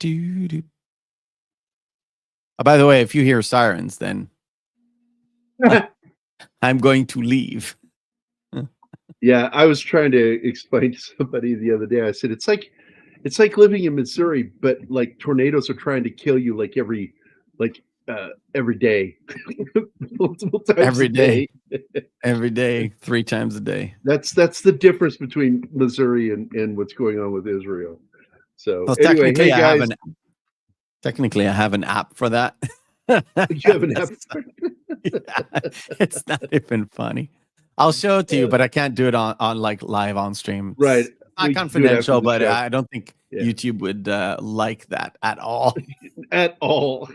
do. By the way, if you hear sirens, then I'm going to leave. Yeah, I was trying to explain to somebody the other day. I said it's like living in Missouri, but like tornadoes are trying to kill you like every day, multiple times Every a day. day. Every day, 3 times a day. That's the difference between Missouri and what's going on with Israel. So Well, anyway, hey guys, technically I have an app for that. you have an app. Yeah, it's not even funny. I'll show it to you, but I can't do it on like live on stream. Right. It's not confidential, but show. I don't think YouTube would like that at all. At all.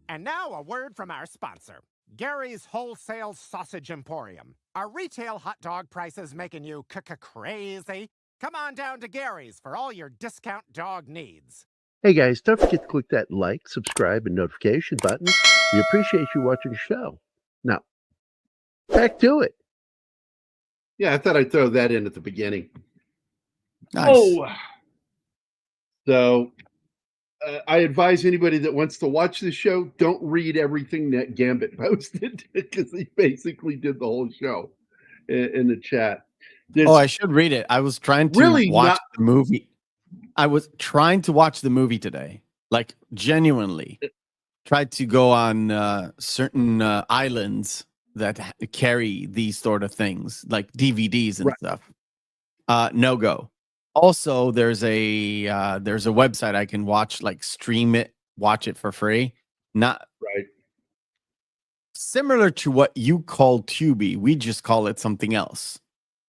And now a word from our sponsor, Gary's Wholesale Sausage Emporium. Are retail hot dog prices making you crazy? Come on down to Gary's for all your discount dog needs. Hey guys, don't forget to click that like, subscribe, and notification button. We appreciate you watching the show. Now, back to it. Yeah, I thought I'd throw that in at the beginning. Nice. Oh, so I advise anybody that wants to watch the show, don't read everything that Gambit posted because he basically did the whole show in the chat. I should read it. I was trying to watch the movie. I was trying to watch the movie today, like genuinely. Tried to go on certain islands that carry these sort of things, like DVDs and stuff. No go. Also, there's a website I can watch, like stream it, watch it for free. Not similar to what you call Tubi. We just call it something else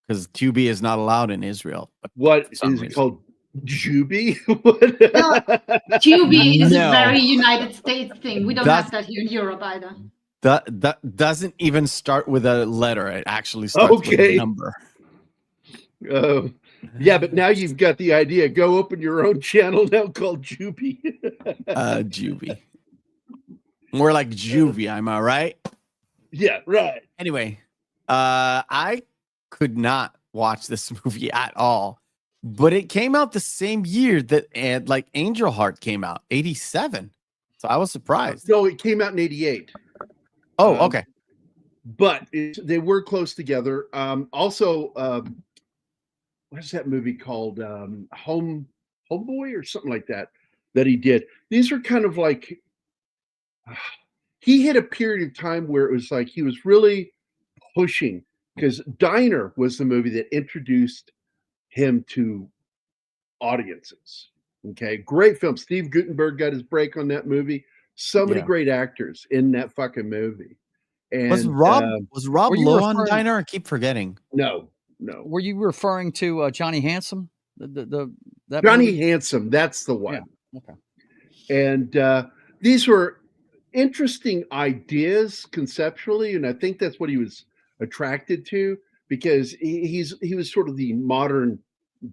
because Tubi is not allowed in Israel. What is it called? Jubi? No, Tubi is a very United States thing. We don't have that here in Europe either. That doesn't even start with a letter. It actually starts with a number. Yeah, but now you've got the idea. Go open your own channel now called Jubi. Jubi. More like Juvie, am I right? Yeah, right. Anyway, I could not watch this movie at all. But it came out the same year that like Angel Heart came out, 87. So I was surprised. No, it came out in 88. Oh, okay. But they were close together. Also, what is that movie called? Homeboy or something like that he did. These are kind of like, he hit a period of time where it was like he was really pushing, because Diner was the movie that introduced him to audiences. Okay, great film. Steve Guttenberg got his break on that movie. So many great actors in that fucking movie. And was Rob Lowe on Diner? I keep forgetting. No. Were you referring to Johnny Handsome? That Johnny movie? Handsome, that's the one. Yeah. Okay. And these were interesting ideas conceptually, and I think that's what he was attracted to, because he was sort of the modern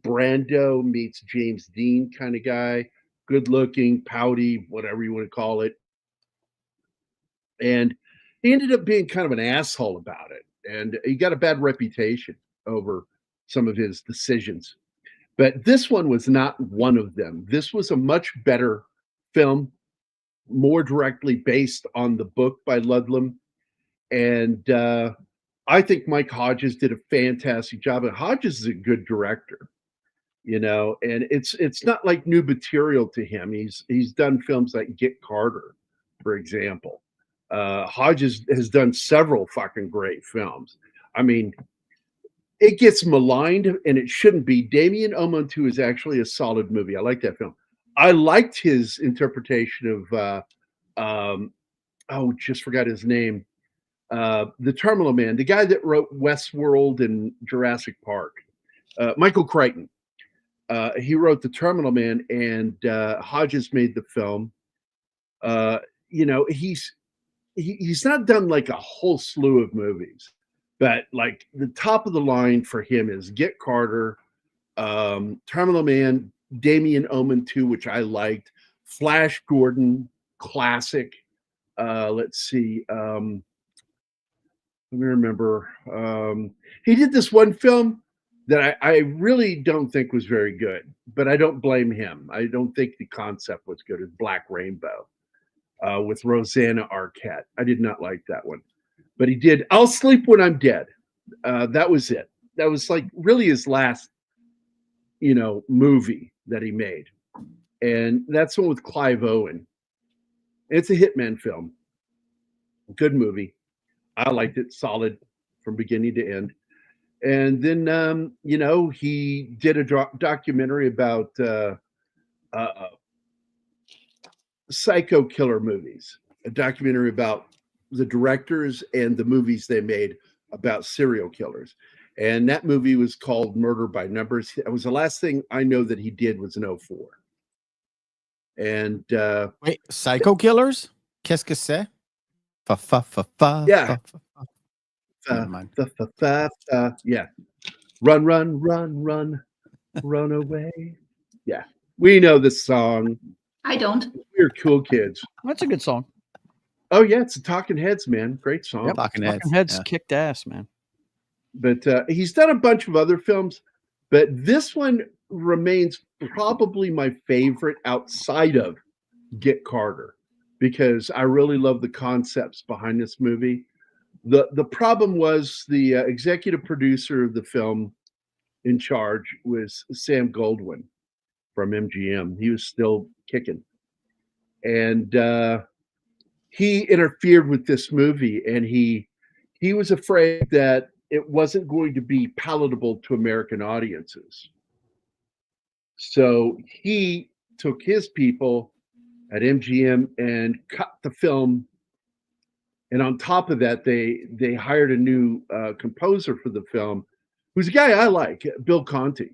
Brando meets James Dean kind of guy, good looking, pouty, whatever you want to call it. And he ended up being kind of an asshole about it, and he got a bad reputation over some of his decisions. But this one was not one of them. This was a much better film, more directly based on the book by Ludlum. And I think Mike Hodges did a fantastic job. And Hodges is a good director, and it's not like new material to him. He's done films like Get Carter, for example. Hodges has done several fucking great films. I mean, it gets maligned, and it shouldn't be. Damien Omontu is actually a solid movie. I like that film. I liked his interpretation of just forgot his name. The Terminal Man, the guy that wrote Westworld and Jurassic Park, Michael Crichton. He wrote The Terminal Man, and Hodges made the film. He's not done like a whole slew of movies, but like the top of the line for him is Get Carter, Terminal Man, Damien Omontu, which I liked, Flash Gordon, classic. Let's see. Let me remember. He did this one film that I really don't think was very good, but I don't blame him. I don't think the concept was good. It's Black Rainbow with Rosanna Arquette. I did not like that one, but he did I'll Sleep When I'm Dead. That was it. That was like really his last, movie that he made. And that's one with Clive Owen. It's a hitman film. Good movie. I liked it. Solid from beginning to end. And then, he did a documentary about psycho killer movies, a documentary about the directors and the movies they made about serial killers. And that movie was called Murder by Numbers. It was the last thing I know that he did was in 2004. And wait, psycho killers? Qu'est-ce que c'est? Yeah. Yeah. Run, run, run, run, run away. Yeah. We know this song. I don't. We're cool kids. That's a good song. Oh, yeah. It's a Talking Heads, man. Great song. Yep. Talking Heads kicked ass, man. But he's done a bunch of other films, but this one remains probably my favorite outside of Get Carter, because I really love the concepts behind this movie. The problem was the executive producer of the film in charge was Sam Goldwyn from MGM. He was still kicking. And he interfered with this movie, and he was afraid that it wasn't going to be palatable to American audiences. So he took his people at MGM and cut the film. And on top of that, they hired a new composer for the film, who's a guy I like, Bill Conti,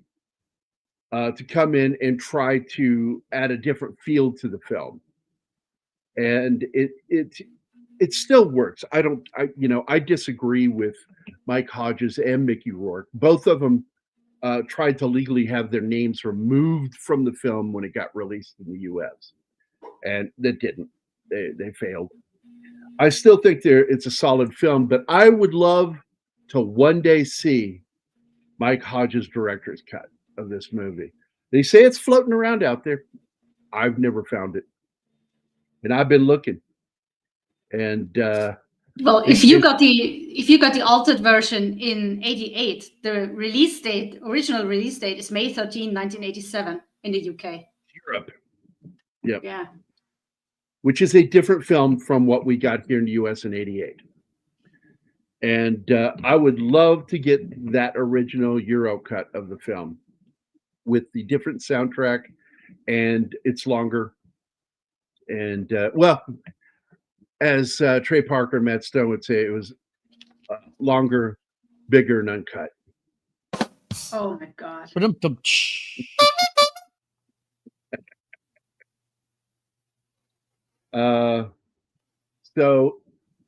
to come in and try to add a different feel to the film. And it still works. I disagree with Mike Hodges and Mickey Rourke. Both of them tried to legally have their names removed from the film when it got released in the U.S. And that didn't. They failed. I still think it's a solid film, but I would love to one day see Mike Hodges' director's cut of this movie. They say it's floating around out there. I've never found it, and I've been looking. And well, if you got the altered version in '88, the original release date is May 13, 1987 in the UK. Europe. Yep. Yeah. Which is a different film from what we got here in the US in '88. And I would love to get that original Euro cut of the film with the different soundtrack, and it's longer. And as Trey Parker and Matt Stone would say, it was longer, bigger, and uncut. Oh my God. So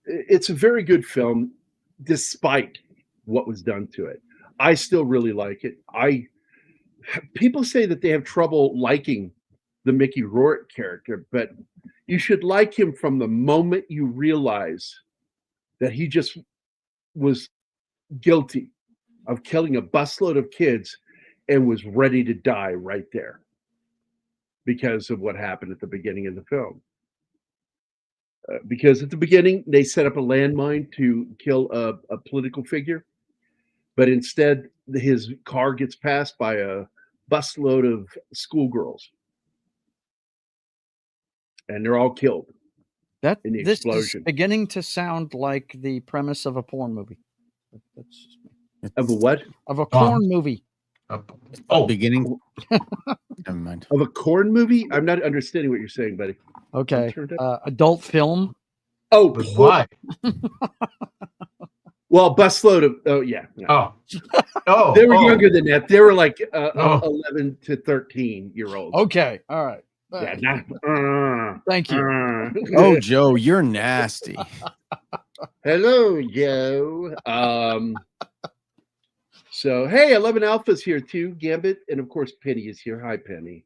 it's a very good film, despite what was done to it. I still really like it. People say that they have trouble liking the Mickey Rourke character, but you should like him from the moment you realize that he just was guilty of killing a busload of kids and was ready to die right there because of what happened at the beginning of the film. Because at the beginning, they set up a landmine to kill a political figure, but instead his car gets passed by a busload of schoolgirls, and they're all killed in the explosion. Is beginning to sound like the premise of a porn movie. Of a what? Of a porn movie. Beginning. Never mind. Of a corn movie? I'm not understanding what you're saying, buddy. Okay. Adult film. Oh, why? Well, busload of. Oh, yeah. No. Oh, they were younger than that. They were like 11 to 13-year-olds. Okay. All right. Yeah. Thank you. Oh, Joe, you're nasty. Hello, Joe. So, hey, 11 Alpha's here too. Gambit, and of course, Penny is here. Hi, Penny.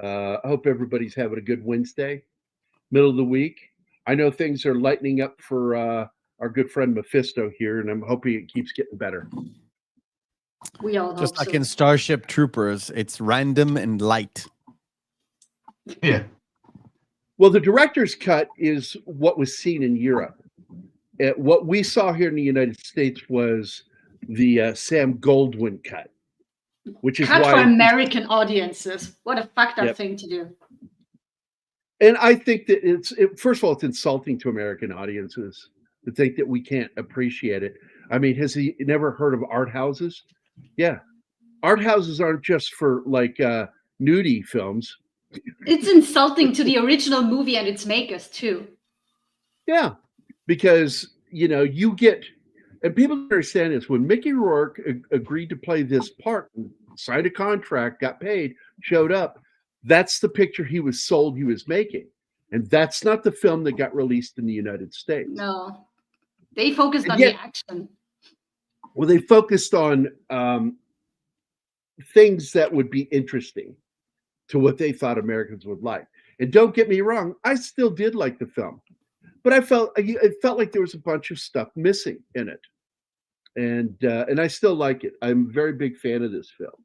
I hope everybody's having a good Wednesday, middle of the week. I know things are lightening up for our good friend Mephisto here, and I'm hoping it keeps getting better. We all Just hope like so. in Starship Troopers, it's random and light. Yeah. Well, the director's cut is what was seen in Europe. What we saw here in the United States was the Sam Goldwyn cut, which is cut why for American audiences. What a fucked up Yep. thing to do. And I think that first of all, it's insulting to American audiences to think that we can't appreciate it. I mean, has he never heard of art houses? Yeah. Art houses aren't just for like nudie films. It's insulting to the original movie and its makers too. Yeah. Because, you get, and people don't understand this, when Mickey Rourke agreed to play this part, signed a contract, got paid, showed up, that's the picture he was sold he was making. And that's not the film that got released in the United States. No. They focused on the action. Well, they focused on things that would be interesting to what they thought Americans would like. And don't get me wrong, I still did like the film, but it felt like there was a bunch of stuff missing in it, and I still like it. I'm a very big fan of this film,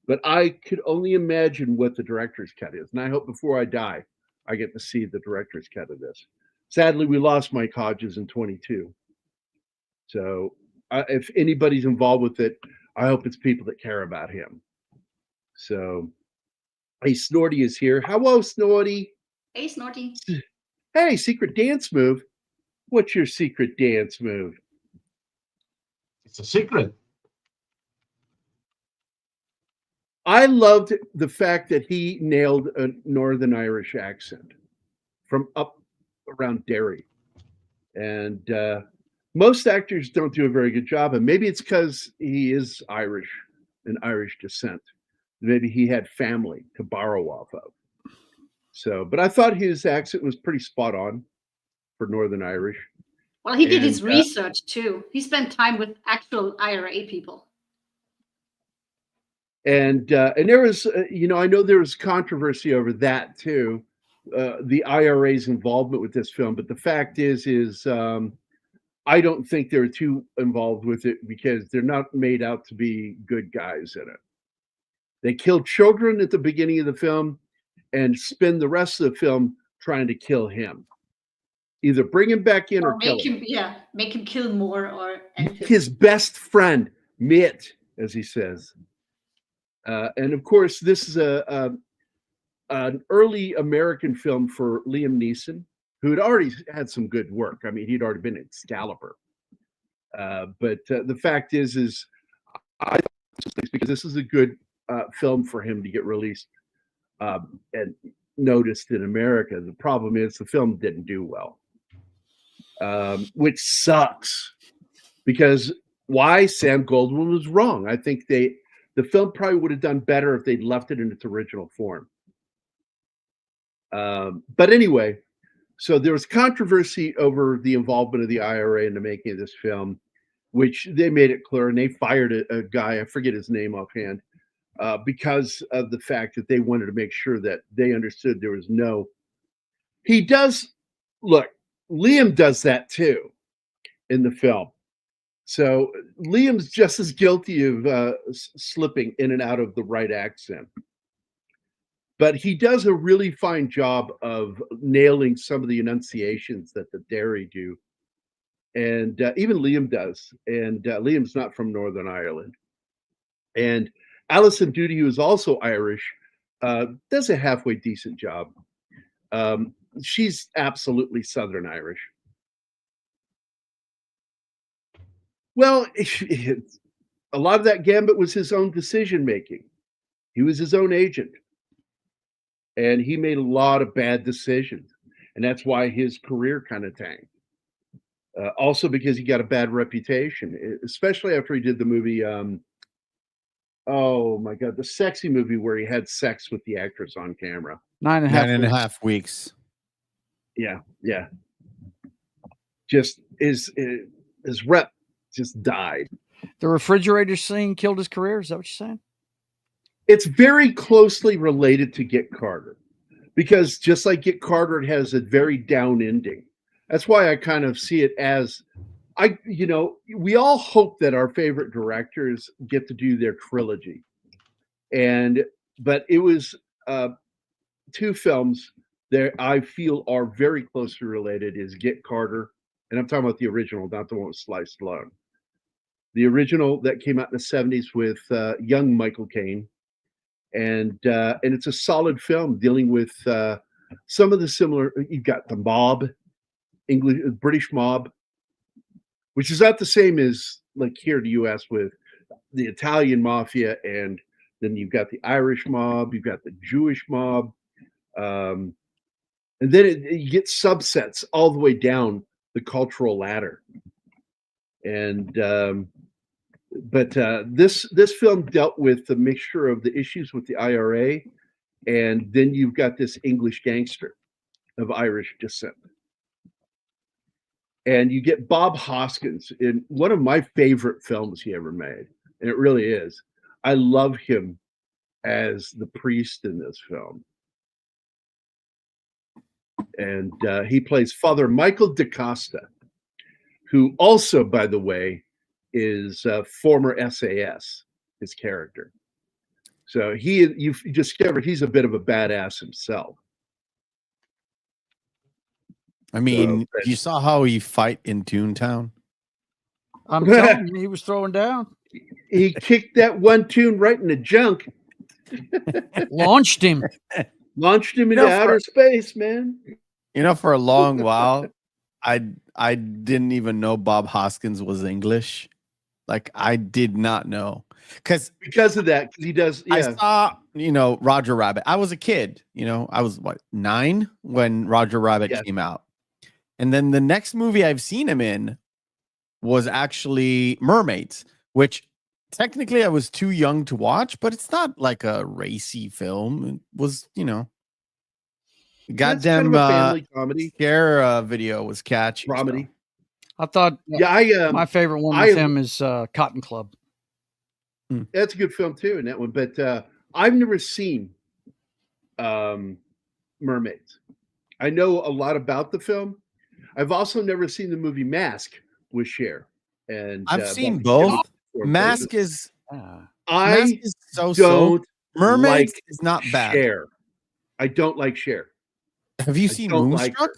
but I could only imagine what the director's cut is, and I hope before I die, I get to see the director's cut of this. Sadly, we lost Mike Hodges in 22, so if anybody's involved with it, I hope it's people that care about him. So, hey, Snorty is here. Hello, Snorty. Hey, Snorty. Hey, secret dance move. What's your secret dance move? It's a secret. I loved the fact that he nailed a Northern Irish accent from up around Derry. And most actors don't do a very good job. And maybe it's because he is Irish, an Irish descent. Maybe he had family to borrow off of. So, but I thought his accent was pretty spot on for Northern Irish. Well, he did his research too. He spent time with actual I.R.A. people. And there was, I know there was controversy over that too, the I.R.A.'s involvement with this film. But the fact is I don't think they're too involved with it because they're not made out to be good guys in it. They kill children at the beginning of the film and spend the rest of the film trying to kill him. Either bring him back in or kill him. Yeah, make him kill more or his best friend, Mitt, as he says. And of course, this is an early American film for Liam Neeson, who had already had some good work. I mean, he'd already been in Excalibur. But the fact is I think because this is a good film for him to get released and noticed in America. The problem is the film didn't do well, which sucks because why? Sam Goldwyn was wrong. I think the film probably would have done better if they'd left it in its original form. But anyway, so there was controversy over the involvement of the I.R.A. in the making of this film, which they made it clear, and they fired a guy, I forget his name offhand, because of the fact that they wanted to make sure that they understood there was no. He does look. Liam does that too in the film, so Liam's just as guilty of slipping in and out of the right accent. But he does a really fine job of nailing some of the enunciations that the Derry do. And even Liam does. And Liam's not from Northern Ireland. And Alison Doody, who is also Irish, does a halfway decent job. She's absolutely Southern Irish. Well, a lot of that gambit was his own decision making. He was his own agent. And he made a lot of bad decisions. And that's why his career kind of tanked. Also because he got a bad reputation, especially after he did the movie, oh my God, the sexy movie where he had sex with the actress on camera. 9.5 weeks. Yeah. Just his rep just died. The refrigerator scene killed his career? Is that what you're saying? It's very closely related to Get Carter because just like Get Carter, it has a very down ending. That's why I kind of see it as we all hope that our favorite directors get to do their trilogy, but it was two films that I feel are very closely related. Is Get Carter, and I'm talking about the original, not the one with Sly Stallone. The original that came out in the 70s with young Michael Caine, and it's a solid film dealing with some of the similar. You've got the mob, British mob, which is not the same as like here in the U.S. with the Italian mafia, and then you've got the Irish mob, you've got the Jewish mob, and then you get subsets all the way down the cultural ladder. And but this film dealt with the mixture of the issues with the I.R.A, and then you've got this English gangster of Irish descent. And you get Bob Hoskins in one of my favorite films he ever made, and it really is. I love him as the priest in this film. And he plays Father Michael DaCosta, who also, by the way, is former SAS, his character. So you've discovered he's a bit of a badass himself. I mean, you saw how he fight in Toontown? I'm telling you, he was throwing down. He kicked that one tune right in the junk. Launched him. Launched him into outer space, man. For a long while, I didn't even know Bob Hoskins was English. Like, I did not know. Because of that, he does. Yeah. I saw, Roger Rabbit. I was a kid, I was 9 when Roger Rabbit came out. And then the next movie I've seen him in was actually Mermaids, which technically I was too young to watch, but it's not like a racy film. It was, goddamn kind of a family comedy. Scare video was catchy. Comedy. I thought my favorite one with him is Cotton Club. That's a good film too in that one, but I've never seen Mermaids. I know a lot about the film. I've also never seen the movie Mask with Cher. And I've seen both. Mask is so. Mermaids is not bad. Cher. I don't like Cher. Have you seen Moonstruck?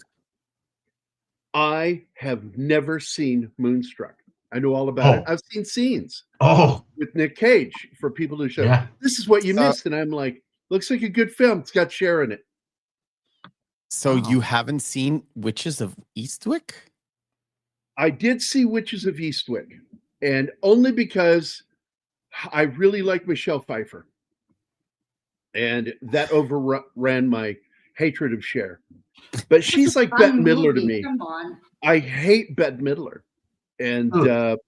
I have never seen Moonstruck. I know all about it. I've seen scenes with Nick Cage for people who show. Yeah. This is what you missed, and I'm like, looks like a good film. It's got Cher in it. So you haven't seen Witches of Eastwick? I did see Witches of Eastwick, and only because I really like Michelle Pfeiffer, and that overran my hatred of Cher. But she's like Bette Midler to me. Come on. I hate Bette Midler, and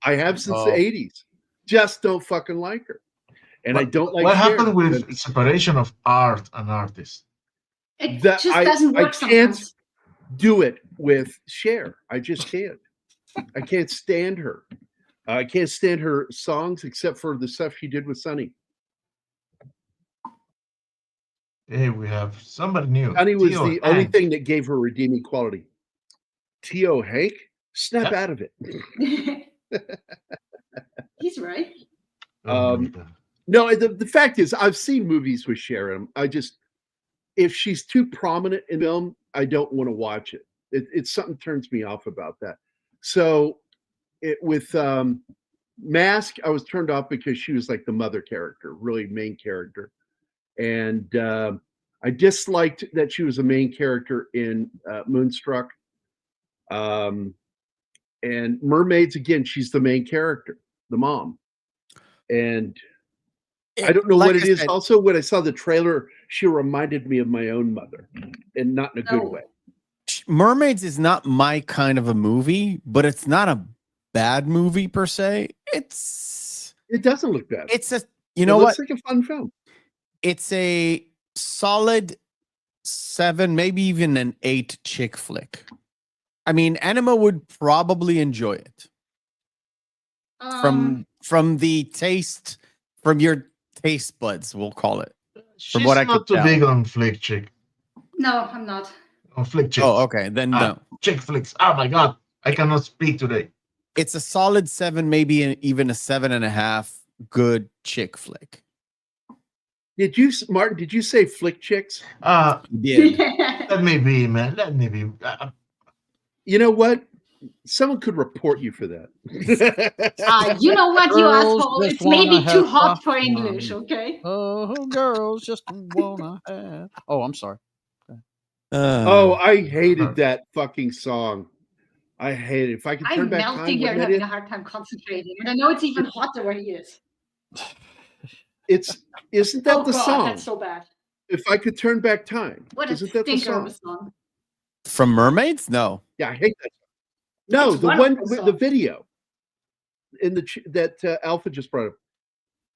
I have since the 80s. Just don't fucking like her, and I don't like. What happened with separation of art and artist? It just doesn't work sometimes. Can't do it with Cher. I just can't. I can't stand her. I can't stand her songs except for the stuff she did with Sonny. Hey, we have somebody new. Sonny was the only thing that gave her redeeming quality. T.O. Hank? Snap out of it. He's right. No, the fact is, I've seen movies with Cher. If she's too prominent in film, I don't want to watch it. It's something turns me off about that. So with Mask, I was turned off because she was like the mother character, really main character. And I disliked that she was a main character in Moonstruck. And Mermaids, again, she's the main character, the mom. And I don't know what it is. Also, when I saw the trailer, she reminded me of my own mother, and not in a good way. Mermaids is not my kind of a movie, but it's not a bad movie per se. It doesn't look bad. It's a it looks like a fun film. It's a solid 7, maybe even an 8 chick flick. I mean, Anima would probably enjoy it. From the taste, from your taste buds, we'll call it. She's not too big on flick chick. No, I'm not. On flick chick. Oh, okay. Then no. Chick flicks. Oh my god. I cannot speak today. It's a solid 7, maybe even a 7.5. Good chick flick. Did you, Martin? Did you say flick chicks? Did. Let me be, man. Let me be. You know what? Someone could report you for that. You know what, you Girls asshole? just It's maybe wanna too have hot for fun. English, okay? Oh, girls just wanna have. Oh, I'm sorry. Oh, I hated that fucking song. I hate it. If I could turn I'm back melting time, here and wouldn't having it? a hard time concentrating. And I know it's even hotter where he is. Isn't that the God, song? that's so bad. If I could turn back time. What a Isn't that the stinker of a song? song. From Mermaids? No. Yeah, I hate that song. No, It's the one wonderful with the song. video in that Alpha just brought up,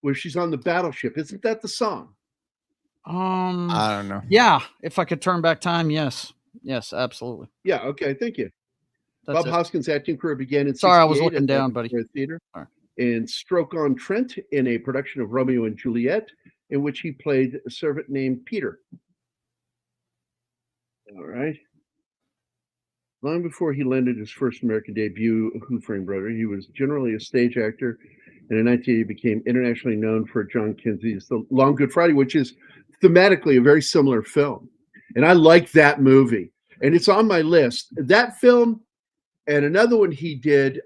where she's on the battleship. Isn't that the song? I don't know. Yeah, if I could turn back time, yes, absolutely. Yeah. Okay. Thank you. That's Bob it. Hoskins' acting career began in Sorry, I was 68 looking at the down, buddy. Victoria Theater Sorry. in Stoke-on-Trent in a production of Romeo and Juliet, in which he played a servant named Peter. All right. Long before he landed his first American debut, Who Framed Roger, he was generally a stage actor, and in 1980 became internationally known for John Kinsey's The Long Good Friday, which is thematically a very similar film. And I like that movie, and it's on my list. That film and another one he did,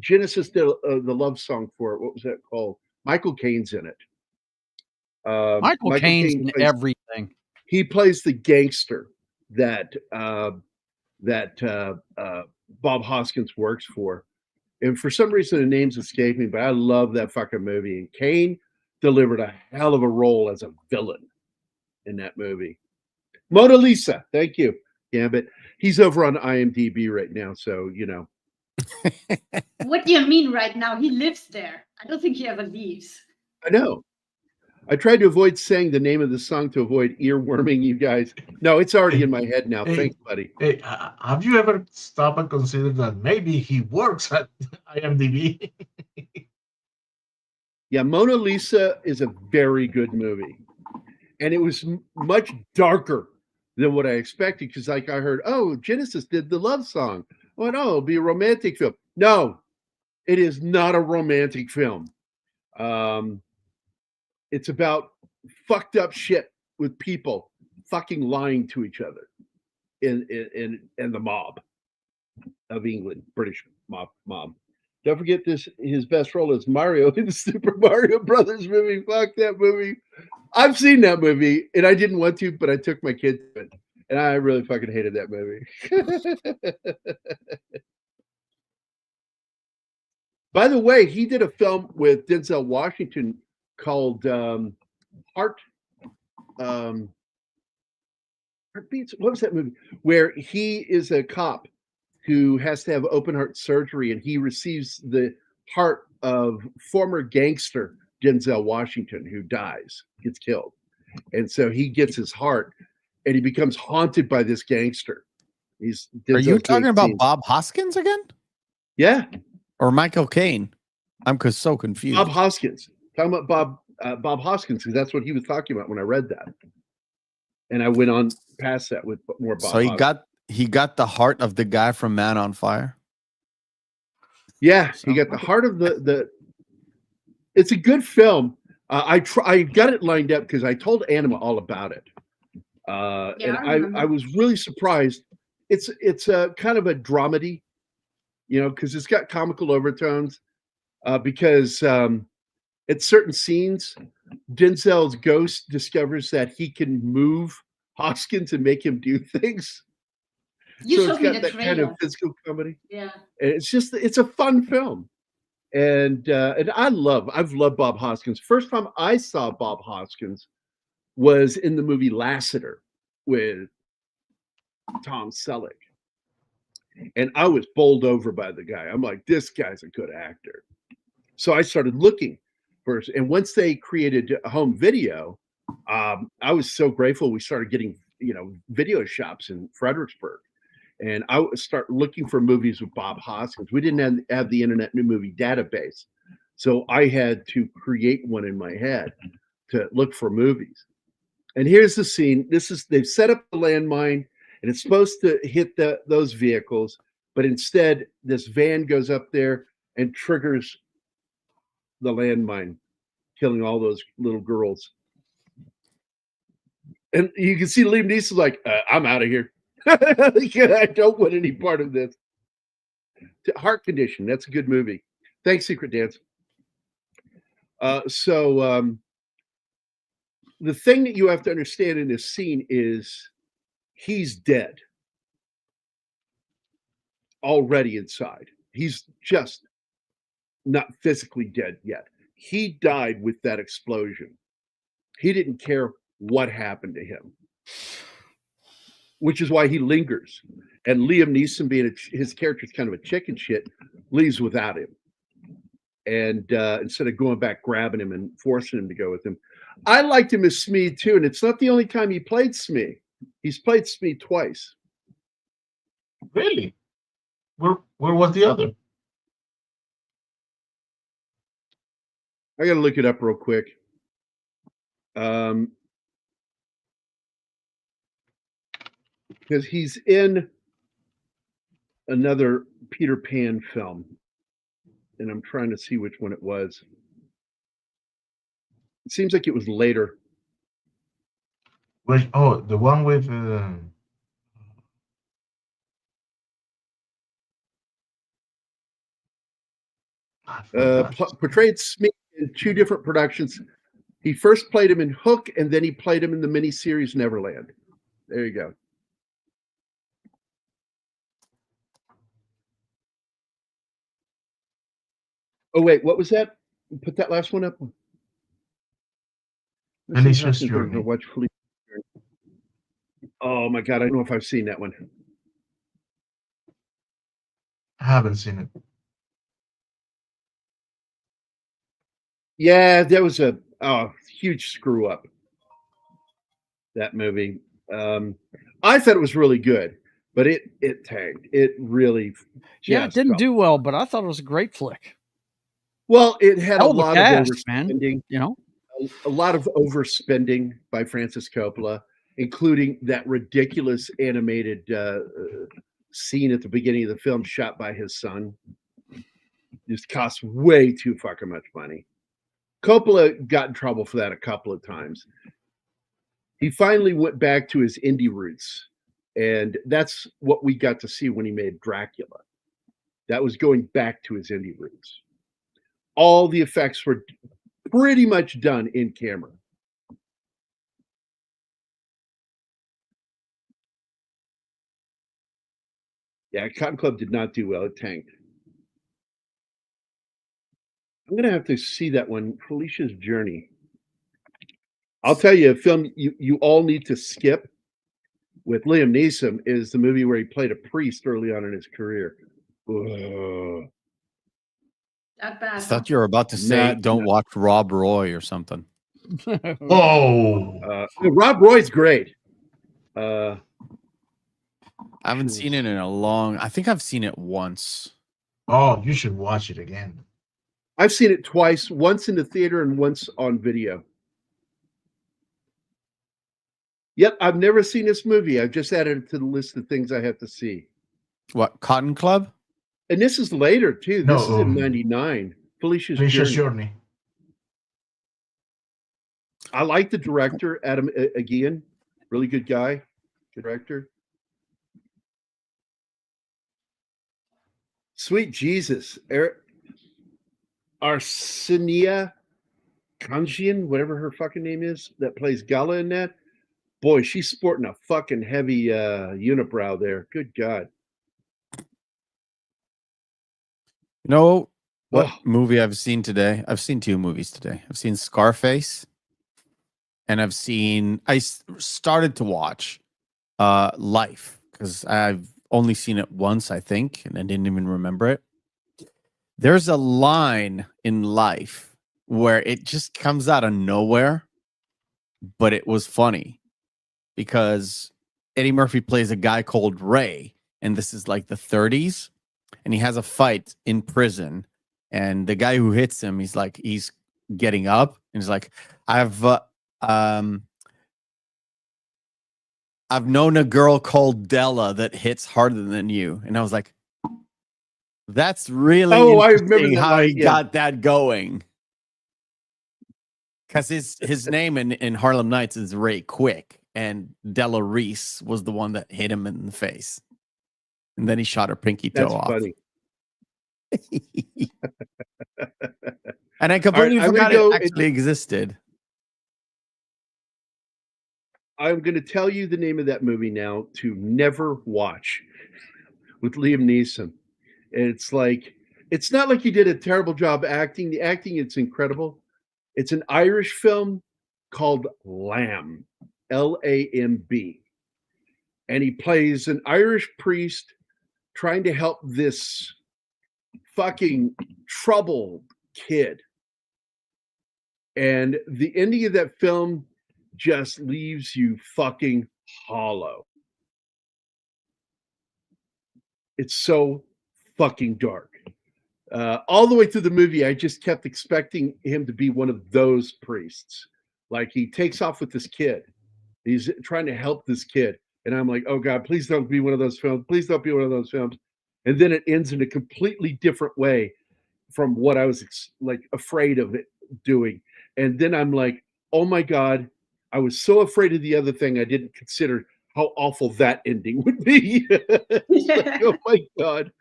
Genesis did the love song for it. What was that called? Michael Caine's in it. Michael Caine's Caine in plays, everything. he plays the gangster that Bob Hoskins works for. And for some reason, the names escape me, but I love that fucking movie. And Caine delivered a hell of a role as a villain in that movie. Mona Lisa, thank you. Yeah, but he's over on IMDb right now, so you know. What do you mean right now? He lives there. I don't think he ever leaves. I know. I tried to avoid saying the name of the song to avoid earworming you guys. No, it's already in my head now. Thanks, buddy. Hey, have you ever stopped and considered that maybe he works at IMDb? Yeah, Mona Lisa is a very good movie. And it was much darker than what I expected, because like I heard, oh, Genesis did the love song. I went, oh, it'll be a romantic film. No, it is not a romantic film. It's about fucked up shit with people fucking lying to each other in the mob of England, British mob. Don't forget this. His best role is Mario in the Super Mario Brothers movie. Fuck that movie. I've seen that movie, and I didn't want to, but I took my kid to it, and I really fucking hated that movie. By the way, he did a film with Denzel Washington called Heartbeats. What was that movie? Where he is a cop who has to have open heart surgery, and he receives the heart of former gangster Denzel Washington, who dies, gets killed. And so he gets his heart, and he becomes haunted by this gangster. Are you talking about Bob Hoskins again? Yeah. Or Michael Caine? I'm so confused. Bob Hoskins. Talking about Bob Hoskins, because that's what he was talking about when I read that. And I went on past that with more Bob So Hoskins. he got the heart of the guy from Man on Fire? Yeah, he got the heart of the it's a good film. I got it lined up because I told Anima all about it. And I was really surprised. It's a kind of a dramedy, you know, because it's got comical overtones. Because at certain scenes, Denzel's ghost discovers that he can move Hoskins and make him do things. You so showed it's me got the that kind of trailer. physical comedy. Yeah. And it's a fun film. And I've loved Bob Hoskins. First time I saw Bob Hoskins was in the movie Lassiter with Tom Selleck. And I was bowled over by the guy. I'm like, this guy's a good actor. So I started looking first. And once they created a home video, I was so grateful. We started getting, video shops in Fredericksburg. And I would start looking for movies with Bob Hoskins. We didn't have the Internet New Movie Database. So I had to create one in my head to look for movies. And here's the scene. They've set up the landmine, and it's supposed to hit those vehicles, but instead this van goes up there and triggers the landmine, killing all those little girls. And you can see Liam Neeson's like, I'm out of here. I don't want any part of this. Heart Condition. That's a good movie. Thanks, Secret Dance. So the thing that you have to understand in this scene is he's dead already inside. He's just not physically dead yet. He died with that explosion. He didn't care what happened to him, which is why he lingers. And Liam Neeson, being his character's kind of a chicken shit, leaves without him. And instead of going back, grabbing him and forcing him to go with him. I liked him as Smee too, and it's not the only time he played Smee. He's played Smee twice. Really? Where was the other? I got to look it up real quick. Because he's in another Peter Pan film, and I'm trying to see which one it was. It seems like it was later. Which, oh, the one with portrayed Smee in two different productions. He first played him in Hook, and then he played him in the miniseries Neverland. There you go. Oh wait, what was that? Put that last one up. Felicia's Journey. Watch Felicia's Journey. Oh my god, I don't know if I've seen that one. I haven't seen it. Yeah, that was a huge screw up. That movie. I thought it was really good, but it tanked. It really. It didn't do well, but I thought it was a great flick. Well, it had a lot of overspending. Man. You know, a lot of overspending by Francis Coppola, including that ridiculous animated scene at the beginning of the film shot by his son. Just cost way too fucking much money. Coppola got in trouble for that a couple of times. He finally went back to his indie roots, and that's what we got to see when he made Dracula. That was going back to his indie roots. All the effects were pretty much done in camera. Yeah, Cotton Club did not do well. It tanked. I'm going to have to see that one, Felicia's Journey. I'll tell you, a film you all need to skip with Liam Neeson is the movie where he played a priest early on in his career. Ugh. That bad. I thought you were about to say, don't watch Rob Roy or something. Oh. Rob Roy's great. I haven't seen it in a long... I think I've seen it once. Oh, you should watch it again. I've seen it twice, once in the theater and once on video. Yep, I've never seen this movie. I've just added it to the list of things I have to see. What, Cotton Club? And this is later, too. This is in 99. Felicia's Journey. I like the director, Adam Aguian. Really good guy. Good director. Sweet Jesus. Arsenia Kanjian, whatever her fucking name is, that plays Gala in that. Boy, she's sporting a fucking heavy unibrow there. Good God. You know what movie I've seen today? I've seen two movies today. I've seen Scarface, and I started to watch Life, because I've only seen it once, I think, and I didn't even remember it. There's a line in Life where it just comes out of nowhere, but it was funny because Eddie Murphy plays a guy called Ray, and this is like the 30s, and he has a fight in prison, and the guy who hits him, he's getting up, and he's like, I've known a girl called Della that hits harder than you. And I was like, That's really I remember interesting that how line, he yeah. got that going. Because his name in Harlem Nights is Ray Quick, and Della Reese was the one that hit him in the face. And then he shot her pinky toe off. Funny. And I completely forgot it actually existed. I'm going to tell you the name of that movie now to never watch, with Liam Neeson. It's like, it's not like he did a terrible job acting. The acting, it's incredible. It's an Irish film called Lamb, Lamb. And he plays an Irish priest trying to help this fucking troubled kid. And the ending of that film just leaves you fucking hollow. It's so fucking dark. All the way through the movie, I just kept expecting him to be one of those priests. Like, he takes off with this kid. He's trying to help this kid. And I'm like, oh God, please don't be one of those films. Please don't be one of those films. And then it ends in a completely different way from what I was afraid of it doing. And then I'm like, oh my God, I was so afraid of the other thing, I didn't consider how awful that ending would be. Like, oh my God,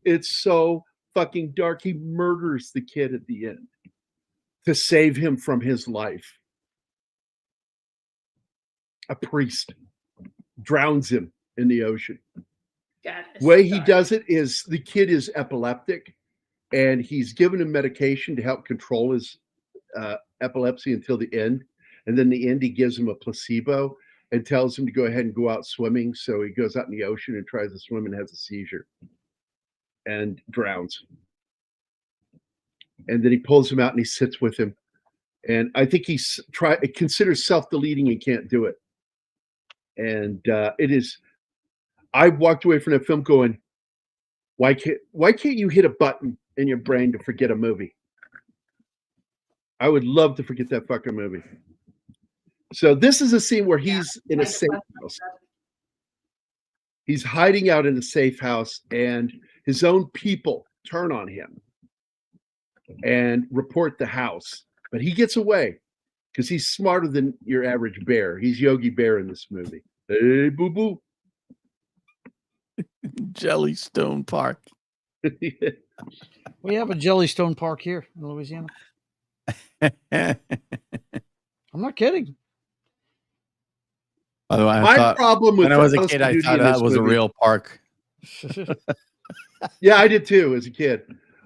it's so fucking dark. He murders the kid at the end to save him from his life. A priest drowns him in the ocean. God, the way he does it is, the kid is epileptic, and he's given him medication to help control his epilepsy until the end. And then the end, he gives him a placebo and tells him to go ahead and go out swimming. So he goes out in the ocean and tries to swim and has a seizure and drowns. And then he pulls him out and he sits with him. And I think he's considers self-deleting and can't do it. And I walked away from that film going, why can't you hit a button in your brain to forget a movie? I would love to forget that fucking movie. So this is a scene where he's in a safe house. He's hiding out in a safe house, and his own people turn on him and report the house. But he gets away because he's smarter than your average bear. He's Yogi Bear in this movie. Hey, boo boo. Jellystone Park. We have a Jellystone Park here in Louisiana. I'm not kidding. By the way, My problem with when I was a kid, I thought that was a real park. Yeah, I did too as a kid.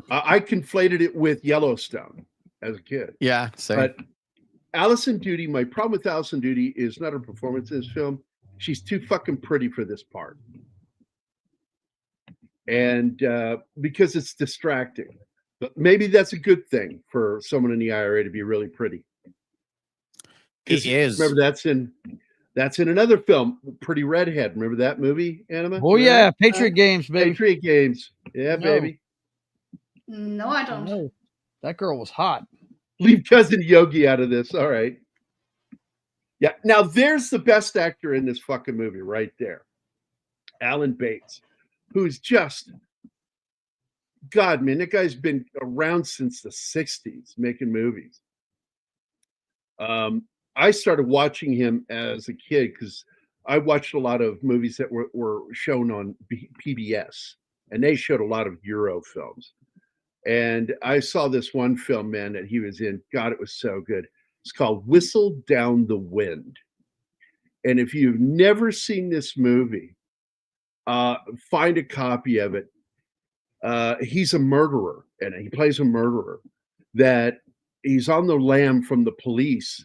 I conflated it with Yellowstone as a kid. Yeah, same. But Allison Doody, my problem with Allison Doody is not her performance in this film. She's too fucking pretty for this part. And because it's distracting. But maybe that's a good thing for someone in the I.R.A. to be really pretty. It is. Remember, that's in another film, Pretty Redhead. Remember that movie, Anima? Oh, yeah. Patriot Games, baby. Patriot Games. Yeah, baby. No, I don't. No. That girl was hot. Leave Cousin Yogi out of this. All right. Yeah. Now, there's the best actor in this fucking movie right there. Alan Bates, who's just, God, man, that guy's been around since the 60s making movies. I started watching him as a kid because I watched a lot of movies that were shown on PBS, and they showed a lot of Euro films. And I saw this one film, man, that he was in. God, it was so good. It's called Whistle Down the Wind. And if you've never seen this movie, find a copy of it. He's a murderer, and he plays a murderer that he's on the lam from the police.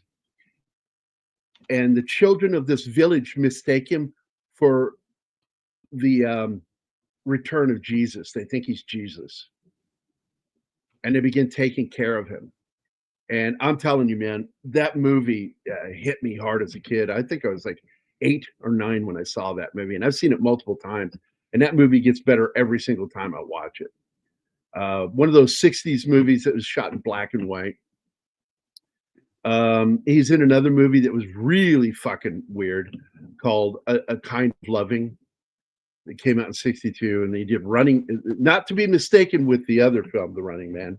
And the children of this village mistake him for the return of Jesus. They think he's Jesus. And they begin taking care of him. And I'm telling you, man, that movie hit me hard as a kid. I think I was like 8 or 9 when I saw that movie. And I've seen it multiple times. And that movie gets better every single time I watch it. One of those 60s movies that was shot in black and white. He's in another movie that was really fucking weird called A Kind of Loving, that came out in 62, and he did Running, not to be mistaken with the other film, The Running Man.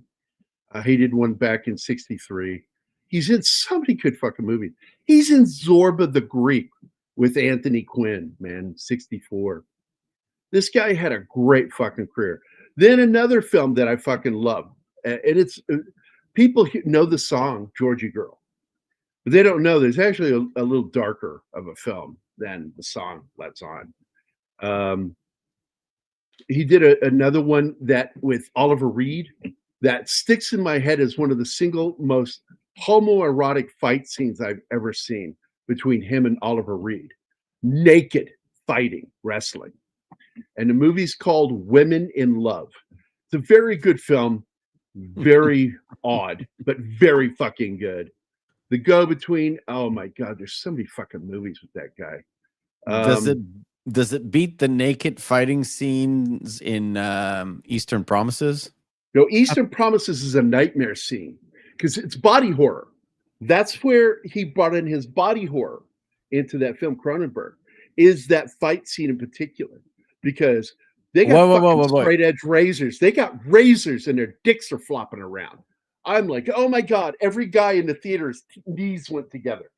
He did one back in 63. He's in so many good fucking movies. He's in Zorba the Greek with Anthony Quinn, man, 64. This guy had a great fucking career. Then another film that I fucking love, and it's people know the song Georgie Girl, but they don't know there's actually a little darker of a film than the song lets on. He did another one that with Oliver Reed that sticks in my head as one of the single most homoerotic fight scenes I've ever seen between him and Oliver Reed. Naked fighting, wrestling. And the movie's called Women in Love. It's a very good film, very odd, but very fucking good. The go-between, oh my God, there's so many fucking movies with that guy. Does it beat the naked fighting scenes in Eastern Promises? No, Eastern Promises is a nightmare scene because it's body horror. That's where he brought in his body horror into that film, Cronenberg, is that fight scene in particular. Because they got straight edge razors. They got razors and their dicks are flopping around. I'm like, oh my God, every guy in the theater's knees went together.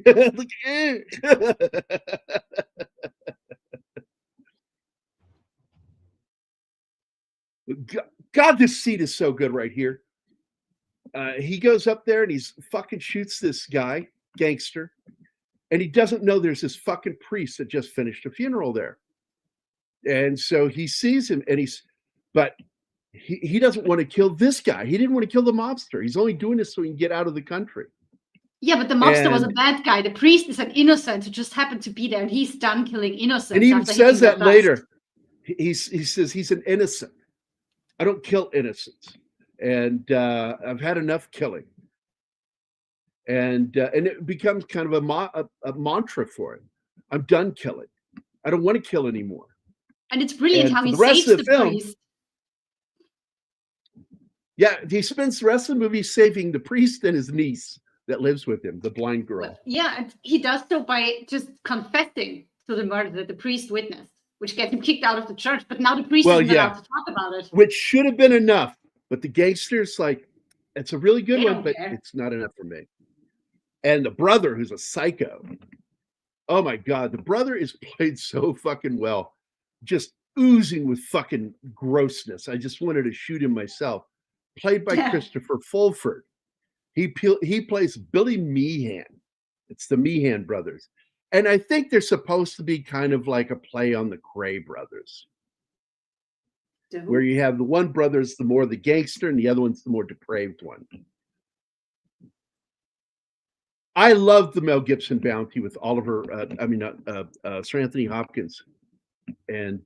Like, God, this seat is so good right here. He goes up there and he's fucking shoots this guy, gangster, and he doesn't know there's this fucking priest that just finished a funeral there. And so he sees him and he doesn't want to kill this guy. He didn't want to kill the mobster. He's only doing this so he can get out of the country. Yeah, but the mobster was a bad guy. The priest is an innocent who just happened to be there, and he's done killing innocents. And he even says that later. He says he's an innocent. I don't kill innocents. And I've had enough killing. And it becomes kind of a mantra for him. I'm done killing. I don't want to kill anymore. And it's brilliant how he saves the priest. Yeah, he spends the rest of the movie saving the priest and his niece that lives with him, the blind girl. Well, yeah, he does so by just confessing to the murder that the priest witnessed, which gets him kicked out of the church. But now the priest isn't allowed to talk about it. Which should have been enough. But the gangster's like, it's a really good one, but it's not enough for me. And the brother, who's a psycho. Oh my God, the brother is played so fucking well. Just oozing with fucking grossness. I just wanted to shoot him myself. Played by Christopher Fulford. He plays Billy Meehan. It's the Meehan brothers. And I think they're supposed to be kind of like a play on the Cray brothers. Where you have the one brother's the more the gangster and the other one's the more depraved one. I love the Mel Gibson bounty with Sir Anthony Hopkins. And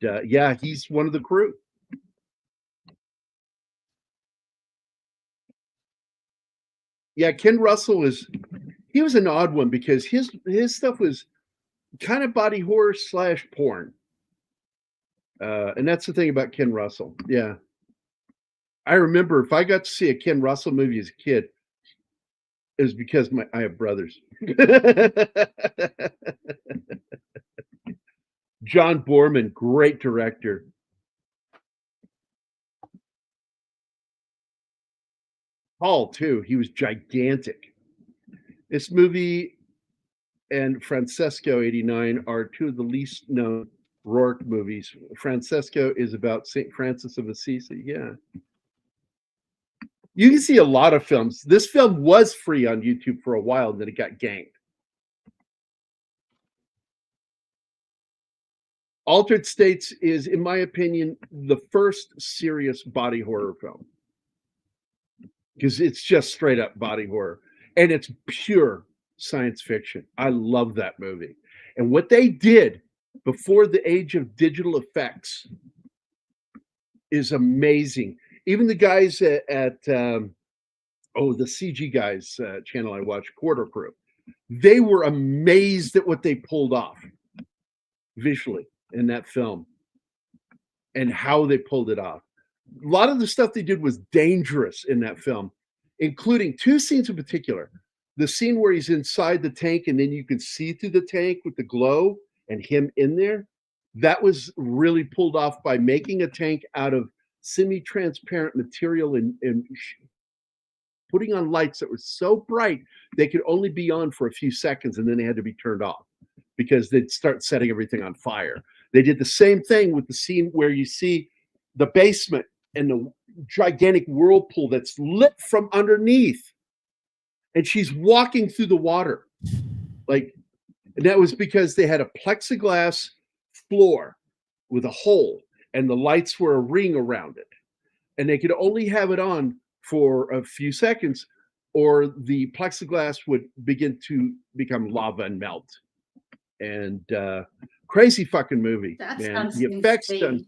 he's one of the crew. Yeah, Ken Russell was an odd one because his stuff was kind of body horror / porn. And that's the thing about Ken Russell. Yeah. I remember if I got to see a Ken Russell movie as a kid, it was because I have brothers. John Boorman, great director. Paul, too. He was gigantic. This movie and Francesco 89 are two of the least known Rourke movies. Francesco is about St. Francis of Assisi. Yeah. You can see a lot of films. This film was free on YouTube for a while, and then it got ganked. Altered States is, in my opinion, the first serious body horror film. Because it's just straight up body horror. And it's pure science fiction. I love that movie. And what they did before the age of digital effects is amazing. Even the guys at the CG guys channel I watch, Quarter Crew, they were amazed at what they pulled off visually in that film and how they pulled it off. A lot of the stuff they did was dangerous in that film, including two scenes in particular. The scene where he's inside the tank and then you can see through the tank with the glow and him in there. That was really pulled off by making a tank out of semi-transparent material and putting on lights that were so bright they could only be on for a few seconds, and then they had to be turned off because they'd start setting everything on fire. They did the same thing with the scene where you see the basement and the gigantic whirlpool that's lit from underneath, and she's walking through the water. Like, and that was because they had a plexiglass floor with a hole, and the lights were a ring around it, and they could only have it on for a few seconds, or the plexiglass would begin to become lava and melt. And crazy fucking movie, man. The effects done.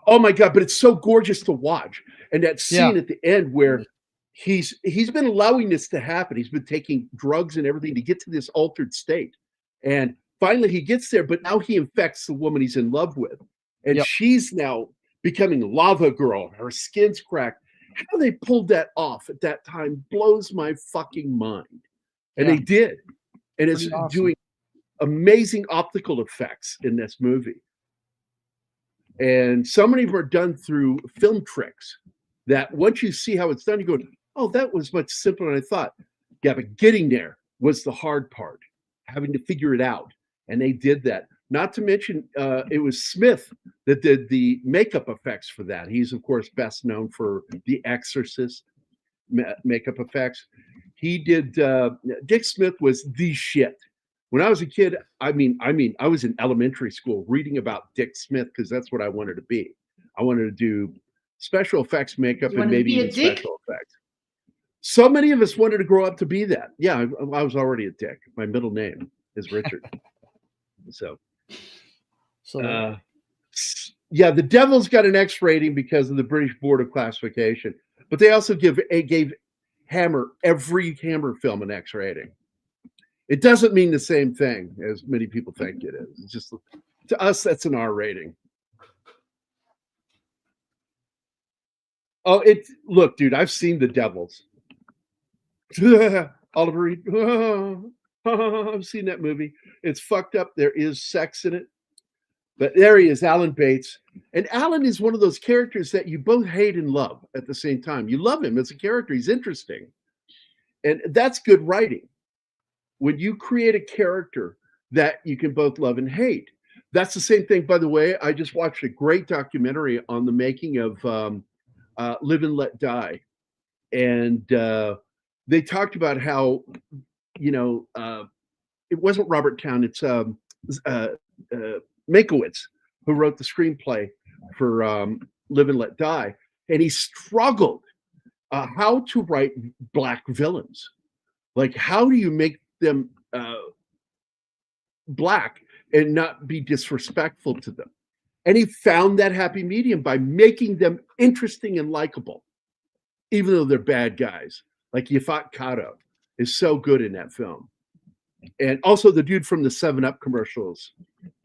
Oh my God, but it's so gorgeous to watch. And that scene at the end where he's been allowing this to happen. He's been taking drugs and everything to get to this altered state. And finally he gets there, but now he infects the woman he's in love with. And she's now becoming lava girl. Her skin's cracked. How they pulled that off at that time blows my fucking mind. And they did. And it's doing amazing optical effects in this movie. And so many of them are done through film tricks that once you see how it's done, you go, oh, that was much simpler than I thought. Yeah, but getting there was the hard part, having to figure it out. And they did that. Not to mention, it was Smith that did the makeup effects for that. He's, of course, best known for The Exorcist makeup effects. He did, Dick Smith was the shit. When I was a kid, I was in elementary school reading about Dick Smith because that's what I wanted to be. I wanted to do special effects makeup and maybe even special effects. So many of us wanted to grow up to be that. Yeah, I was already a dick. My middle name is Richard. So yeah, The Devil's got an X rating because of the British Board of Classification, but they also gave every Hammer film an X rating. It doesn't mean the same thing as many people think it is. It's just, to us, that's an R rating. Oh, look, dude, I've seen The Devils. Oliver Reed. I've seen that movie. It's fucked up. There is sex in it. But there he is, Alan Bates. And Alan is one of those characters that you both hate and love at the same time. You love him as a character. He's interesting. And that's good writing. When you create a character that you can both love and hate. That's the same thing, by the way. I just watched a great documentary on the making of Live and Let Die. And they talked about how, it wasn't Robert Towne, it's Mankiewicz who wrote the screenplay for Live and Let Die. And he struggled how to write black villains. Like, how do you make them black and not be disrespectful to them? And he found that happy medium by making them interesting and likable, even though they're bad guys. Like Yafat Kato is so good in that film. And also the dude from the 7-Up commercials,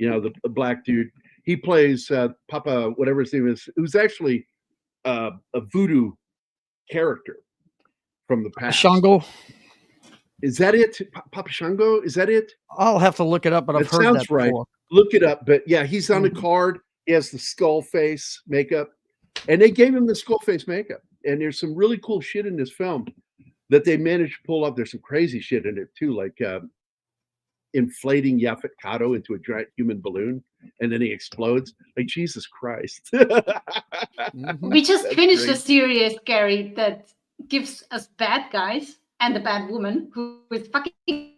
the black dude, he plays Papa, whatever his name is, who's actually a voodoo character from the past. Shango. Is that it? Papa Shango? Is that it? I'll have to look it up, but I've heard that before. Right. Look it up. But yeah, he's on the card. He has the skull face makeup. And they gave him the skull face makeup. And there's some really cool shit in this film that they managed to pull up. There's some crazy shit in it too, like inflating Yaphet Kotto into a giant human balloon, and then he explodes. Like, Jesus Christ. We just finished a series, Gary, that gives us bad guys and a bad woman who is fucking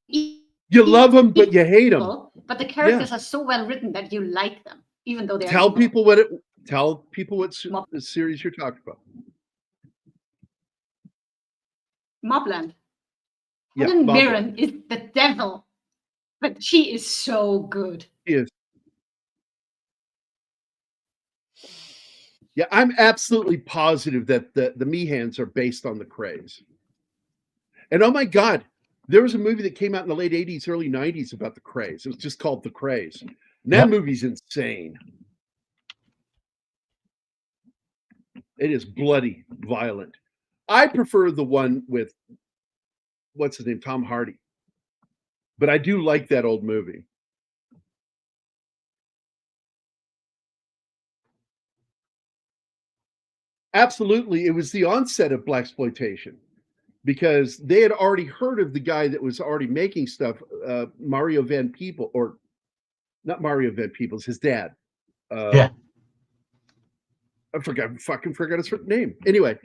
you love them, but you hate them. But the characters are so well written that you like them, even though they're Tell people what the series you're talking about. Mobland. Yeah, Helen Mirren is the devil, but she is so good. She is. Yeah, I'm absolutely positive that the Mehans are based on the Krays. And oh my God, there was a movie that came out in the late 80s, early 90s about the Krays. It was just called The Krays. And that movie's insane. It is bloody, violent. I prefer the one with, what's his name, Tom Hardy. But I do like that old movie. Absolutely, it was the onset of blaxploitation because they had already heard of the guy that was already making stuff, Mario Van Peebles, or not Mario Van Peebles, his dad. Yeah. I fucking forgot his name. Anyway,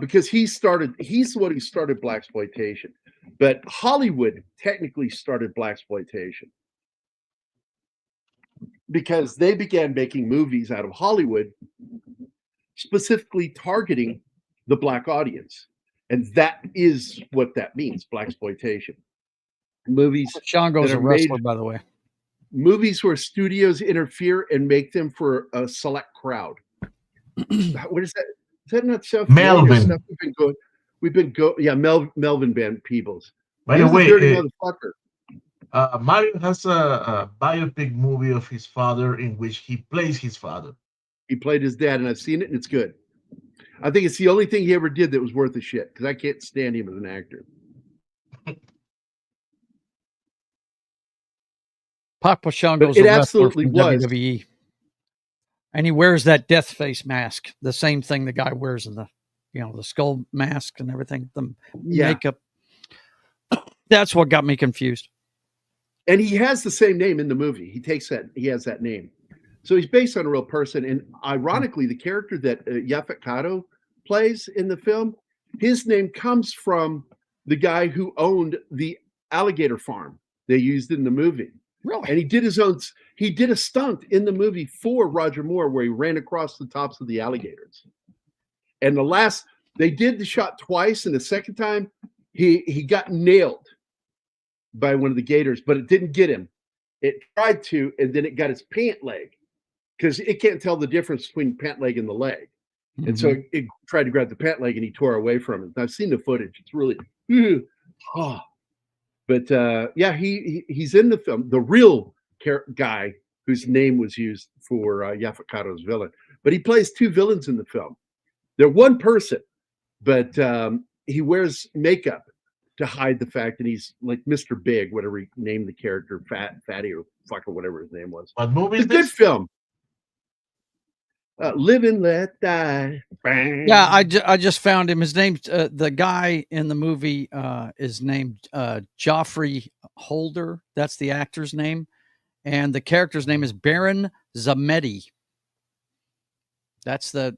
because he's the one who started blaxploitation, but Hollywood technically started blaxploitation because they began making movies out of Hollywood, specifically targeting the black audience, and that is what that means, blaxploitation. Movies. Shango's a wrestler, by the way. Movies where studios interfere and make them for a select crowd. What is that? Is that not stuff? Melvin. Stuff yeah, Melvin Van Peebles. By the way, motherfucker. Mario has a biopic movie of his father in which he plays his father. He played his dad, and I've seen it, and it's good. I think it's the only thing he ever did that was worth a shit, because I can't stand him as an actor. Papa Shango's it a wrestler absolutely from was. WWE. And he wears that death face mask, the same thing the guy wears in the skull mask and everything, the makeup. That's what got me confused. And he has the same name in the movie. He has that name. So he's based on a real person. And ironically, the character that Yaphet Kotto plays in the film, his name comes from the guy who owned the alligator farm they used in the movie. Really? And he did a stunt in the movie for Roger Moore where he ran across the tops of the alligators. And they did the shot twice, and the second time he got nailed by one of the gators, but it didn't get him. It tried to, and then it got his pant leg because it can't tell the difference between pant leg and the leg. Mm-hmm. And so it tried to grab the pant leg, and he tore away from it. I've seen the footage. It's really, But he's in the film. The real guy whose name was used for Yaphet Kotto's villain, but he plays two villains in the film. They're one person, but he wears makeup to hide the fact that he's like Mr. Big, whatever he named the character, Fatty or fuck or whatever his name was. What movie is this? Good film. Live and Let Die. Bang. Yeah, I just found him. His name's the guy in the movie is named Joffrey Holder. That's the actor's name, and the character's name is Baron Zamedi. That's the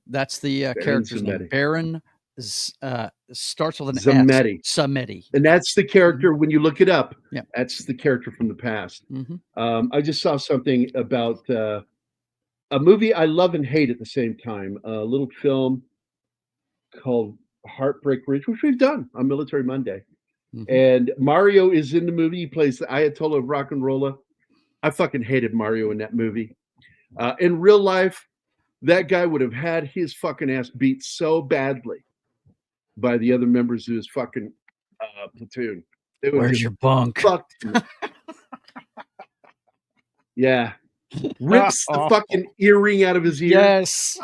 character's name. Baron starts with an Zamedi. Zamedi. And that's the character when you look it up. Yeah, that's the character from the past. Mm-hmm. I just saw something about a movie I love and hate at the same time. A little film called Heartbreak Ridge, which we've done on Military Monday. Mm-hmm. And Mario is in the movie. He plays the Ayatollah of Rock and Rolla. I fucking hated Mario in that movie. In real life, that guy would have had his fucking ass beat so badly by the other members of his fucking platoon. Where's your bunk? Yeah. Rips the fucking earring out of his ear. Yes.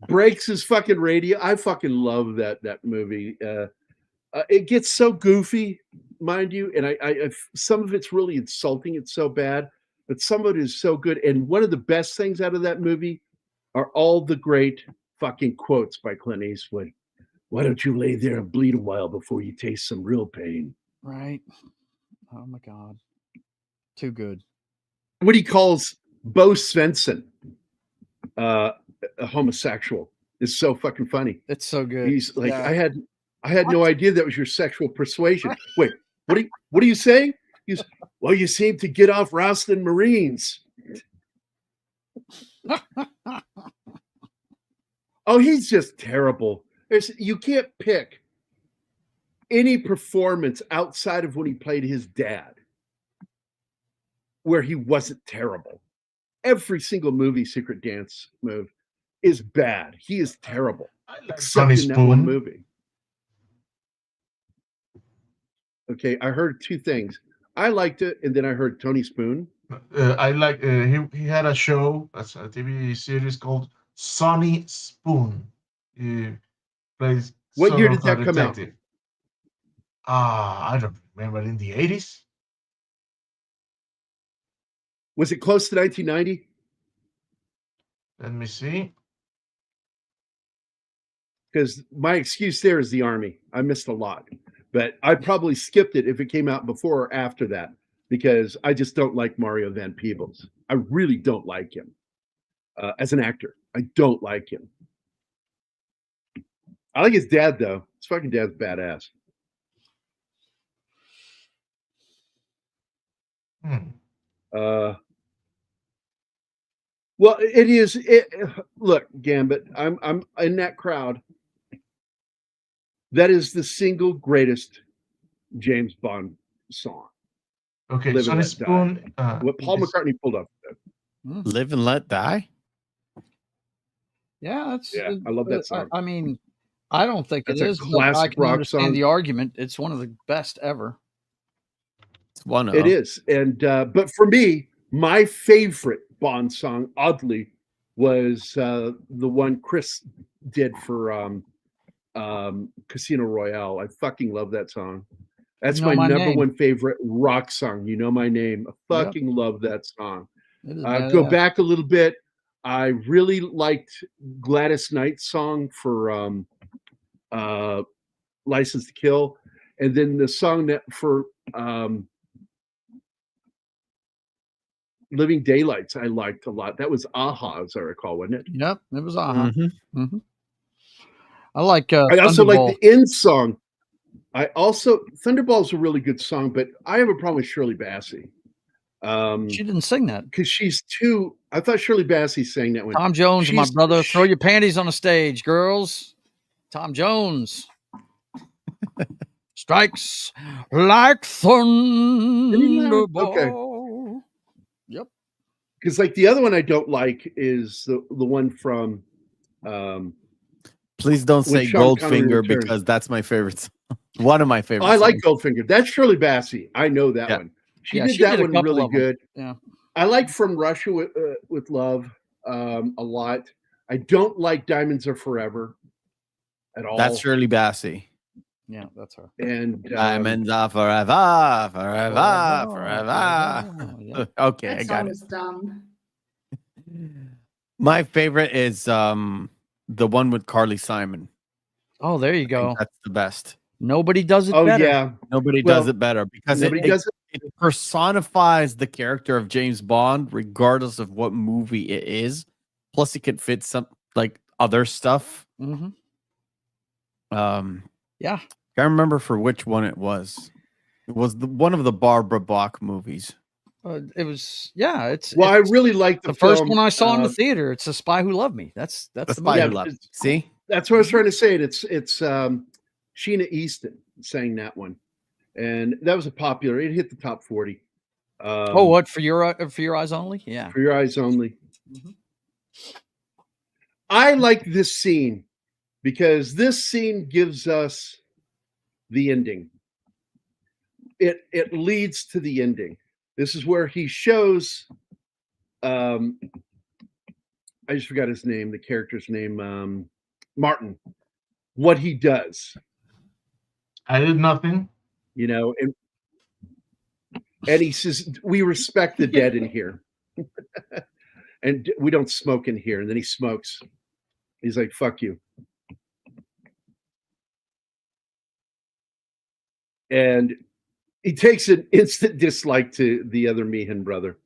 Breaks his fucking radio. I fucking love that movie. It gets so goofy, mind you, and I some of it's really insulting. It's so bad, but some of it is so good. And one of the best things out of that movie are all the great fucking quotes by Clint Eastwood. Why don't you lay there and bleed a while before you taste some real pain? Right. Oh my God. Too good. What he calls Bo Svensson, a homosexual, is so fucking funny. It's so good. He's like, I had no idea that was your sexual persuasion. Wait, what are you saying? He's, well, you seem to get off Ralston Marines. Oh, he's just terrible. You can't pick any performance outside of when he played his dad where he wasn't terrible. Every single movie Secret Dance move is bad. He is terrible. Except in that one movie. Okay, I heard two things. I liked it, and then I heard Tony Spoon. I like he had a show, a TV series called Sonny Spoon. He plays. What year did that come out? I don't remember. In the 80s. Was it close to 1990? Let me see. because my excuse there is the Army. I missed a lot, but I probably skipped it if it came out before or after that because I just don't like Mario Van Peebles. I really don't like him as an actor. I don't like him. I like his dad though. His fucking dad's badass. Well, it is. Look, Gambit, I'm in that crowd. That is the single greatest James Bond song. Okay, Live Sonny and Let Spoon. Die. What Paul McCartney pulled up. Live and Let Die. Yeah, I love that song. I mean, I don't think That's it a is, but classic I can rock understand song. the argument. It's one of the best ever. It's one of. It is, and but for me, my favorite Bond song, oddly, was the one Chris did for Casino Royale. I fucking love that song. That's my number one favorite rock song. You Know My Name. I fucking love that song. Go back a little bit. I really liked Gladys Knight's song for License to Kill, and then the song that for Living Daylights I liked a lot. That was A-ha, as I recall, wasn't it? Yep, it was A-ha. I like. I also like the end song. Thunderball's a really good song, but I have a problem with Shirley Bassey. She didn't sing that because she's too. I thought Shirley Bassey sang that one. Tom Jones, my brother, throw your panties on the stage, girls. Tom Jones strikes like thunderball. Okay. Yep. Because like the other one I don't like is the one from. Please don't say Goldfinger because that's my favorite song. One of my favorites. I like Goldfinger. That's Shirley Bassey. I know that one. She did that one really good. Yeah. I like From Russia with Love a lot. I don't like Diamonds Are Forever at all. That's Shirley Bassey. Yeah, that's her. And Diamonds Are Forever, Forever, Forever. Yeah. Okay, that I got song it. is dumb. My favorite is the one with Carly Simon. Oh, there you go. That's the best. Nobody does it better. Yeah. Nobody does it better because it it personifies the character of James Bond, regardless of what movie it is. Plus, it could fit some like other stuff. Mm-hmm. Yeah, I can't remember for which one it was. It was one of the Barbara Bach movies. It was, yeah. It's I really liked the first one I saw in the theater. It's The Spy Who Loved Me. That's the Spy Who Loved Me. See, that's what I was trying to say. It's Sheena Easton sang that one, and that was a popular. It hit the top 40. What for your eyes only? Yeah, For Your Eyes Only. Mm-hmm. I like this scene because this scene gives us the ending. It leads to the ending. This is where he shows. I just forgot his name. The character's name, Martin. What he does. I did nothing. You know, and he says, "We respect the dead in here, and we don't smoke in here." And then he smokes. He's like, "Fuck you." And he takes an instant dislike to the other Meehan brother.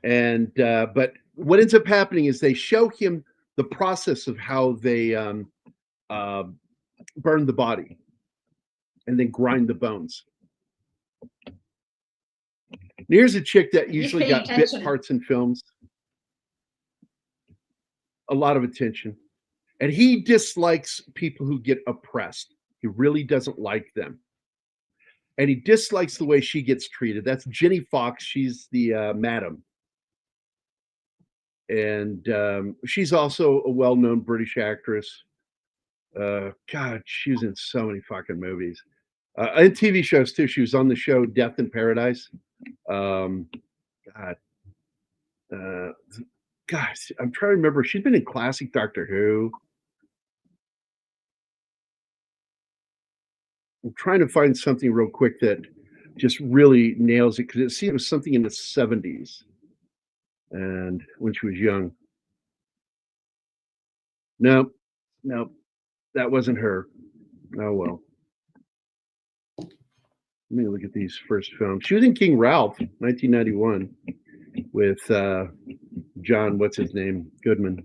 And but what ends up happening is they show him the process of how they burn the body and then grind the bones. And here's a chick that usually got bit parts in films. A lot of attention. And he dislikes people who get oppressed. He really doesn't like them. And he dislikes the way she gets treated. That's Jenny Fox. She's the madam. And she's also a well-known British actress. God, she was in so many fucking movies. And TV shows too. She was on the show Death in Paradise. God, gosh, I'm trying to remember. She's been in classic Doctor Who. I'm trying to find something real quick that just really nails it because it was something in the 70s, and when she was young. No, that wasn't her. Oh well. Let me look at these first films. She was in King Ralph, 1991, with John. What's his name? Goodman.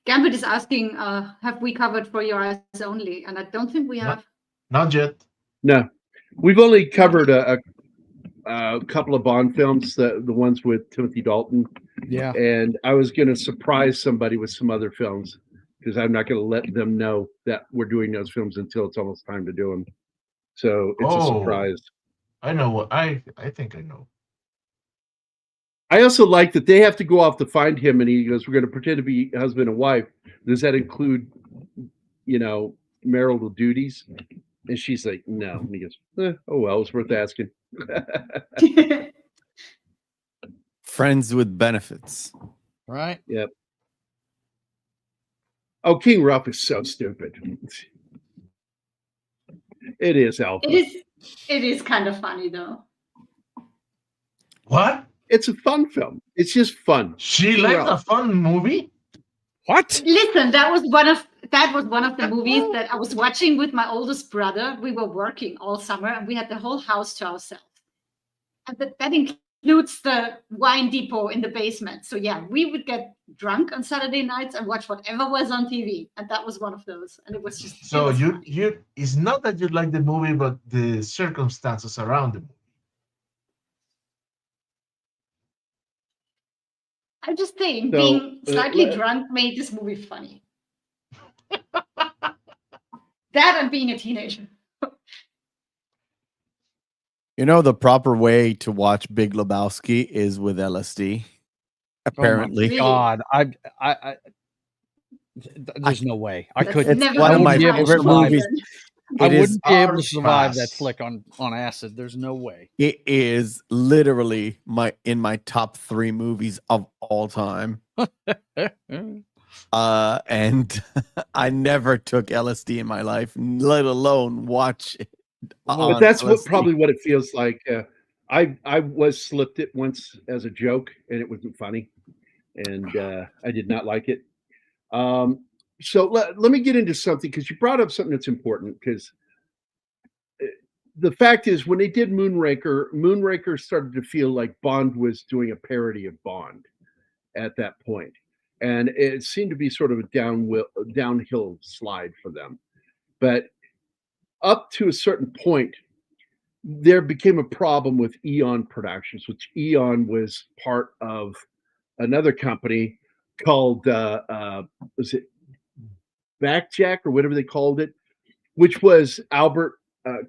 Gambit is asking, have we covered For Your Eyes Only? And I don't think we have. Not yet. No, we've only covered a couple of Bond films, the ones with Timothy Dalton. Yeah. And I was going to surprise somebody with some other films because I'm not going to let them know that we're doing those films until it's almost time to do them. So it's a surprise. I know what I think I know. I also like that they have to go off to find him, and he goes, "We're going to pretend to be husband and wife. Does that include, marital duties?" And she's like, "No." And he goes, "Oh well, it's worth asking." Friends with benefits. Right. Yep. Oh, King Ralph is so stupid. It is, Alpha. It is kind of funny though. What? It's a fun film. It's just fun. She liked a fun movie? What? Listen, that was one of the movies that I was watching with my oldest brother. We were working all summer and we had the whole house to ourselves. And that includes the wine depot in the basement. So yeah, we would get drunk on Saturday nights and watch whatever was on TV. And that was one of those. And it was just so it's not that you like the movie, but the circumstances around the movie. I'm just saying, being slightly drunk made this movie funny. That and being a teenager. The proper way to watch Big Lebowski is with LSD. Apparently. Oh God, I there's no way. I couldn't. It's one of my favorite movies. I wouldn't be able to survive that flick on acid. There's no way. It is literally in my top 3 movies of all time. And I never took LSD in my life, let alone watch it. But that's probably what it feels like. I was slipped it once as a joke, and it wasn't funny, and I did not like it. So let me get into something, because you brought up something that's important, because the fact is, when they did Moonraker started to feel like Bond was doing a parody of Bond at that point. And it seemed to be sort of a downhill slide for them. But up to a certain point, there became a problem with Eon Productions, which Eon was part of another company called, was it Backjack or whatever they called it, which was Albert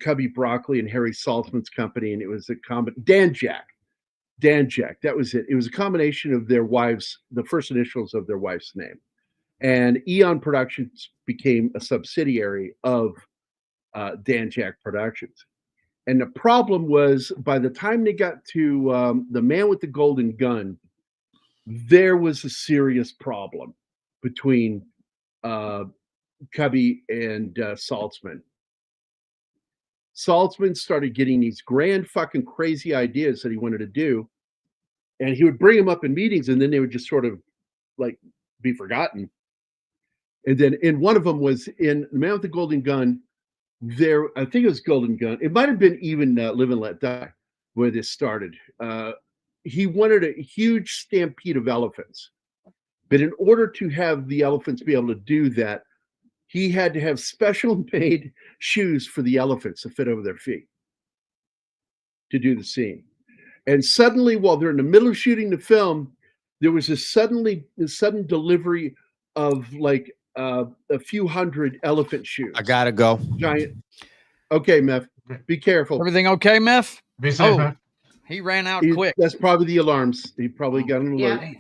Cubby Broccoli and Harry Saltzman's company, and it was Danjack. That was it. It was a combination of their wives, the first initials of their wife's name, and Eon Productions became a subsidiary of Danjack Productions. And the problem was, by the time they got to The Man with the Golden Gun, there was a serious problem between Cubby and Saltzman. Saltzman started getting these grand fucking crazy ideas that he wanted to do, and he would bring them up in meetings, and then they would just sort of like be forgotten. And then in one of them was in The Man with the Golden Gun. I think it was Golden Gun. It might have been even Live and Let Die, where this started. He wanted a huge stampede of elephants, but in order to have the elephants be able to do that, he had to have special made shoes for the elephants to fit over their feet to do the scene. And suddenly, while they're in the middle of shooting the film, there was a sudden delivery of like a few hundred elephant shoes. I gotta go. Giant. Okay, Meph, be careful. Everything okay, Meph? Be safe, Meph. He ran out quick. That's probably the alarms. He probably got an alert. Yeah.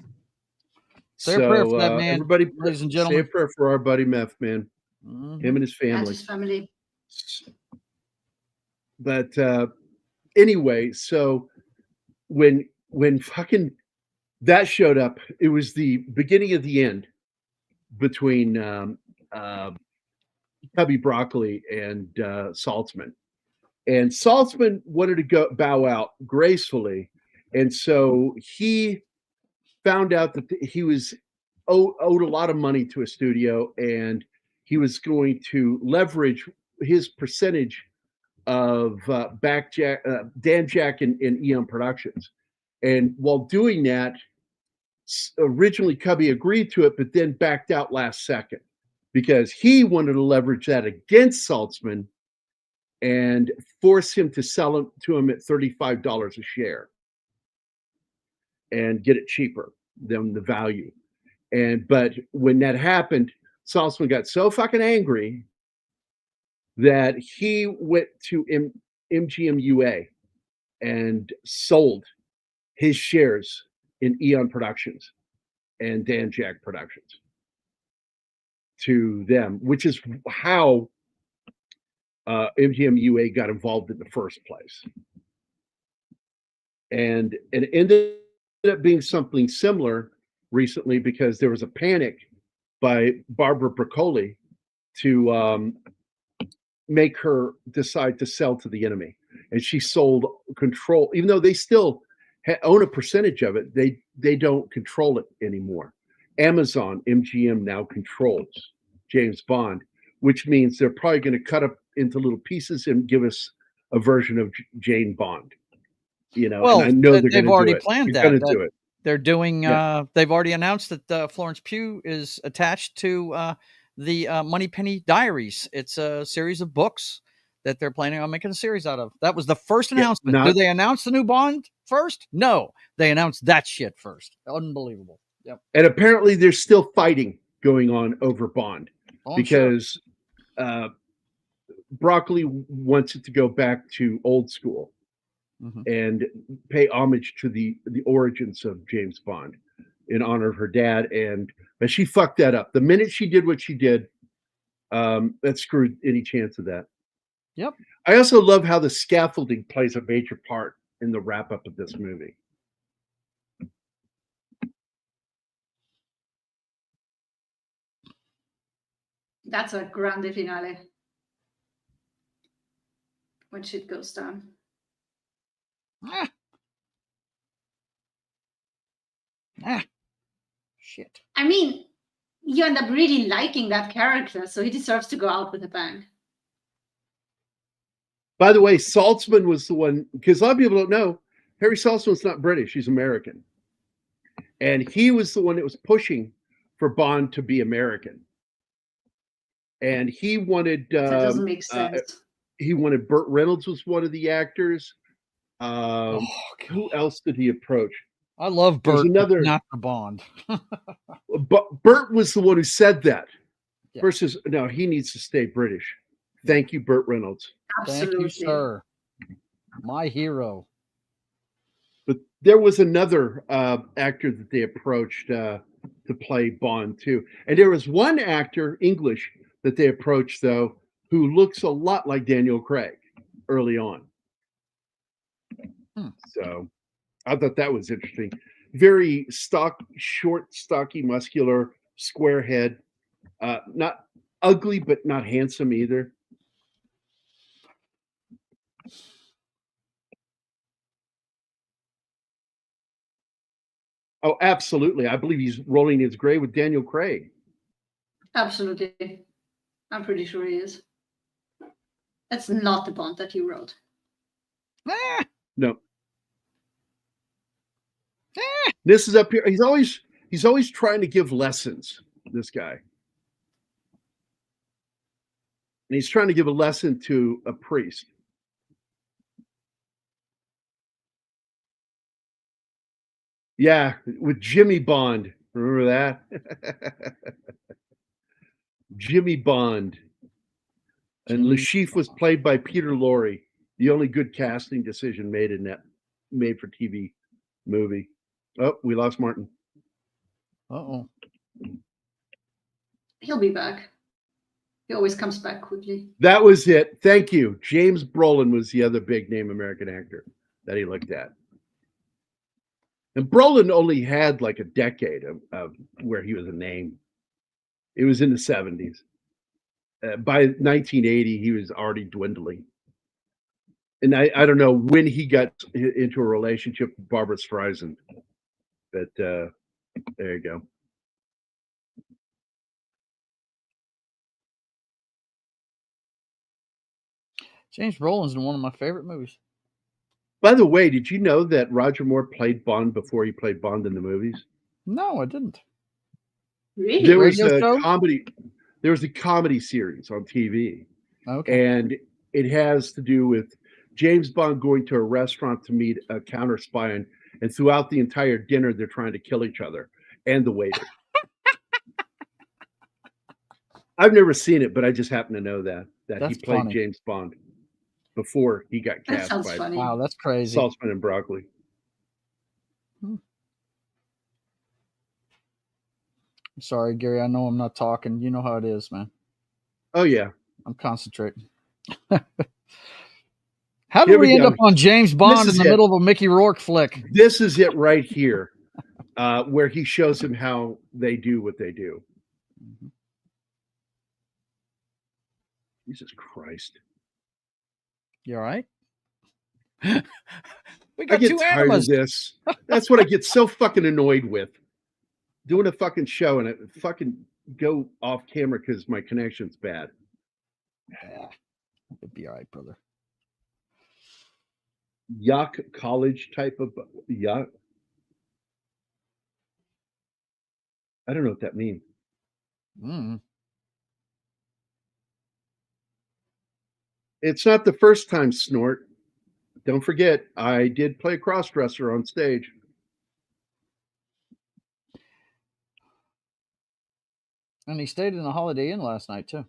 Say a prayer for that man, everybody, ladies and gentlemen. Say a prayer for our buddy Meph, man. Mm-hmm. Him and his family. And his family. But anyway, so when fucking that showed up, it was the beginning of the end between Cubby Broccoli and Saltzman. And Saltzman wanted to bow out gracefully, and so he found out that he was owed a lot of money to a studio, and he was going to leverage his percentage of Dan Jack and Eon Productions. And while doing that, originally Cubby agreed to it, but then backed out last second because he wanted to leverage that against Saltzman and force him to sell it to him at $35 a share and get it cheaper than the value. But when that happened, Saltzman got so fucking angry that he went to MGM UA and sold his shares in Eon Productions and Dan Jack Productions to them, which is how MGM UA got involved in the first place. And it ended up being something similar recently because there was a panic by Barbara Broccoli to make her decide to sell to the enemy. And she sold control, even though they still own a percentage of it, they don't control it anymore. Amazon, MGM now controls James Bond, which means they're probably going to cut up into little pieces and give us a version of Jane Bond. You know, well, and I know they've already planned that. Do it. They're doing. They've already announced that Florence Pugh is attached to the Moneypenny Diaries. It's a series of books that they're planning on making a series out of. That was the first announcement. Do they announce the new Bond first? No, they announced that shit first. Unbelievable. Yep. And apparently, there's still fighting going on over Bond because Broccoli wants it to go back to old school. Mm-hmm. And pay homage to the origins of James Bond in honor of her dad. But she fucked that up. The minute she did what she did, that screwed any chance of that. Yep. I also love how the scaffolding plays a major part in the wrap up of this movie. That's a grande finale. When shit goes down. Shit. I mean, you end up really liking that character, so he deserves to go out with a bang. By the way, Saltzman was the one, because a lot of people don't know, Harry Saltzman's not British, he's American. And he was the one that was pushing for Bond to be American. And he wanted... that doesn't make sense. He wanted Burt Reynolds was one of the actors. Who else did he approach? I love Burt, not the Bond. But Burt was the one who said that. Yeah. Versus, no, he needs to stay British. Thank you, Burt Reynolds. Absolutely. Thank you, sir. My hero. But there was another actor that they approached to play Bond too. And there was one actor, English, that they approached, though, who looks a lot like Daniel Craig early on. So I thought that was interesting. Very short, stocky, muscular, square head. Not ugly, but not handsome either. Oh, absolutely. I believe he's rolling his grave with Daniel Craig. Absolutely. I'm pretty sure he is. That's not the Bond that you wrote. No. This is up here. He's always trying to give lessons, this guy. And he's trying to give a lesson to a priest. Yeah, with Jimmy Bond. Remember that? Jimmy Bond. And Le Chiffre was played by Peter Lorre. The only good casting decision made in that made for TV movie. Oh, we lost Martin. Uh-oh. He'll be back. He always comes back quickly. That was it. Thank you. James Brolin was the other big name American actor that he looked at. And Brolin only had like a decade of where he was a name. It was in the 70s. By 1980, he was already dwindling. And I don't know when he got into a relationship with Barbara Streisand. But there you go. James Brolin's in one of my favorite movies. By the way, did you know that Roger Moore played Bond before he played Bond in the movies? No, I didn't. Really? There was Radio a show? comedy. There was a comedy series on TV, Okay. and it has to do with James Bond going to a restaurant to meet a counter spy, and throughout the entire dinner, they're trying to kill each other and the waiter. I've never seen it, but I just happen to know that That's he played funny. James Bond before he got That cast sounds by funny. Wow, that's crazy. Saltzman and Broccoli. I'm sorry, Gary. I know I'm not talking. You know how it is, man. Oh yeah. I'm concentrating. How did we end up on James Bond in the middle of a Mickey Rourke flick? This is it right here, where he shows him how they do what they do. Mm-hmm. Jesus Christ. You all right? We I got get two tired animals. of this. That's what I get so fucking annoyed with. Doing a fucking show and it fucking go off camera because my connection's bad. Yeah, it'd be all right, brother. Yuck college type of yuck. I don't know what that means. It's not the first time, Snort. Don't forget, I did play crossdresser on stage. And he stayed in the Holiday Inn last night, too.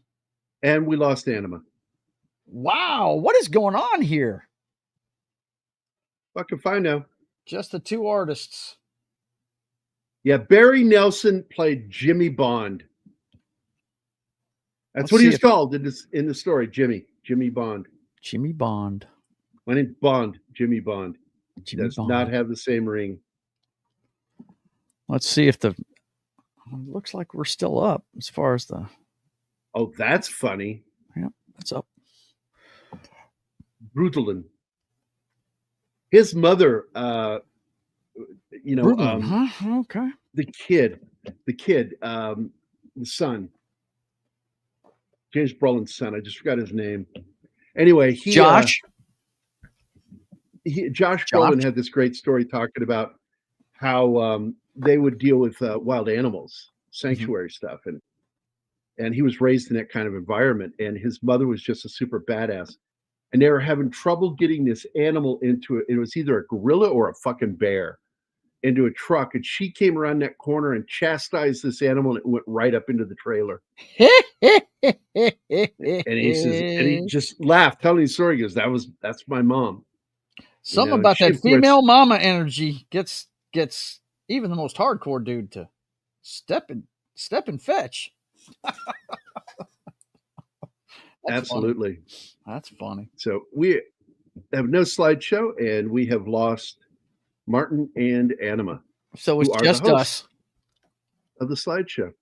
And we lost Anima. Wow, what is going on here? Fuck if I know. Just the two artists. Yeah, Barry Nelson played Jimmy Bond. That's Let's what see he was if- called in the story, Jimmy Bond. Jimmy Bond. My name's Bond, Jimmy Bond. Jimmy Does Bond. not have the same ring. Let's see if the... Looks like we're still up as far as the... Oh, that's funny. Yeah, that's up. Brutalin. His mother, Brutalin, huh? Okay. the kid, the son, James Brolin's son. I just forgot his name. Anyway, Josh Brolin had this great story talking about how they would deal with wild animals, sanctuary stuff, and he was raised in that kind of environment. And his mother was just a super badass, and they were having trouble getting this animal into it. It was either a gorilla or a fucking bear into a truck, and she came around that corner and chastised this animal, and it went right up into the trailer. And he says, and he just laughed, telling the story. He goes, "That's my mom." Something about that female mama energy gets even the most hardcore dude to step and fetch. Absolutely. Funny. That's funny. So we have no slideshow, and we have lost Martin and Anima. So it's just us of the slideshow.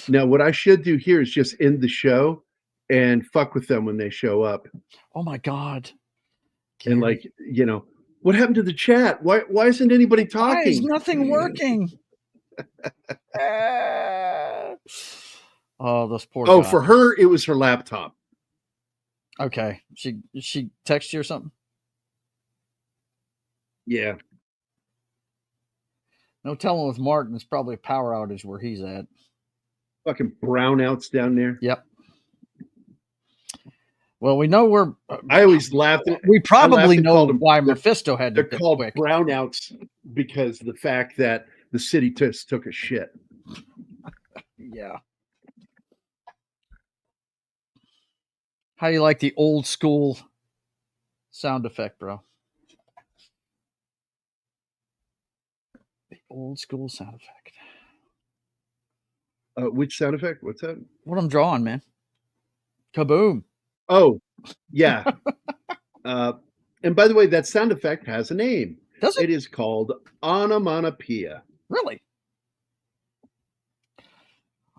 Now, what I should do here is just end the show and fuck with them when they show up. Oh my God. Gary. And like, what happened to the chat? Why isn't anybody talking? Why is nothing working? Oh, those poor guys. For her, it was her laptop. Okay. She text you or something? Yeah. No telling with Martin. It's probably a power outage where he's at. Fucking brownouts down there. Yep. Well, we know we're. I always laughed. We probably know why Mephisto had to. They're called brownouts because of the fact that the city just took a shit. Yeah. How do you like the old school sound effect, bro? The old school sound effect. Which sound effect? What's that? What I'm drawing, man. Kaboom. Oh, yeah. And by the way, that sound effect has a name. Does it? It is called onomatopoeia. Really?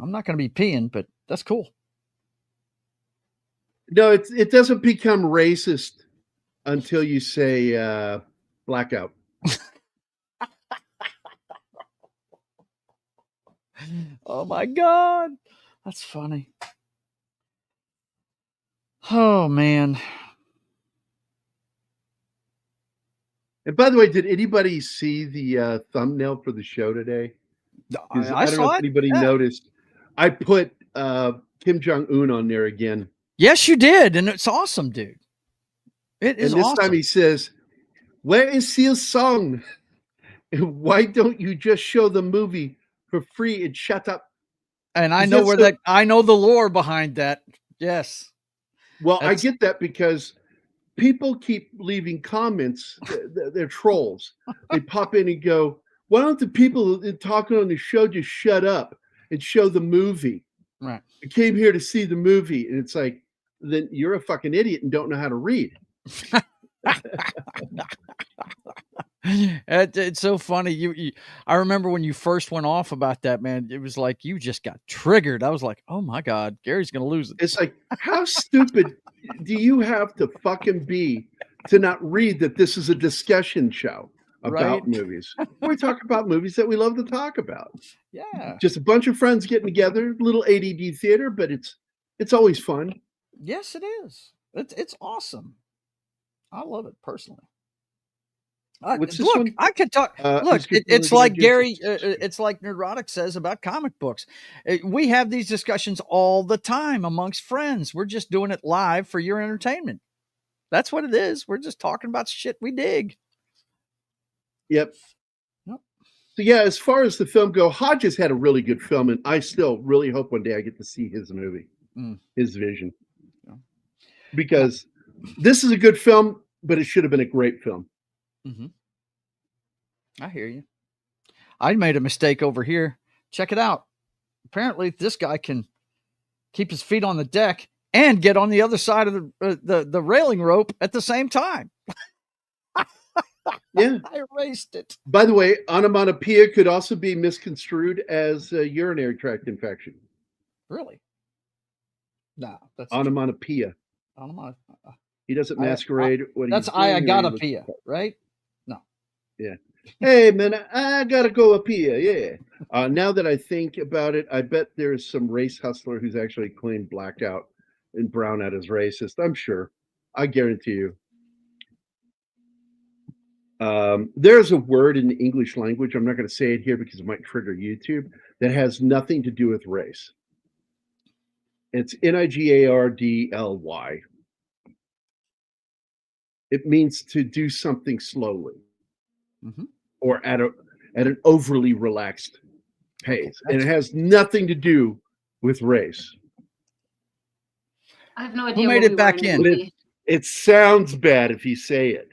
I'm not going to be peeing, but that's cool. No, it doesn't become racist until you say blackout. Oh my God. That's funny. Oh man. And by the way, did anybody see the thumbnail for the show today? I don't know saw if it. anybody Yeah. noticed. I put Kim Jong-un on there again. Yes, you did, and it's awesome, dude. It is and this awesome. time he says, "Where is your song? Why don't you just show the movie for free and shut up?" And I know I know the lore behind that. Yes. Well, I get that because people keep leaving comments. They're trolls. They pop in and go, "Why don't the people talking on the show just shut up and show the movie?" Right. I came here to see the movie. And it's like, then you're a fucking idiot and don't know how to read. It's so funny. I remember when you first went off about that, man. It was like you just got triggered. I was like, "Oh my god, Gary's gonna lose it." It's like, how stupid do you have to fucking be to not read that this is a discussion show about movies? We talk about movies that we love to talk about. Yeah, just a bunch of friends getting together, little ADD theater, but it's always fun. Yes, it is. It's awesome. I love it personally. What's this look, one? I could talk. Look, it's like Gary. It's like Neurotic says about comic books. We have these discussions all the time amongst friends. We're just doing it live for your entertainment. That's what it is. We're just talking about shit we dig. Yep. So yeah, as far as the film go, Hodges had a really good film, and I still really hope one day I get to see his movie, his vision, because this is a good film, but it should have been a great film. Mm-hmm. I hear you. I made a mistake over here. Check it out. Apparently, this guy can keep his feet on the deck and get on the other side of the railing rope at the same time. Yeah, I erased it. By the way, onomatopoeia could also be misconstrued as a urinary tract infection. Really? No, that's onomatopoeia. He doesn't masquerade what he's doing. I gotta pee, right? No. Yeah. Hey man, I gotta go up here. Yeah. Now that I think about it, I bet there's some race hustler who's actually claimed blackout and brown out as racist. I'm sure. I guarantee you. There's a word in the English language, I'm not going to say it here because it might trigger YouTube, that has nothing to do with race. It's Nigardly. It means to do something slowly, or at an overly relaxed pace, and it has nothing to do with race. I have no idea. Who made it back in? It sounds bad if you say it.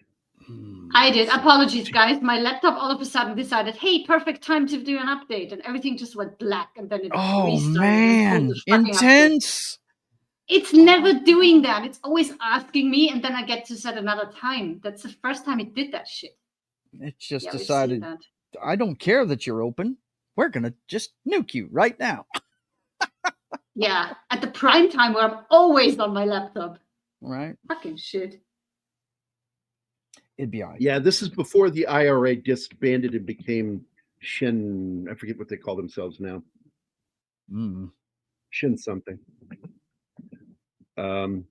I did. Apologies, guys. My laptop all of a sudden decided, hey, perfect time to do an update. And everything just went black. And then it restarted. Man. Intense. It's never doing that. It's always asking me. And then I get to set another time. That's the first time it did that shit. It just decided, I don't care that you're open. We're going to just nuke you right now. Yeah. At the prime time where I'm always on my laptop. Right. Fucking shit. It'd be all right. Yeah, this is before the I.R.A. disbanded and became Shin. I forget what they call themselves now. Shin something. And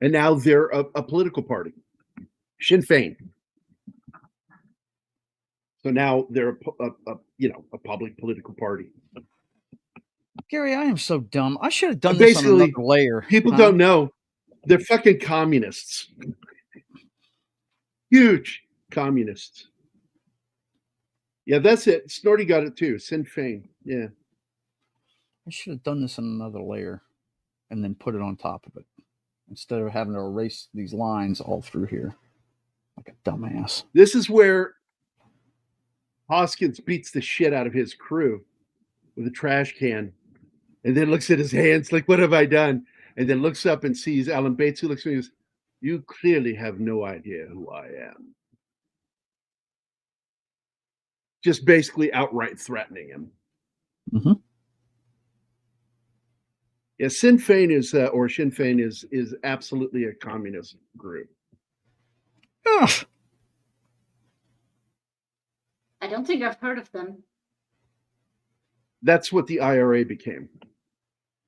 now they're a political party, Sinn Féin. So now they're a public political party. Gary, I am so dumb. I should have done this on another layer. People don't know. They're fucking communists. Huge communists. Yeah, that's it. Snorty got it too. Sinn Féin. Yeah. I should have done this on another layer and then put it on top of it instead of having to erase these lines all through here like a dumbass. This is where Hoskins beats the shit out of his crew with a trash can and then looks at his hands like, what have I done? And then looks up and sees Alan Bates, who looks at me and goes, you clearly have no idea who I am. Just basically outright threatening him. Yeah, Sinn Féin is, or Sinn Féin is absolutely a communist group. Ugh. I don't think I've heard of them. That's what the I.R.A. became.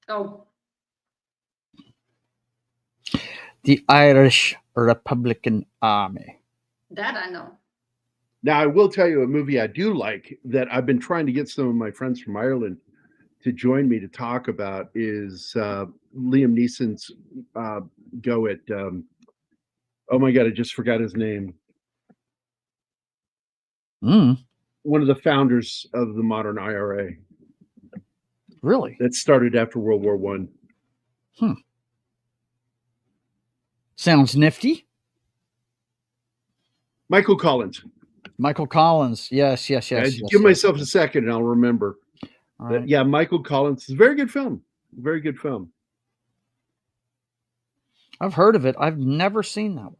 Oh. The Irish Republican Army. That I know. Now, I will tell you a movie I do like that I've been trying to get some of my friends from Ireland to join me to talk about is Liam Neeson's go at, oh my God, I just forgot his name. One of the founders of the modern I.R.A. Really? That started after World War One. Sounds nifty. Michael Collins. Michael Collins. Yes. Give myself a second and I'll remember. Right. Yeah, Michael Collins. It's a very good film. Very good film. I've heard of it. I've never seen that one.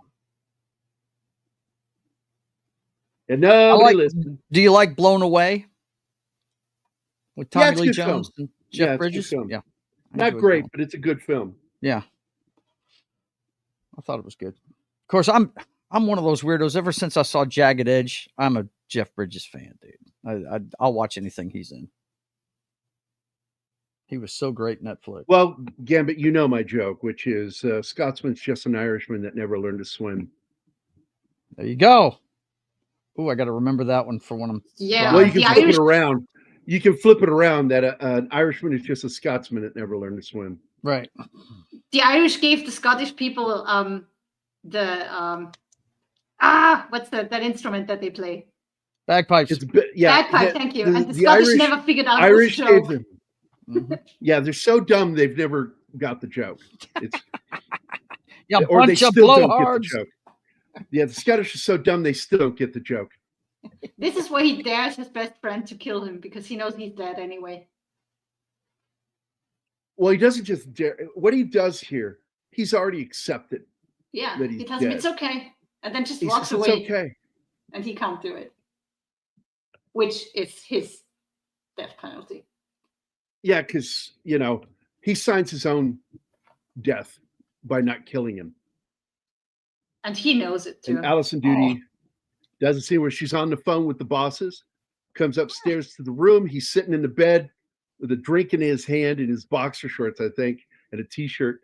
And nobody listened. Do you like Blown Away? With Tommy Lee Jones film. and Jeff Bridges? Yeah. Not great, but it's a good film. Yeah. I thought it was good. Of course, I'm one of those weirdos. Ever since I saw Jagged Edge, I'm a Jeff Bridges fan, dude. I'll watch anything he's in. He was so great Netflix. Well, Gambit, you know my joke, which is Scotsman's just an Irishman that never learned to swim. There you go. Oh, I got to remember that one for when I'm. Yeah. Well, you can flip it around. You can flip it around that an Irishman is just a Scotsman that never learned to swim. Right. The Irish gave the Scottish people what's that instrument that they play? Bagpipes. Bagpipe. Thank you. And the Scottish Irish never figured out Irish the gave joke. them. Yeah, they're so dumb they've never got the joke. It's or they still don't get the joke. Yeah, the Scottish are so dumb they still don't get the joke. This is why he dares his best friend to kill him because he knows he's dead anyway. Well, he doesn't just dare. What he does here, he's already accepted. Yeah, that he tells him it's okay, and then just walks says, away. It's okay, and he can't do it, which is his death penalty. Yeah, because he signs his own death by not killing him, and he knows it too. And Alison Doody does a scene where she's on the phone with the bosses, comes upstairs to the room. He's sitting in the bed with a drink in his hand and his boxer shorts, I think, and a t-shirt.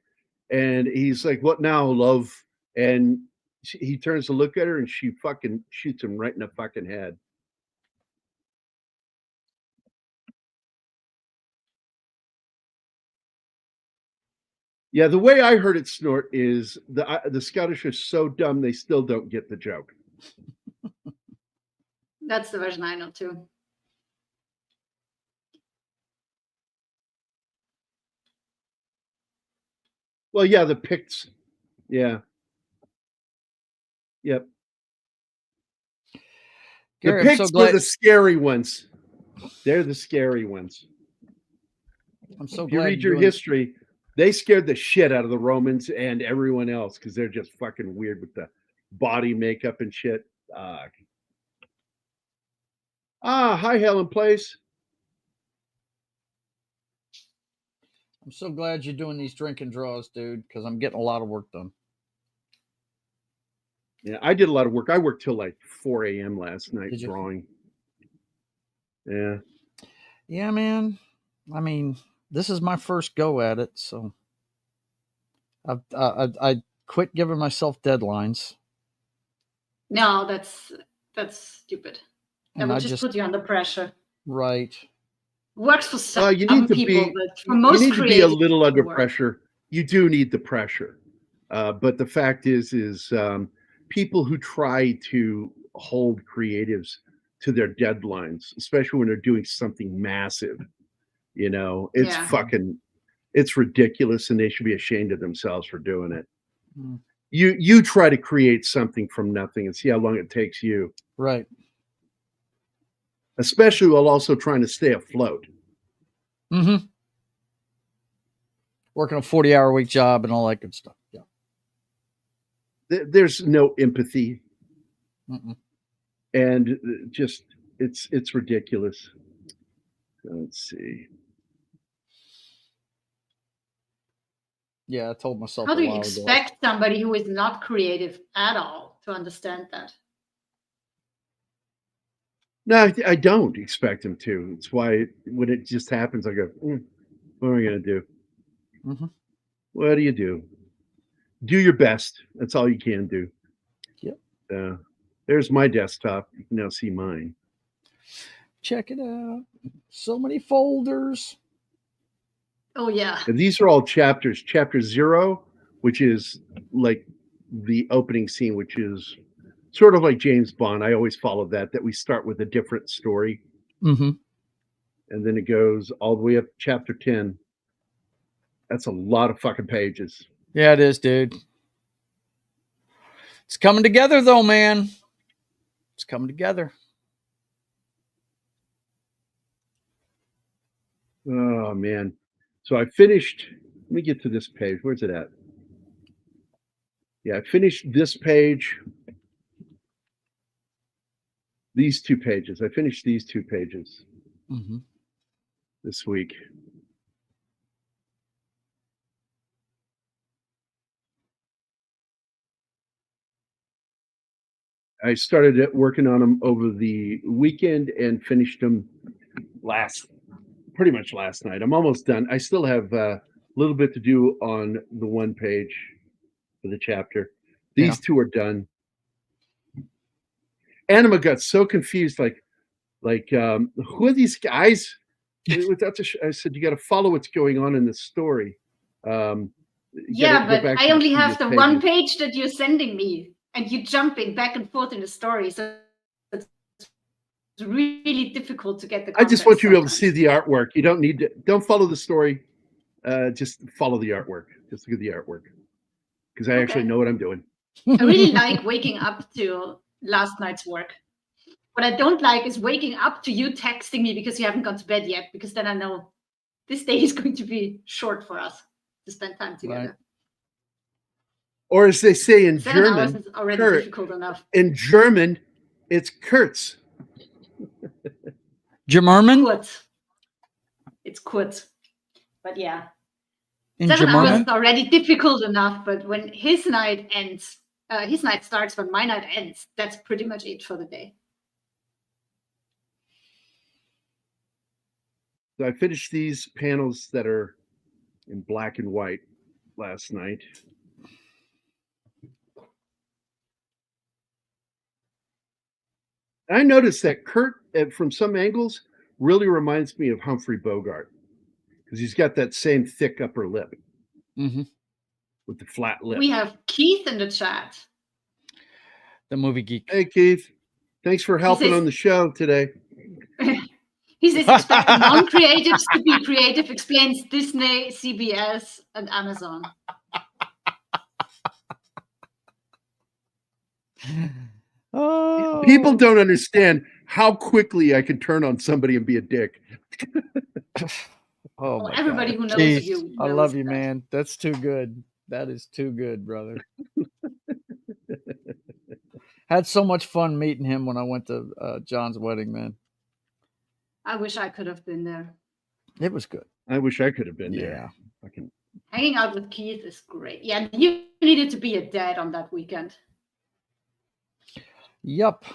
And he's like, "What now, love?" And he turns to look at her and she fucking shoots him right in the fucking head. Yeah, the way I heard it snort is the Scottish are so dumb they still don't get the joke. That's the version I know too. Well, yeah, the Picts. Yeah. Yep. Gary, the Picts were the scary ones. They're the scary ones. I'm so glad. If you read your history, they scared the shit out of the Romans and everyone else because they're just fucking weird with the body makeup and shit. Hi, Helen Place. I'm so glad you're doing these drinking draws, dude, because I'm getting a lot of work done. Yeah, I did a lot of work. I worked till like 4 a.m. last night drawing. Yeah. Yeah, man. I mean, this is my first go at it, so I quit giving myself deadlines. No, that's stupid. That would just put you under pressure. Right. Works for some you need people, but for most you need to be a little under work. pressure. You do need the pressure. But the fact is people who try to hold creatives to their deadlines, especially when they're doing something massive, it's ridiculous and they should be ashamed of themselves for doing it. Mm. You try to create something from nothing and see how long it takes you. Right. Especially while also trying to stay afloat. Mm-hmm. Working a 40-hour-a-week job and all that good stuff. Yeah. There's no empathy. Mm-mm. And just it's ridiculous. Let's see. Yeah, I told myself. How do you expect somebody who is not creative at all to understand that? No, I don't expect him to. It's why when it just happens, I go, what am I going to do? Mm-hmm. What do? Do your best. That's all you can do. Yep. There's my desktop. You can now see mine. Check it out. So many folders. Oh yeah. And these are all chapters. Chapter 0, which is like the opening scene, which is sort of like James Bond. I always follow that we start with a different story. Mm-hmm. And then it goes all the way up to chapter 10. That's a lot of fucking pages. Yeah, it is, dude. It's coming together, though, man. It's coming together. Oh, man. So I finished. Let me get to this page. Where's it at? Yeah, I finished this page. These 2 pages. I finished these 2 pages this week. I started working on them over the weekend and finished them pretty much last night. I'm almost done. I still have a little bit to do on the 1 page for the chapter. These 2 are done. Anima got so confused, like who are these guys? I said, you got to follow what's going on in the story. Yeah, but I only have the 1 page that you're sending me, and you're jumping back and forth in the story, so it's really difficult to get the context. I just want you to be able to see the artwork. You don't follow the story. Just follow the artwork. Just look at the artwork, because I actually know what I'm doing. I really like waking up to last night's work. What I don't like is waking up to you texting me because you haven't gone to bed yet, because then I know this day is going to be short for us to spend time together. Right. Or as they say in German, is already difficult enough. In German, it's Kurz. German? Kurz. It's kurz. But yeah. In 7 German? hours is already difficult enough, but when his night ends, his night starts when my night ends, that's pretty much it for the day. So I finished these panels that are in black and white last night. I noticed that Kurt, from some angles, really reminds me of Humphrey Bogart, because he's got that same thick upper lip with the flat lip. We have Keith in the chat. The movie geek. Hey, Keith. Thanks for helping on the show today. He says expect non-creatives to be creative, explains Disney, CBS, and Amazon. Oh. People don't understand how quickly I can turn on somebody and be a dick. Oh, everybody God. who knows you. I love you, man. That's too good. That is too good, brother. Had so much fun meeting him when I went to John's wedding, man. I wish I could have been there. It was good. I wish I could have been there. Hanging out with Keith is great. Yeah, you needed to be a dad on that weekend. Yup.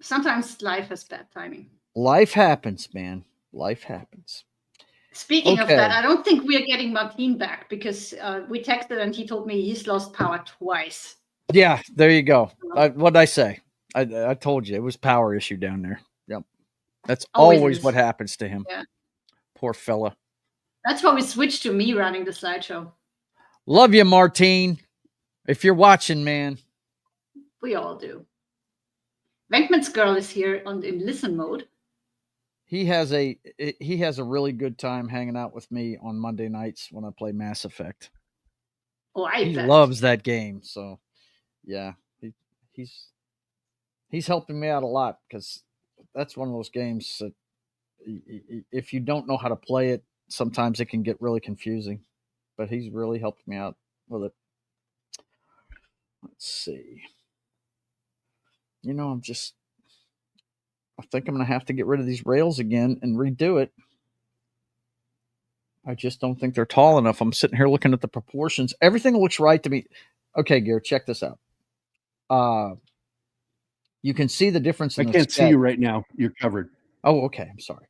Sometimes life has bad timing. Life happens, man. Life happens. Speaking of that, I don't think we are getting Martin back, because we texted and he told me he's lost power twice. Yeah, there you go. What'd I say? I told you it was power issue down there. Yep. That's always what happens to him. Yeah. Poor fella. That's why we switched to me running the slideshow. Love you, Martine. If you're watching, man. We all do. Venkman's girl is here in listen mode. He has a really good time hanging out with me on Monday nights when I play Mass Effect. Oh, he loves that game. So yeah, he's helping me out a lot, because that's one of those games that if you don't know how to play it, sometimes it can get really confusing. But he's really helped me out with it. Let's see. You know, I think I'm going to have to get rid of these rails again and redo it. I just don't think they're tall enough. I'm sitting here looking at the proportions. Everything looks right to me. Okay, Gear, check this out. You can see the difference. I can't see you right now. You're covered. Oh, okay. I'm sorry.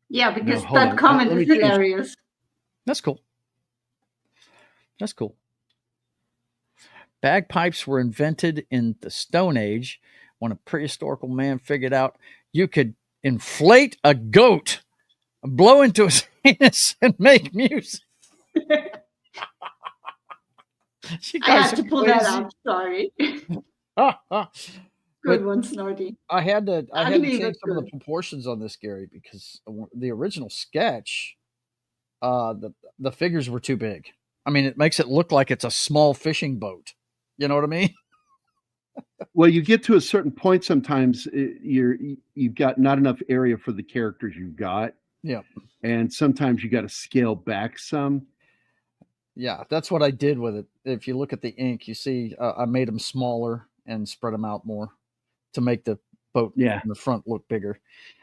Yeah, because that comment is hilarious. That's cool. That's cool. Bagpipes were invented in the Stone Age when a prehistorical man figured out you could inflate a goat, blow into his anus, and make music. I had to pull that out. Sorry. Good one, Snorty. I had to change some of the proportions on this, Gary, because the original sketch, the figures were too big. I mean, it makes it look like it's a small fishing boat. You know what I mean? Well, you get to a certain point sometimes you've got not enough area for the characters you've got. Yeah. And sometimes you got to scale back some. Yeah, that's what I did with it. If you look at the ink, you see I made them smaller and spread them out more to make the boat in the front look bigger.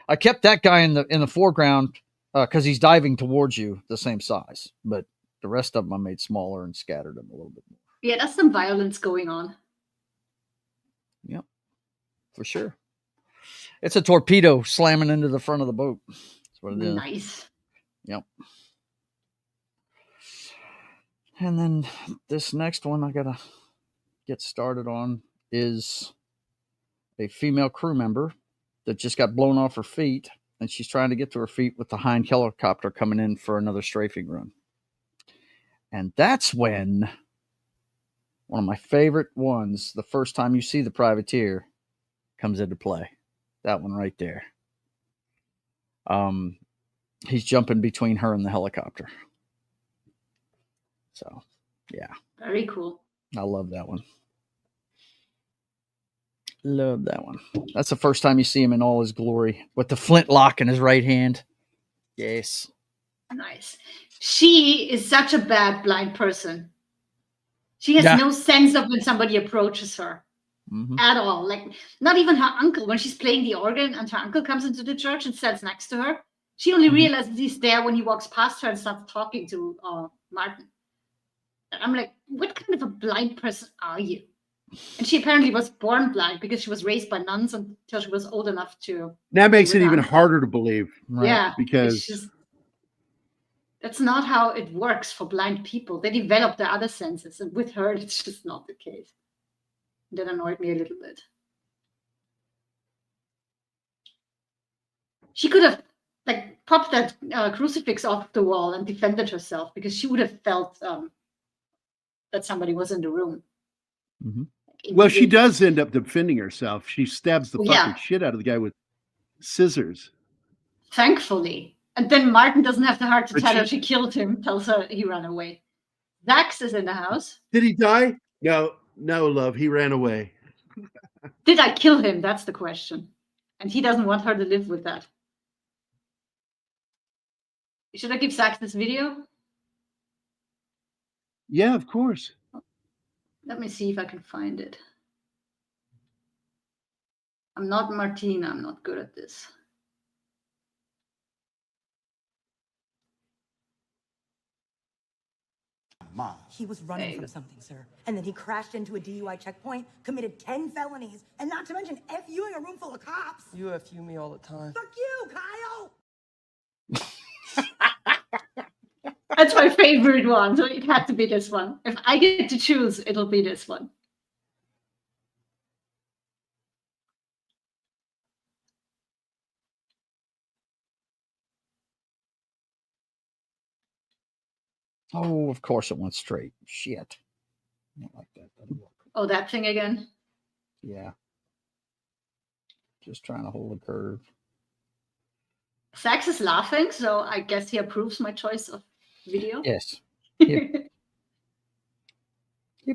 I kept that guy in the foreground because he's diving towards you the same size, but the rest of them I made smaller and scattered them a little bit more. Yeah, that's some violence going on. Yep, for sure. It's a torpedo slamming into the front of the boat. That's what it is. Nice. Yep. And then this next one I gotta get started on is a female crew member that just got blown off her feet, and she's trying to get to her feet with the Hind helicopter coming in for another strafing run. And that's when one of my favorite ones, the first time you see the privateer, comes into play. That one right there. He's jumping between her and the helicopter. So, yeah. Very cool. I love that one. Love that one. That's the first time you see him in all his glory with the flintlock in his right hand. Yes. Nice. She is such a bad blind person. She has no sense of when somebody approaches her at all. Like, not even her uncle. When she's playing the organ and her uncle comes into the church and stands next to her, she only realizes he's there when he walks past her and starts talking to Martin. And I'm like, what kind of a blind person are you? And she apparently was born blind because she was raised by nuns until she was old enough to. That makes it even harder to believe. Right? Yeah. Because that's not how it works for blind people. They develop their other senses. And with her, it's just not the case. That annoyed me a little bit. She could have popped that crucifix off the wall and defended herself, because she would have felt that somebody was in the room. Well, she does end up defending herself. She stabs the fucking shit out of the guy with scissors. Thankfully. And then Martin doesn't have the heart to tell her she killed him, tells her he ran away. Zax is in the house. Did he die? No, love. He ran away. Did I kill him? That's the question. And he doesn't want her to live with that. Should I give Zax this video? Yeah, of course. Let me see if I can find it. I'm not Martina. I'm not good at this. He was running from something, sir. And then he crashed into a DUI checkpoint, committed 10 felonies, and not to mention FUing a room full of cops. You FU me all the time. Fuck you, Kyle! That's my favorite one, so it had to be this one. If I get to choose, it'll be this one. Oh, of course it went straight. Shit. I don't like that. Oh, that thing again? Yeah. Just trying to hold a curve. Zax is laughing, so I guess he approves my choice of video. Yes.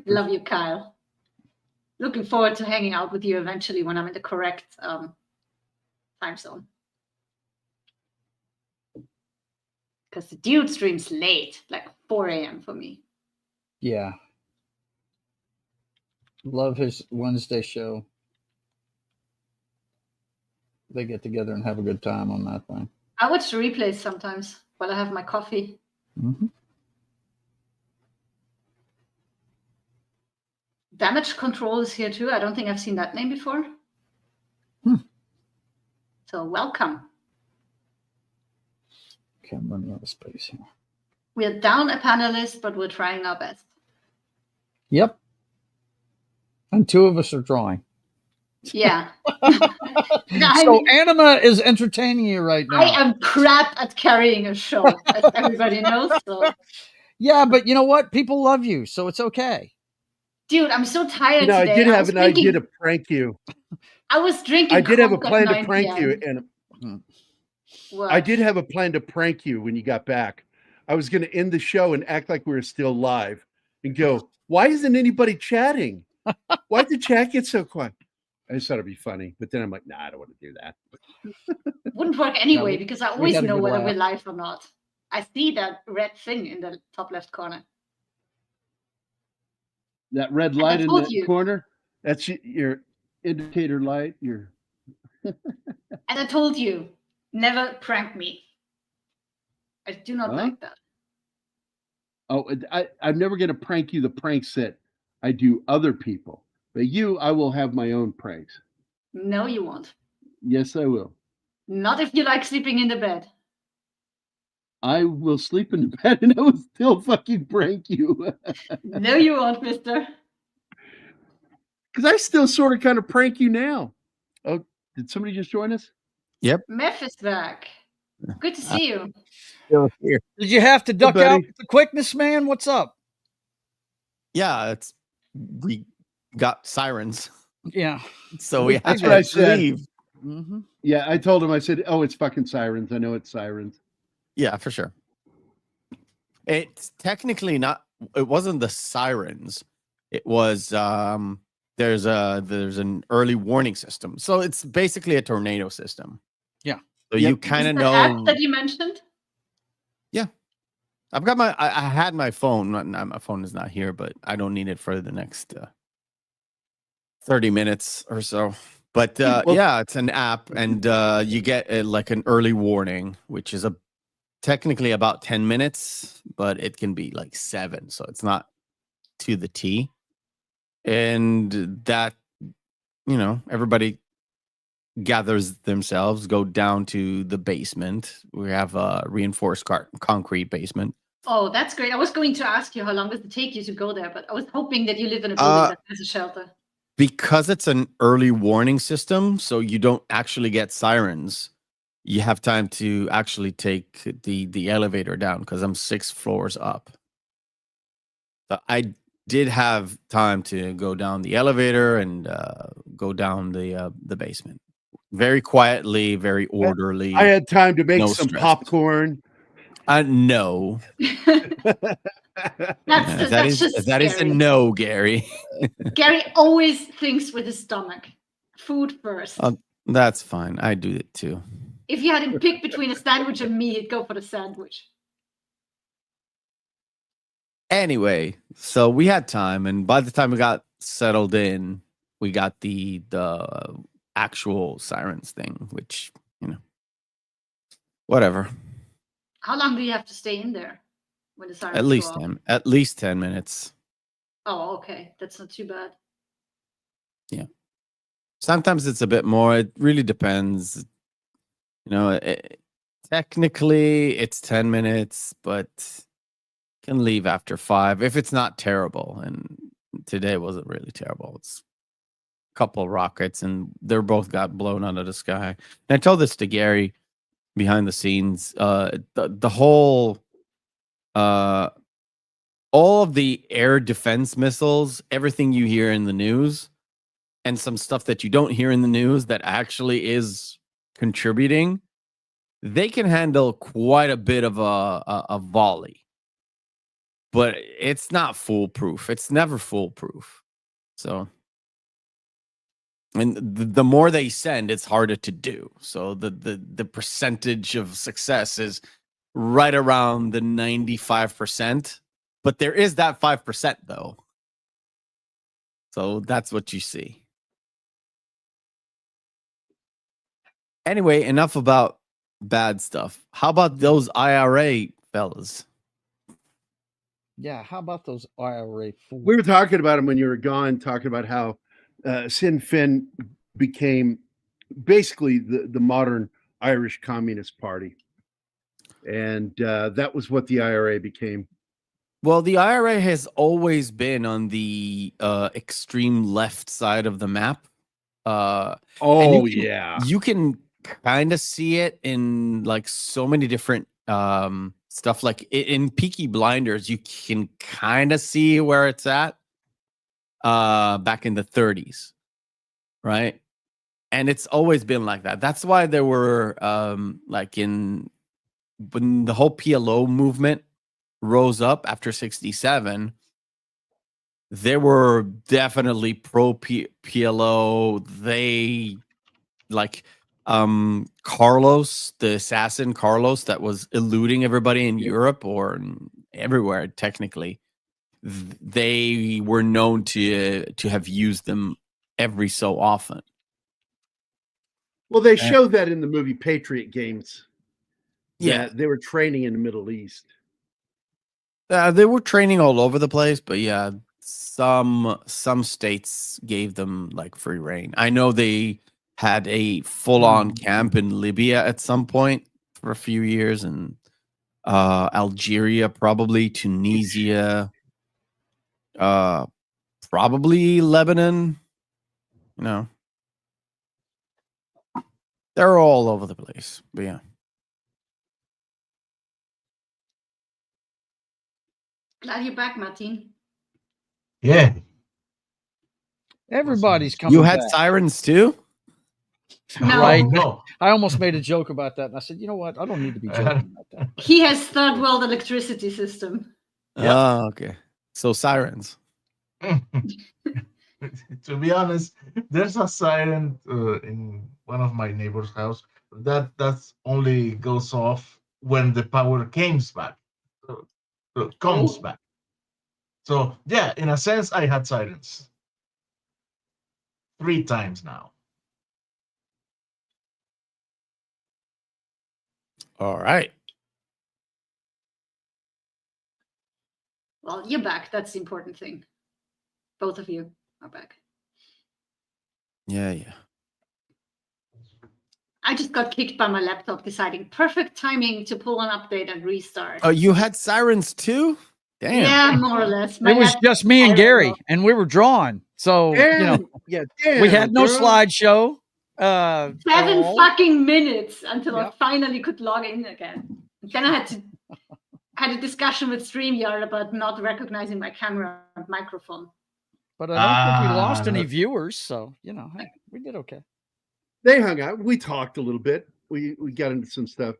Love you, Kyle. Looking forward to hanging out with you eventually when I'm in the correct time zone. Because the dude streams late, like 4 a.m. for me. Yeah. Love his Wednesday show. They get together and have a good time on that thing. I watch the replays sometimes while I have my coffee. Damage Control is here too. I don't think I've seen that name before. So welcome. Okay, I'm running out of space here. We're down a panelist, but we're trying our best. Yep. And two of us are drawing. Yeah. So Anima is entertaining you right now. I am crap at carrying a show, as everybody knows. So. Yeah, but you know what? People love you, so it's okay. Dude, I'm so tired today. I did have an idea to prank you. I was drinking. I did have a plan to prank you, and what? I did have a plan to prank you when you got back. I was going to end the show and act like we were still live and go, "Why isn't anybody chatting? Why did the chat get so quiet?" I just thought it'd be funny, but then I'm like, "Nah, I don't want to do that." Wouldn't work anyway because I always know whether we're live or not. I see that red thing in the top left corner. That red light in the corner, that's your indicator light. And I told you, never prank me. I do not like that. Oh, I'm never going to prank you the pranks that I do other people. But you, I will have my own pranks. No, you won't. Yes, I will. Not if you like sleeping in the bed. I will sleep in the bed and I will still fucking prank you. No, you won't, mister. Because I still sort of kind of prank you now. Oh, did somebody just join us? Yep. Meph is back. Good to see you. Still here. Did you have to duck out with the quickness, man? What's up? Yeah, we got sirens. Yeah. So we have to leave. Mm-hmm. Yeah, I told him, I said, "Oh, it's fucking sirens. I know it's sirens." Yeah, for sure. It's technically not, it wasn't the sirens. It was there's an early warning system. So it's basically a tornado system. Yeah. So you kind of know app that you mentioned? Yeah. I've got I had my phone. My phone is not here, but I don't need it for the next 30 minutes or so. But yeah, it's an app, and you get like an early warning, which is technically about 10 minutes, but it can be like 7, so it's not to the T. And that, everybody gathers themselves, go down to the basement. We have a reinforced concrete basement. Oh, that's great. I was going to ask you how long does it take you to go there, but I was hoping that you live in a building that has a shelter. Because it's an early warning system, so you don't actually get sirens. You have time to actually take the elevator down because I'm 6 floors up. So I did have time to go down the elevator and go down the basement. Very quietly, very orderly. I had time to make some popcorn. No. That is a no, Gary. Gary always thinks with his stomach. Food first. That's fine. I do it too. If you had him pick between a sandwich and me, he'd go for the sandwich. Anyway, so we had time, and by the time we got settled in, we got the actual sirens thing, which, whatever. How long do you have to stay in there when the sirens At least 10 minutes. Oh, okay. That's not too bad. Yeah. Sometimes it's a bit more. It really depends. Technically it's 10 minutes, but can leave after 5 if it's not terrible. And today wasn't really terrible. It's a couple rockets, and they're both got blown out of the sky. And I told this to Gary behind the scenes. The whole all of the air defense missiles, everything you hear in the news, and some stuff that you don't hear in the news that actually is contributing, they can handle quite a bit of a volley. But it's not foolproof. It's never foolproof. So, and the more they send, it's harder to do. So the percentage of success is right around the 95%. But there is that 5% though. So that's what you see. Anyway, enough about bad stuff. How about those I.R.A. fellas? Yeah, how about those I.R.A. fools? We were talking about them when you were gone, talking about how Sinn Féin became basically the modern Irish Communist Party. And that was what the I.R.A. became. Well, the I.R.A. has always been on the extreme left side of the map. You can kind of see it in like so many different stuff. Like in Peaky Blinders, you can kind of see where it's at back in the 30s, right? And it's always been like that. That's why there were like when the whole PLO movement rose up after 67, there were definitely pro PLO. They like Carlos, the assassin Carlos that was eluding everybody in Europe or everywhere technically. They were known to have used them every so often. Well, they showed that in the movie Patriot Games. Yeah, they were training in the Middle East. They were training all over the place, but yeah, some states gave them like free reign. I know they had a full-on camp in Libya at some point for a few years, and Algeria, probably Tunisia, probably Lebanon. You know, they're all over the place. But yeah. Glad you're back, Martin. Yeah. Everybody's coming. You had back. sirens too? No. Right? No. I almost made a joke about that, and I said, you know what? I don't need to be joking about that. He has third world electricity system. Yep. Oh, okay. So sirens. To be honest, there's a siren in one of my neighbor's house that's only goes off when the power comes back. Comes back. So yeah, in a sense, I had sirens 3 times now. All right. Well, you're back. That's the important thing. Both of you are back. Yeah. I just got kicked by my laptop deciding perfect timing to pull an update and restart. Oh, you had sirens too? Damn. Yeah, more or less. It was just me and Gary, and we were drawn. So, Damn. we had no slideshow. 7 fucking minutes until I finally could log in again. Then I had a discussion with StreamYard about not recognizing my camera and microphone. But I don't think we lost any viewers, so hey, we did okay. They hung out. We talked a little bit. We got into some stuff.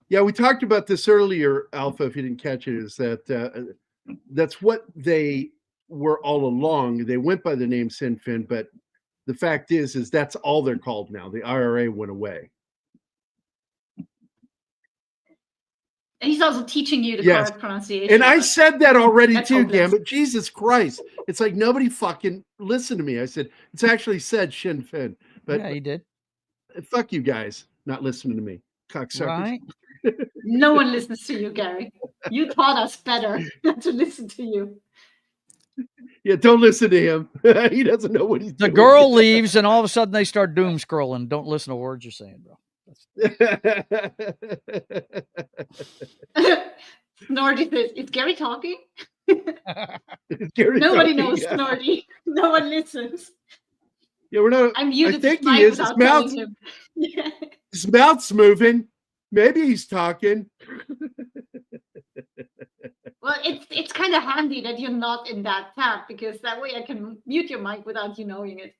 Yeah, we talked about this earlier, Alpha, if you didn't catch it, is that that's what they were all along. They went by the name Sinfin, but the fact is that's all they're called now. The I.R.A. went away. And he's also teaching you the correct pronunciation. And I said that already too, Gambit. Jesus Christ. It's like nobody fucking listened to me. I said, it's actually said Sinn Fin. But yeah, he did. Fuck you guys not listening to me. Cocksuckers. Right? No one listens to you, Gary. You taught us better not to listen to you. Yeah, don't listen to him. He doesn't know what he's doing. The girl leaves, and all of a sudden they start doom scrolling. Don't listen to words you're saying, bro. Snorty says, is Gary talking? Nobody knows Snorty. No one listens. Yeah, we're not. I'm muted. I think he is. His mouth's moving. Maybe he's talking. Well, it's kind of handy that you're not in that tab, because that way I can mute your mic without you knowing it.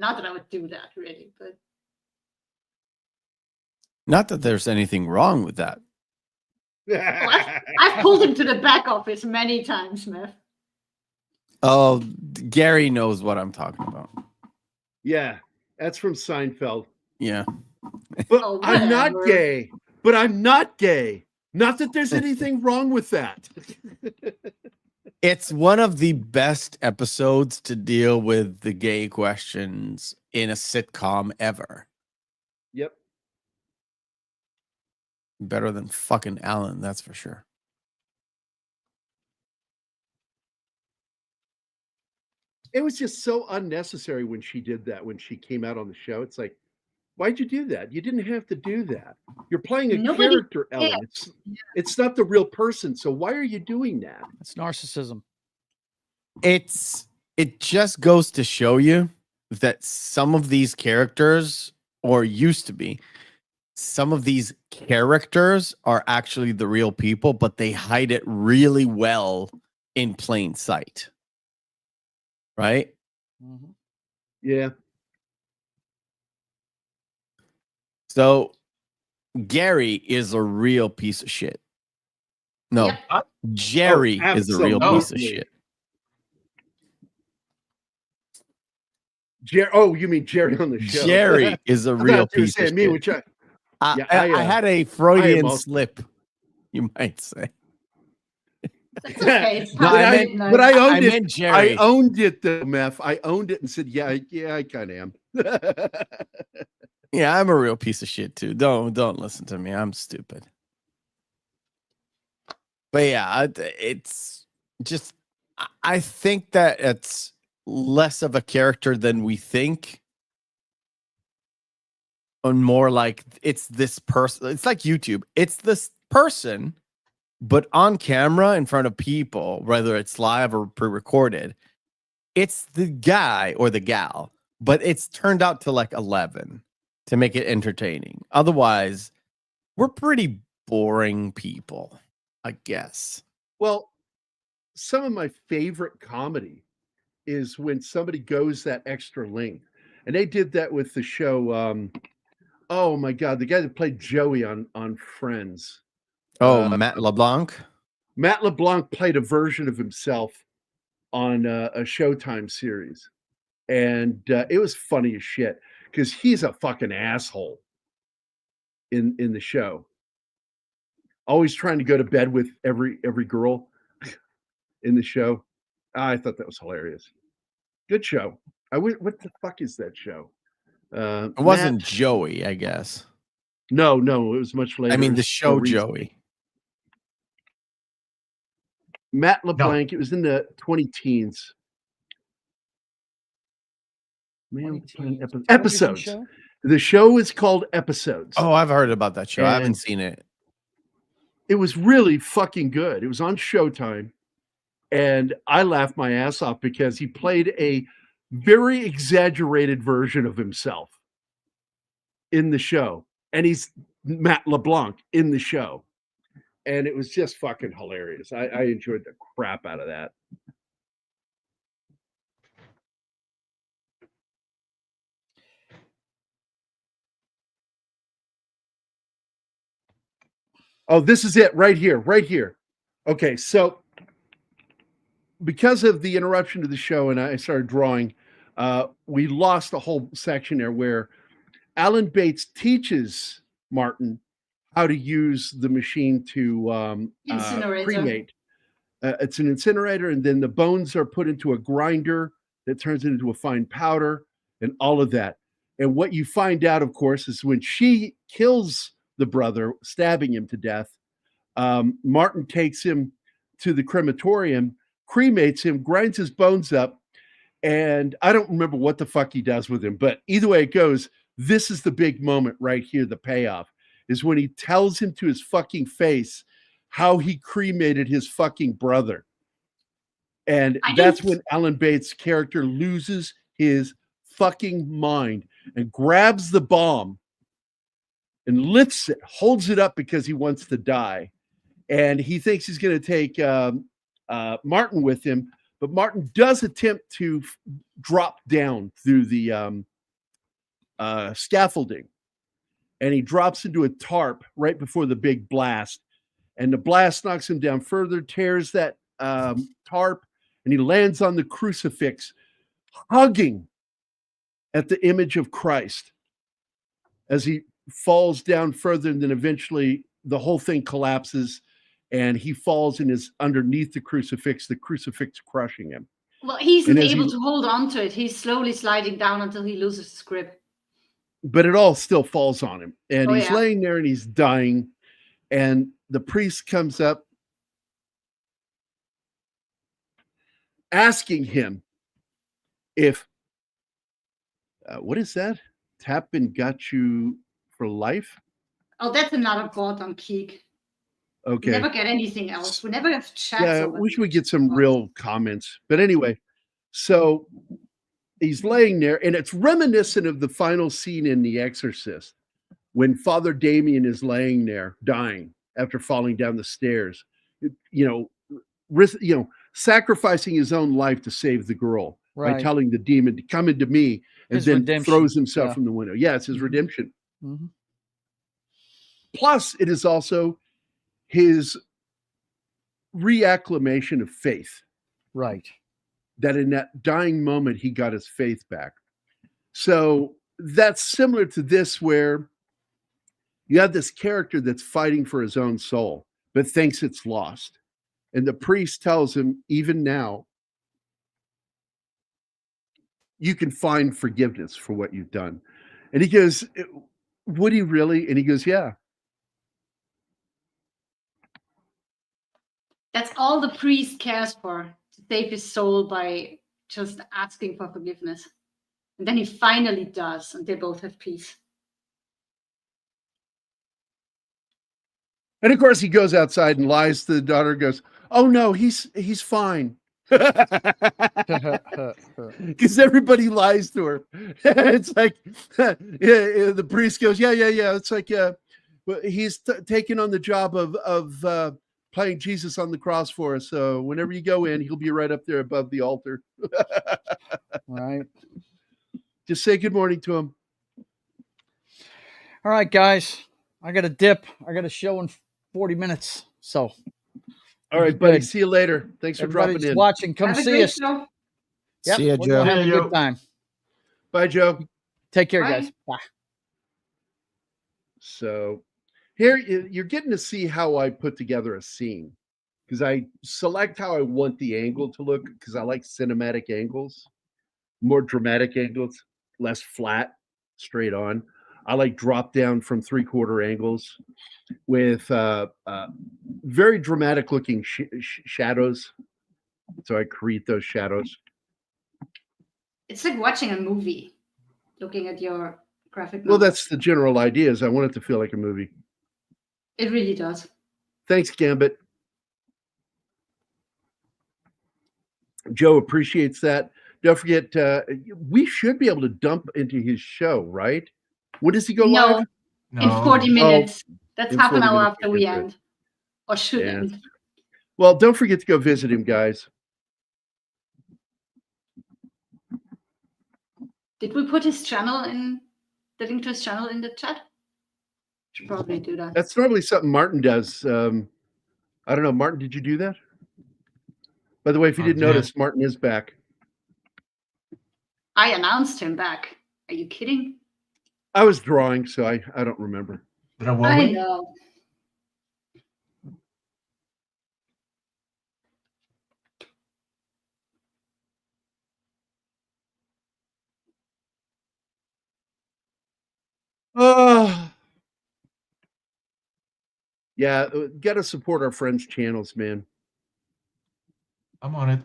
Not that I would do that, really, but not that there's anything wrong with that. Well, I've pulled him to the back office many times, Smith. Oh, Gary knows what I'm talking about. Yeah, that's from Seinfeld. Yeah. But I'm not gay. But I'm not gay. Not that there's anything wrong with that. It's one of the best episodes to deal with the gay questions in a sitcom ever. Yep. Better than fucking Alan, that's for sure. It was just so unnecessary when she did that, when she came out on the show. It's like, Why'd you do that? You didn't have to do that. You're playing a character, Ellen. It's not the real person. So why are you doing that? It's narcissism. It just goes to show you that some of these characters, or used to be, some of these characters are actually the real people, but they hide it really well in plain sight. Right? Mm-hmm. Yeah. So Gary is a real piece of shit. No, Yep. Jerry is a real piece of shit. You mean Jerry on the show? Jerry is a real piece of shit. Which I had a Freudian slip, you might say. That's okay. But I owned it. Jerry. I owned it, though, Meth. I owned it and said, yeah, I kind of am. Yeah, I'm a real piece of shit too. Don't listen to me. I'm stupid. But yeah, it's just, I think that it's less of a character than we think, and more like it's this person. It's like YouTube. It's this person, but on camera in front of people, whether it's live or pre-recorded, it's the guy or the gal, but it's turned out to like 11 to make it entertaining. Otherwise, we're pretty boring people, I guess. Well, some of my favorite comedy is when somebody goes that extra length. And they did that with the show. Oh my God, the guy that played Joey on Friends. Matt LeBlanc? Matt LeBlanc played a version of himself on a Showtime series. And it was funny as shit because he's a fucking asshole in the show. Always trying to go to bed with every girl in the show. I thought that was hilarious. Good show. What the fuck is that show? It wasn't Joey, I guess. No, it was much later. I mean, the show Joey. Matt LeBlanc. No. It was in the 20-teens. Man, Episodes. The show is called Episodes. Oh, I've heard about that show. I haven't seen it. It was really fucking good. It was on Showtime. And I laughed my ass off because he played a very exaggerated version of himself in the show. And he's Matt LeBlanc in the show. And it was just fucking hilarious. I enjoyed the crap out of that. Oh, this is it right here. Okay, so because of the interruption to the show and I started drawing, we lost a whole section there where Alan Bates teaches Martin how to use the machine to cremate. It's an incinerator, and then the bones are put into a grinder that turns it into a fine powder and all of that. And what you find out, of course, is when she kills the brother, stabbing him to death, Martin takes him to the crematorium, cremates him, grinds his bones up, and I don't remember what the fuck he does with him, but either way it goes, this is the big moment right here, the payoff, is when he tells him to his fucking face how he cremated his fucking brother. And that's when Alan Bates' character loses his fucking mind and grabs the bomb and lifts it, holds it up because he wants to die. And he thinks he's going to take Martin with him, but Martin does attempt to drop down through the scaffolding. And he drops into a tarp right before the big blast. And the blast knocks him down further, tears that tarp, and he lands on the crucifix, hugging at the image of Christ as he falls down further, and then eventually the whole thing collapses and he falls and is underneath the crucix crushing him. Well, he's not able to hold on to it. He's slowly sliding down until he loses his grip. But it all still falls on him. And he's laying there and he's dying. And the priest comes up asking him if, what is that? Tap and Got You for Life. Oh, that's another bot on Geek. Okay. We never get anything else. We never have chats. Yeah, we should get some real comments. But anyway, so he's laying there, and it's reminiscent of the final scene in The Exorcist when Father Damien is laying there dying after falling down the stairs, sacrificing his own life to save the girl by telling the demon to come into me, and his then redemption. Throws himself from the window. Yeah, it's his redemption. Mm-hmm. Plus, it is also his reacclamation of faith. Right. That in that dying moment, he got his faith back. So that's similar to this, where you have this character that's fighting for his own soul, but thinks it's lost. And the priest tells him, even now, you can find forgiveness for what you've done. And he goes, would he really? And he goes, yeah. That's all the priest cares for, to save his soul by just asking for forgiveness. And then he finally does, and they both have peace. And of course, he goes outside and lies to the daughter, goes, oh no, he's fine. Because everybody lies to her. It's like, the priest goes, yeah. It's like, he's taken on the job of playing Jesus on the cross for us. So whenever you go in, he'll be right up there above the altar. Right. Just say good morning to him. All right, guys. I got a dip. I got a show in 40 minutes. So. All right, buddy. See you later. Thanks for dropping in. Watching. Come see us. Yep, see you, Joe. Have a good time. Bye, Joe. Take care, guys. Bye. So here you're getting to see how I put together a scene, because I select how I want the angle to look, because I like cinematic angles, more dramatic angles, less flat, straight on. I like drop down from 3/4 angles with very dramatic looking shadows. So I create those shadows. It's like watching a movie, looking at your graphic novel. Well, that's the general idea, is I want it to feel like a movie. It really does. Thanks, Gambit. Joe appreciates that. Don't forget, we should be able to dump into his show, right? When does he go live? No, in 40 minutes. That's half an hour after we end. Or should end. Well, don't forget to go visit him, guys. Did we put his channel in, the link to his channel in the chat? Should probably do that. That's normally something Martin does. I don't know. Martin, did you do that? By the way, if you didn't notice, Martin is back. I announced him back. Are you kidding? I was drawing, so I don't remember. I know. Yeah, got to support our friends' channels, man. I'm on it.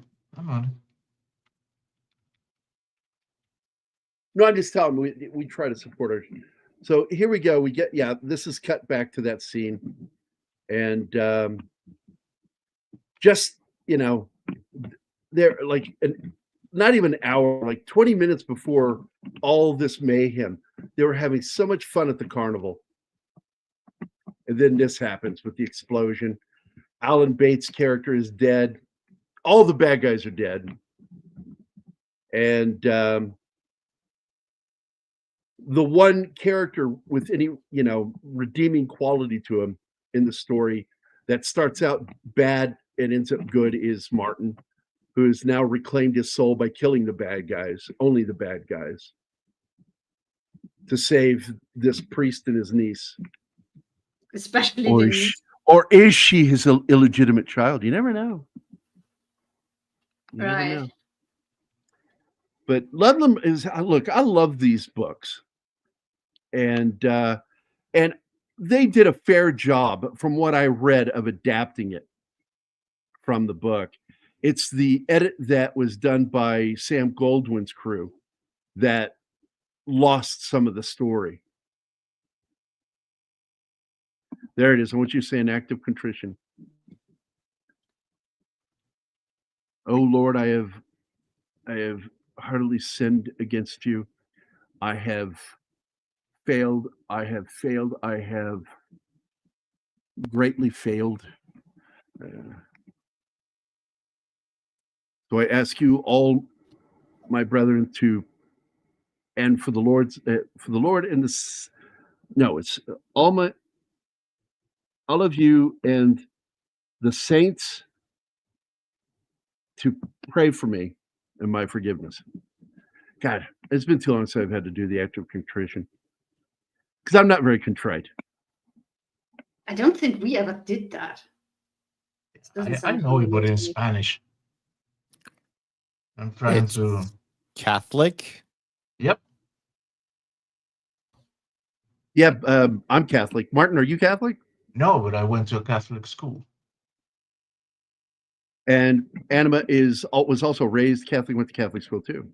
No, I'm just telling them we try to support our. So here we go. We get, this is cut back to that scene. And just, they're like not even an hour, like 20 minutes before all this mayhem, they were having so much fun at the carnival. And then this happens with the explosion. Alan Bates' character is dead. All the bad guys are dead. And the one character with any, redeeming quality to him in the story that starts out bad and ends up good is Martin, who has now reclaimed his soul by killing the bad guys, only the bad guys, to save this priest and his niece. Especially or is she his illegitimate child? You never know. Right. But Ludlam is, look, I love these books. And they did a fair job, from what I read, of adapting it from the book. It's the edit that was done by Sam Goldwyn's crew that lost some of the story. There it is. I want you to say an act of contrition. Oh Lord, I have heartily sinned against you. I have failed. I have greatly failed. So I ask you, all my brethren, and for the Lord and this. No, it's all of you and the saints to pray for me and my forgiveness. God, it's been too long since I've had to do the act of contrition because I'm not very contrite. I don't think we ever did that. I know it, but in Spanish. I'm trying to. Catholic? Yep. Yeah, I'm Catholic. Martin, are you Catholic? No, but I went to a Catholic school. And Anima was also raised Catholic, went to Catholic school too.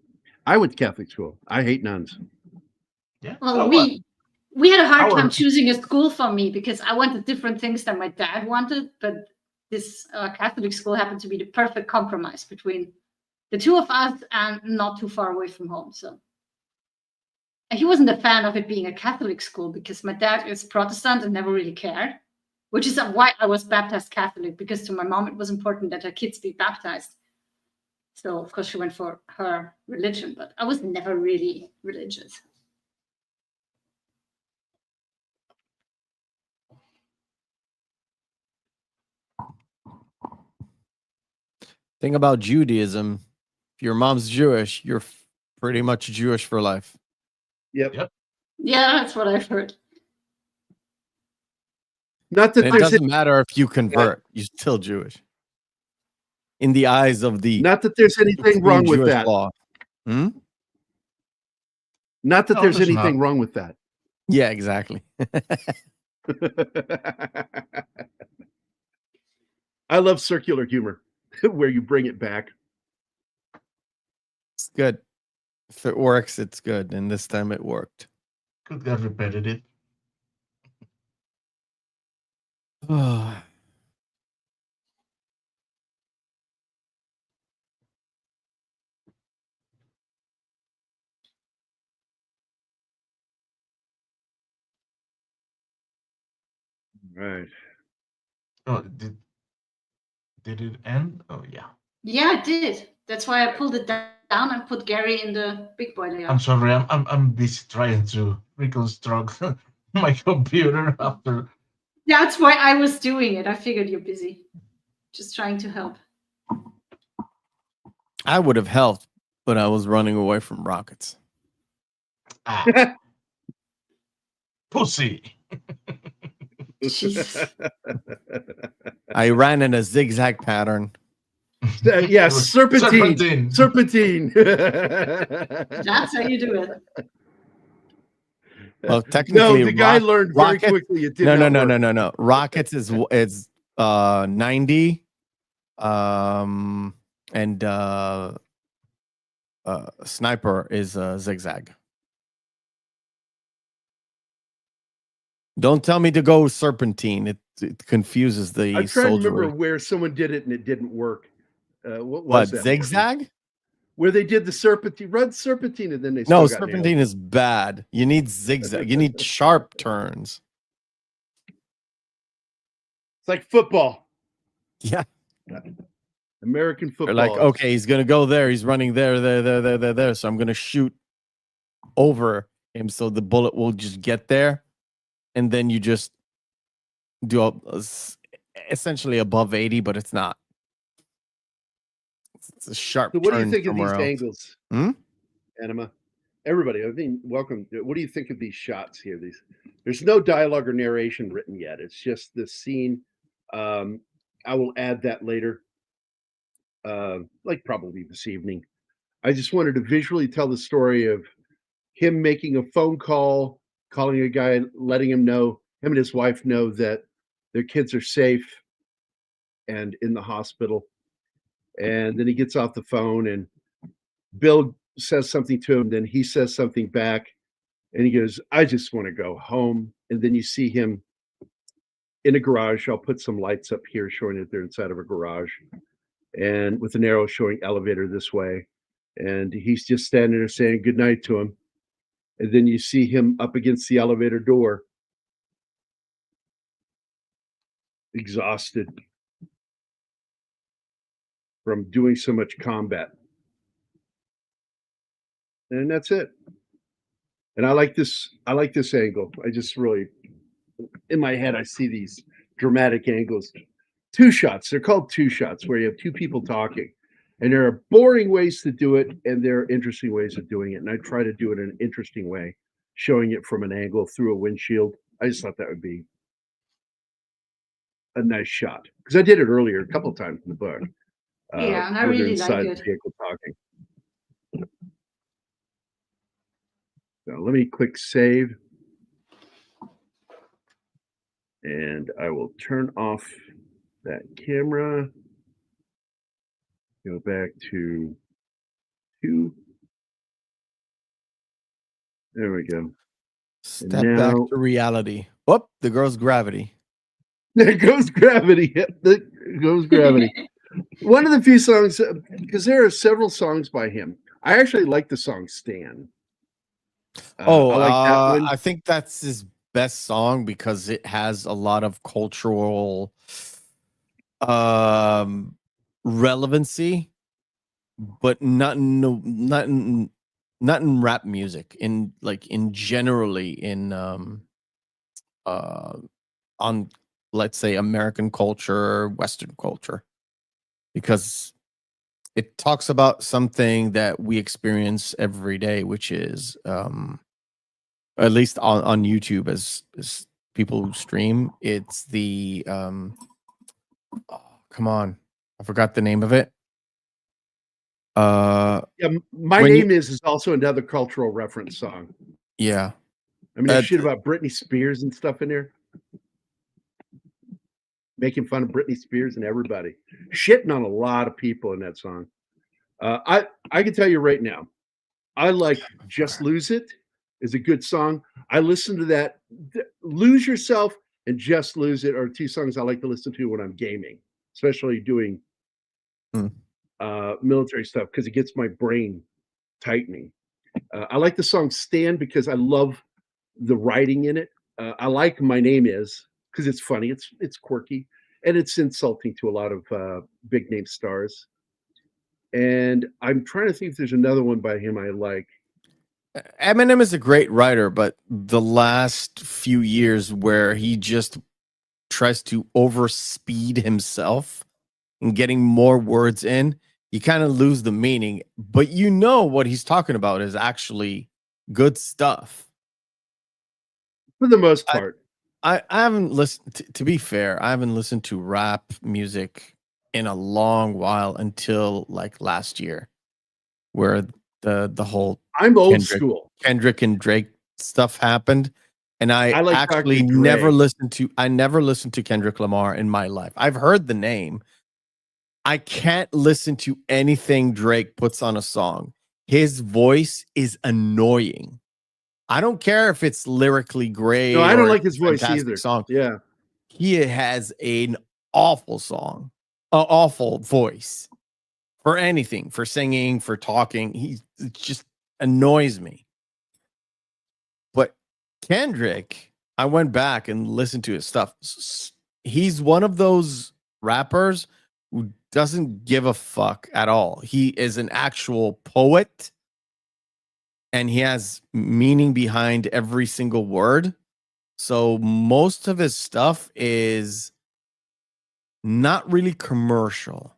I went to Catholic school. I hate nuns. Yeah. Well, we had a hard time choosing a school for me because I wanted different things than my dad wanted, but this Catholic school happened to be the perfect compromise between the two of us and not too far away from home. So and he wasn't a fan of it being a Catholic school because my dad is Protestant and never really cared, which is why I was baptized Catholic, because to my mom it was important that her kids be baptized. So of course she went for her religion, but I was never really religious. Thing about Judaism, if your mom's Jewish, you're pretty much Jewish for life. Yep. Yeah, that's what I've heard. Not that it doesn't matter if you convert, you're still Jewish. In the eyes of the not that there's anything wrong with Jewish that. Law. Not that there's anything wrong with that. Yeah, exactly. I love circular humor where you bring it back. It's good. If it works, it's good. And this time it worked. Could get repetitive. Oh. Right. Oh, did it end? Oh, yeah. Yeah, it did. That's why I pulled it down and put Gary in the big boy layer. I'm sorry. I'm busy trying to reconstruct my computer after. That's why I was doing it. I figured you're busy. Just trying to help. I would have helped, but I was running away from rockets. Pussy. I ran in a zigzag pattern. Yeah, serpentine. That's how you do it. Well, technically, no, the guy learned very quickly. It did no. Rockets is 90, and sniper is zigzag. Don't tell me to go serpentine. It confuses the I'm trying soldiery. to remember where someone did it and it didn't work. What was that? Zigzag? Where they did the serpentine, run serpentine, and then they no serpentine is bad. You need zigzag. You need sharp turns. It's like football. Yeah. American football. They're like, okay, he's gonna go there. He's running there. So I'm gonna shoot over him so the bullet will just get there, and then you just do essentially above 80, but it's not. It's a sharp. So what do you think of these else. angles, Anima? Everybody, I mean, welcome. What do you think of these shots here? There's no dialogue or narration written yet. It's just this scene. I will add that later, like probably this evening. I just wanted to visually tell the story of him making a phone call, calling a guy, letting him and his wife know that their kids are safe and in the hospital. And then he gets off the phone and Bill says something to him. Then he says something back. And he goes, I just want to go home. And then you see him in a garage. I'll put some lights up here showing that they're inside of a garage, and with an arrow showing elevator this way. And he's just standing there saying goodnight to him. And then you see him up against the elevator door, exhausted from doing so much combat. And that's it. And I like this angle. I just really, in my head, I see these dramatic angles. Two shots. They're called two shots, where you have two people talking. And there are boring ways to do it, and there are interesting ways of doing it. And I try to do it in an interesting way, showing it from an angle through a windshield. I just thought that would be a nice shot, because I did it earlier a couple of times in the book. Yeah, and I where they're really like inside it. the vehicle talking. So let me click save. And I will turn off that camera. Go back to 2. There we go. Step now, back to reality. Whoop, the girl's gravity. There goes gravity. There goes gravity. One of the few songs, because there are several songs by him. I actually like the song Stan. I like that one. I think that's his best song because it has a lot of cultural relevancy, but not in rap music, in generally in on, let's say, American culture, Western culture, because it talks about something that we experience every day, which is at least on YouTube, as people who stream, it's the oh, come on, I forgot the name of it. Yeah, My Name is also another cultural reference song. Yeah. I mean, there's shit about Britney Spears and stuff in there. Making fun of Britney Spears and everybody. Shitting on a lot of people in that song. I can tell you right now, I like Just Lose It is a good song. I listen to that. Lose Yourself and Just Lose It are two songs I like to listen to when I'm gaming, especially doing military stuff, because it gets my brain tightening. I like the song Stand because I love the writing in it. I like My Name Is because it's funny, it's quirky, and it's insulting to a lot of big name stars. And I'm trying to think if there's another one by him I like. Eminem is a great writer, but the last few years where he just tries to overspeed himself and getting more words in, you kind of lose the meaning. But you know what he's talking about is actually good stuff. For the most part. I haven't listened, to be fair, I haven't listened to rap music in a long while until like last year, where the whole I'm old school Kendrick and Drake stuff happened, and I like actually never listened to Kendrick Lamar in my life. I've heard the name. I can't listen to anything Drake puts on a song. His voice is annoying. I don't care if it's lyrically great. No, I don't like his voice either. Song. Yeah, he has an awful song, an awful voice for anything, for singing, for talking. He just annoys me. But Kendrick, I went back and listened to his stuff. He's one of those rappers who doesn't give a fuck at all. He is an actual poet, and he has meaning behind every single word. So most of his stuff is not really commercial.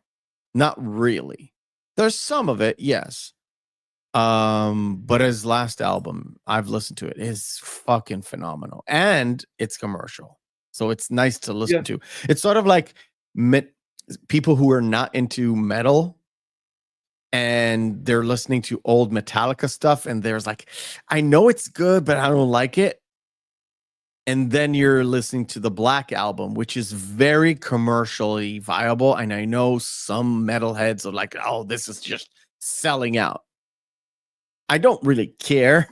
Not really. There's some of it, yes. But his last album, I've listened to it, is fucking phenomenal. And it's commercial. So it's nice to listen to. It's sort of like people who are not into metal, and they're listening to old Metallica stuff, and there's like, I know it's good, but I don't like it. And then you're listening to the Black Album, which is very commercially viable. And I know some metalheads are like, oh, this is just selling out. I don't really care.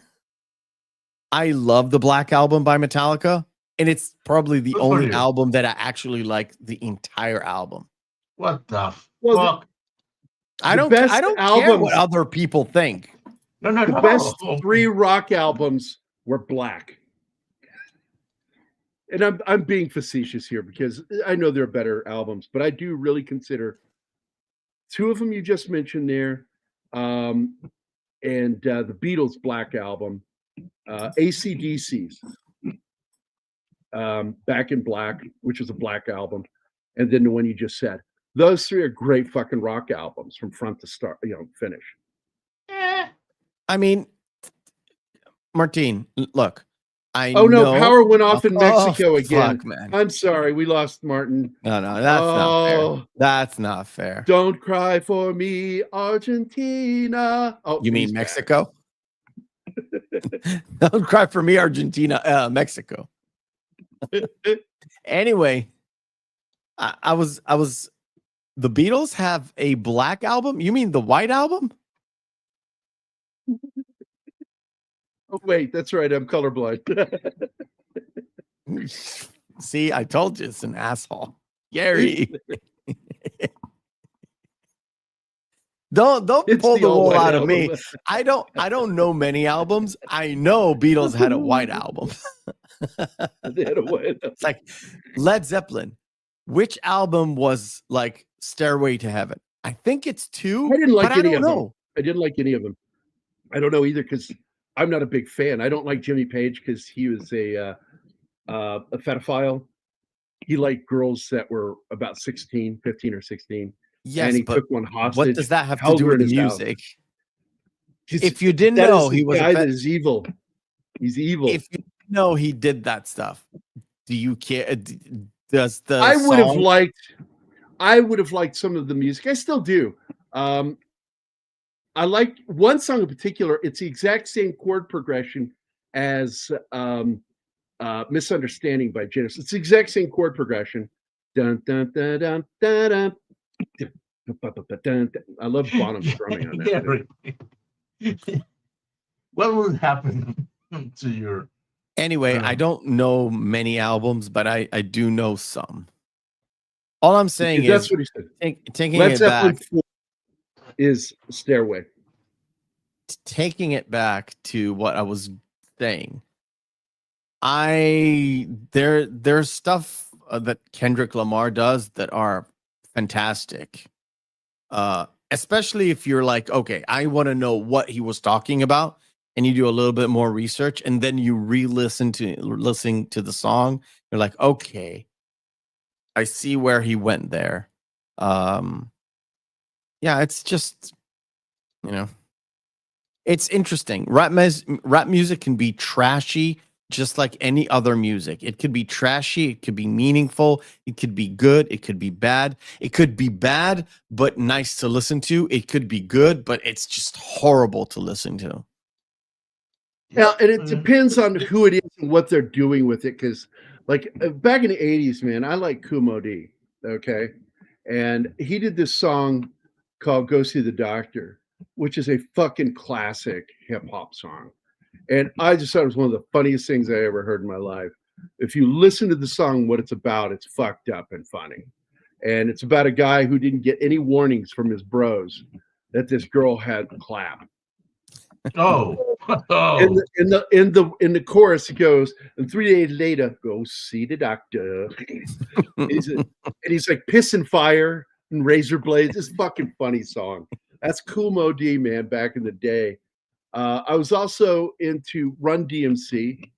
I love the Black Album by Metallica, and it's probably the only album that I actually like the entire album. What the fuck? I don't care what other people think. The best 3 rock albums were Black. And I'm being facetious here because I know there are better albums, but I do really consider 2 of them you just mentioned there, and the Beatles' Black Album, AC/DC's Back in Black, which is a Black Album, and then the one you just said. Those 3 are great fucking rock albums from front to start, finish. I mean, Martine, look. Power went off in Mexico again. Fuck, man. I'm sorry, we lost Martin. No, that's not fair. That's not fair. Don't cry for me, Argentina. Oh, you mean Mexico? Don't cry for me, Argentina. Mexico. Anyway, I was. The Beatles have a Black Album. You mean the White Album? Oh, wait, that's right. I'm colorblind. See, I told you it's an asshole. Gary. Don't pull the wool out of me. I don't know many albums. I know Beatles had a White Album. They had a White Album. It's like Led Zeppelin. Which album was like Stairway to Heaven? I think it's 2. I didn't like any of them. I didn't like any of them. I don't know either because I'm not a big fan. I don't like Jimmy Page because he was a pedophile. He liked girls that were about 15 or 16. Yes, and he took one hostage. What does that have to do with the music? If you didn't that know he was a that is evil. He's evil. If you know he did that stuff, do you care? Does the I would have liked some of the music. I still do. I like one song in particular. It's the exact same chord progression as Misunderstanding by Genesis. It's the exact same chord progression. Dun, dun, dun, dun, dun, dun. I love Bonham's drumming on that. What would happen to your... Anyway, I don't know many albums, but I do know some. All I'm saying is... That's what he said. Taking it back... is Stairway. Taking it back to what I was saying, there's stuff that Kendrick Lamar does that are fantastic. Especially if you're like, okay, I want to know what he was talking about, and you do a little bit more research, and then you listening to the song, you're like, okay, I see where he went there. Yeah, it's just, it's interesting. Rap music can be trashy, just like any other music. It could be trashy, it could be meaningful, it could be good, it could be bad. It could be bad, but nice to listen to. It could be good, but it's just horrible to listen to. Yeah, and it depends on who it is and what they're doing with it. Because, like, back in the 80s, man, I like Kumo D, okay? And he did this song called Go See the Doctor, which is a fucking classic hip-hop song. And I just thought it was one of the funniest things I ever heard in my life. If you listen to the song, what it's about, it's fucked up and funny. And it's about a guy who didn't get any warnings from his bros that this girl had clap. Oh. In the chorus, it goes, and 3 days later, go see the doctor. And he's like piss and fire and razor blades. It's a fucking funny song. That's Kool Moe Dee, man, back in the day. I was also into Run DMC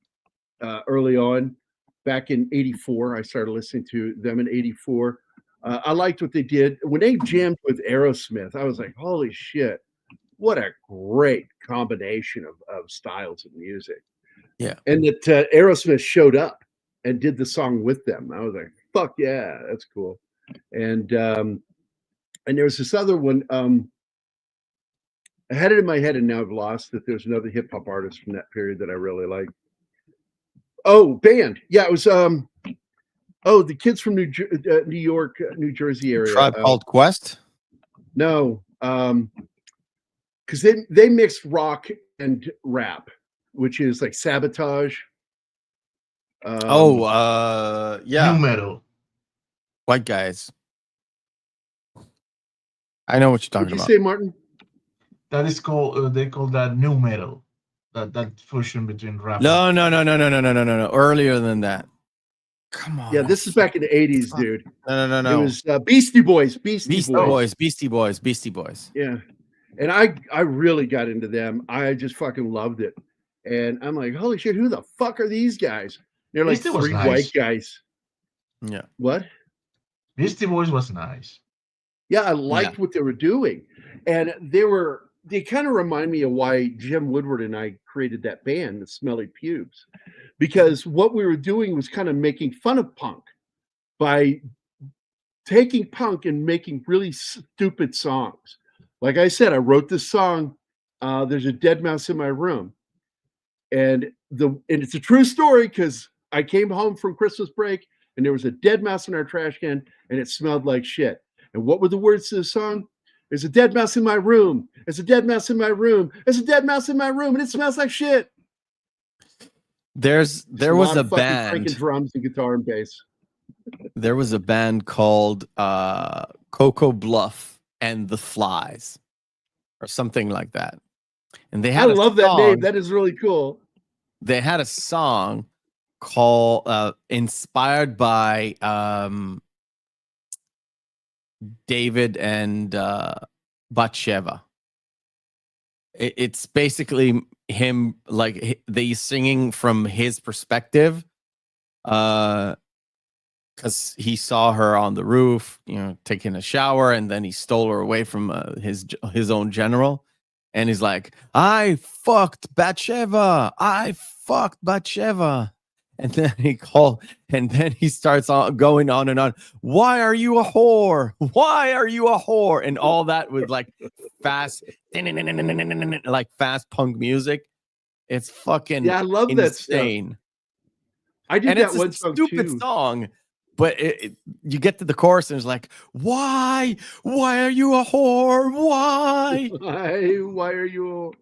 early on. Back in 84, I started listening to them in 84. I liked what they did. When they jammed with Aerosmith, I was like, holy shit, what a great combination of styles of music. Yeah. And that Aerosmith showed up and did the song with them. I was like, fuck yeah, that's cool. And there was this other one. I had it in my head and now I've lost it. There's another hip hop artist from that period that I really like. Oh, band. Yeah, it was the kids from New York, New Jersey area. Tribe Called Quest? No, because they mixed rock and rap. which is like Sabotage. Yeah. New metal. White guys. I know what you're talking What'd you about. say, Martin? That is called. They call that new metal. That fusion between rap. No. Earlier than that. Come on. Yeah, this is back in the 80s, dude. No. It was Beastie Boys. Beastie Boys. Yeah. And I really got into them. I just fucking loved it. And I'm like, holy shit, who the fuck are these guys? They're like Beastie was three nice. white guys. Yeah. What? Beastie Boys was nice. Yeah, I liked what they were doing. And they kind of remind me of why Jim Woodward and I created that band, the Smelly Pubes. Because what we were doing was kind of making fun of punk by taking punk and making really stupid songs. Like I said, I wrote this song, There's a Dead Mouse in My Room. And it's a true story because I came home from Christmas break and there was a dead mouse in our trash can and it smelled like shit. And what were the words to the song? There's a dead mouse in my room. There's a dead mouse in my room. There's a dead mouse in my room and it smells like shit. There was a band, drums and guitar and bass. There was a band called Cocoa Bluff and the Flies, or something like that. And they had I love that name. That is really cool. They had a song called inspired by David and Bathsheba. It's basically him, like they singing from his perspective, because he saw her on the roof, taking a shower, and then he stole her away from his own general, and he's like, "I fucked Bathsheba. I fucked Bathsheba." And then he starts going on and on. Why are you a whore? Why are you a whore? And all that with like fast, like fast punk music. It's fucking I love insane. That stuff. I did that one song stupid too. Song, but you get to the chorus and it's like, why are you a whore? Why? Why are you?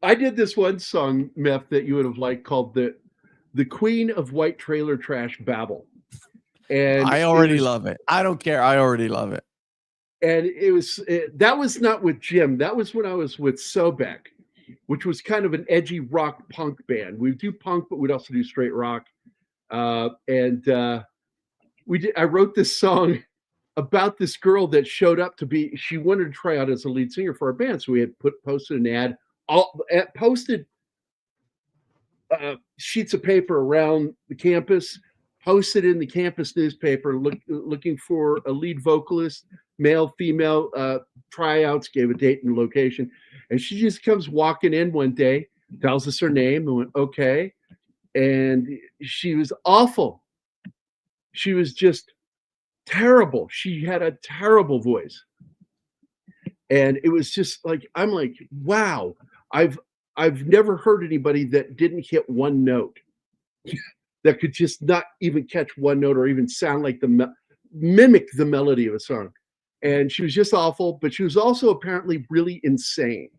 I did this one song, Meth, that you would have liked called the Queen of White Trailer Trash Babble. And I already love it. I don't care. I already love it. And that was not with Jim. That was when I was with Sobek, which was kind of an edgy rock punk band. We do punk, but we'd also do straight rock. I wrote this song about this girl that showed up she wanted to try out as a lead singer for our band. So we had posted an ad, posted sheets of paper around the campus, posted in the campus newspaper, looking for a lead vocalist, male, female, tryouts, gave a date and location. And she just comes walking in one day, tells us her name, and went, okay. And she was awful. She was just terrible. She had a terrible voice. And it was just like, I'm like, wow, I've never heard anybody that didn't hit one note, that could just not even catch one note or even sound like mimic the melody of a song. And she was just awful, but she was also apparently really insane.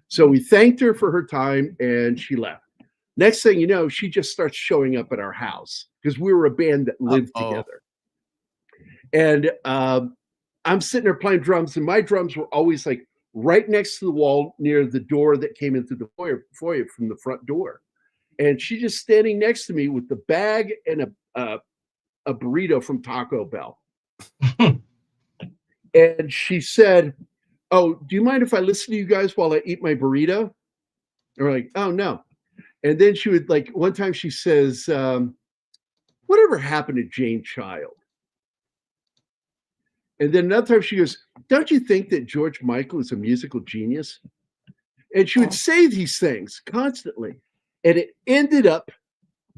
So we thanked her for her time and she left. Next thing you know, she just starts showing up at our house because we were a band that lived together. And I'm sitting there playing drums, and my drums were always like right next to the wall near the door that came into the foyer from the front door. And she's just standing next to me with the bag and a burrito from Taco Bell. And she said, "Oh, do you mind if I listen to you guys while I eat my burrito?" And we're like, "Oh, no." And then she would, like, one time she says, "Whatever happened to Jane Child?" And then another time she goes, "Don't you think that George Michael is a musical genius?" And she would say these things constantly. And it ended up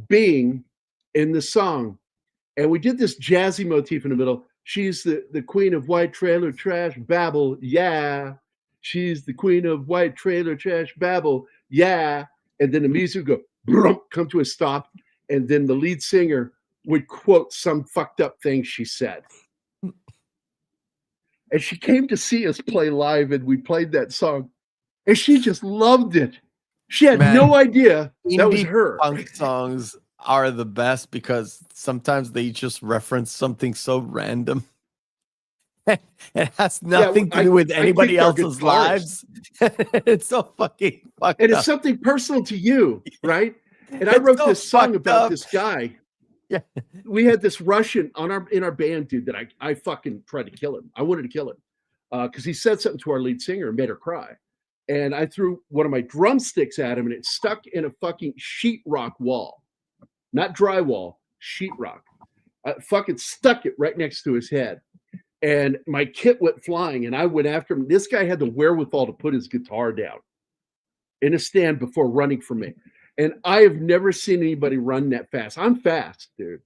being in the song. And we did this jazzy motif in the middle. She's the queen of white trailer trash babble, yeah. She's the queen of white trailer trash babble, yeah. And then the music would go, come to a stop. And then the lead singer would quote some fucked up thing she said. And she came to see us play live, and we played that song. And she just loved it. She had no idea that was Indie her. punk songs are the best because sometimes they just reference something so random. It has nothing to do with anybody else's lives. It's so fucking fucked and up. it's something personal to you, right? And I It's wrote so this song about up. this guy. Yeah. We had this Russian in our band, dude, that I fucking tried to kill him. I wanted to kill him because he said something to our lead singer and made her cry. And I threw one of my drumsticks at him, and it stuck in a fucking sheetrock wall, not drywall, sheetrock. I fucking stuck it right next to his head. And my kit went flying, and I went after him. This guy had the wherewithal to put his guitar down in a stand before running for me. And I have never seen anybody run that fast. I'm fast, dude.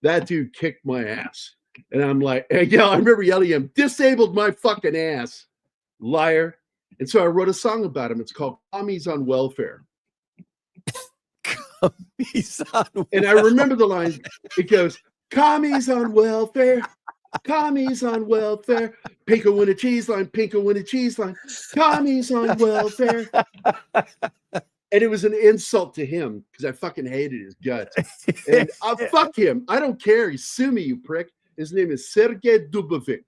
That dude kicked my ass. And I'm like, I remember yelling at him, disabled my fucking ass, liar. And so I wrote a song about him. It's called Commies on Welfare. And I remember the line. It goes, commies on welfare. Commies on welfare. Pinko in a cheese line. Pinko in a cheese line. Commies on welfare. And it was an insult to him because I fucking hated his guts. And fuck him. I don't care. He sue me, you prick. His name is Sergei Dubovik.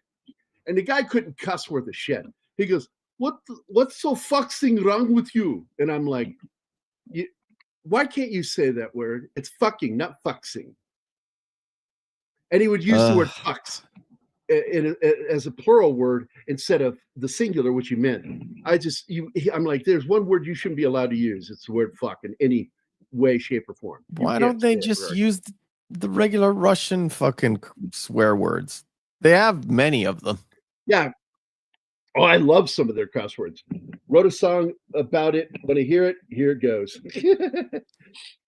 And the guy couldn't cuss worth a shit. He goes, what's so fucking wrong with you? And I'm like, why can't you say that word? It's fucking, not fucksing. And he would use the word fucks as a plural word instead of the singular, which he meant. I'm like, there's one word you shouldn't be allowed to use. It's the word fuck in any way, shape, or form. Why don't they just use the regular Russian fucking swear words? They have many of them. Yeah. Oh, I love some of their cuss words. Wrote a song about it. When I hear it, here it goes.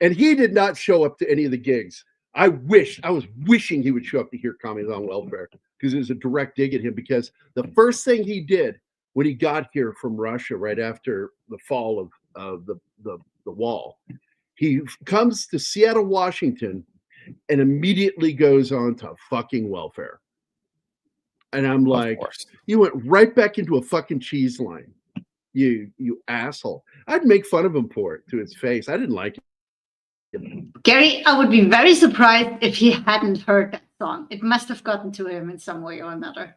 And he did not show up to any of the gigs. I was wishing he would show up to hear Commies on Welfare because it was a direct dig at him. Because the first thing he did when he got here from Russia, right after the fall of the wall, he comes to Seattle, Washington, and immediately goes on to fucking welfare. And I'm like, you went right back into a fucking cheese line. You asshole. I'd make fun of him for it to his face. I didn't like it. Gary, I would be very surprised if he hadn't heard that song. It must have gotten to him in some way or another.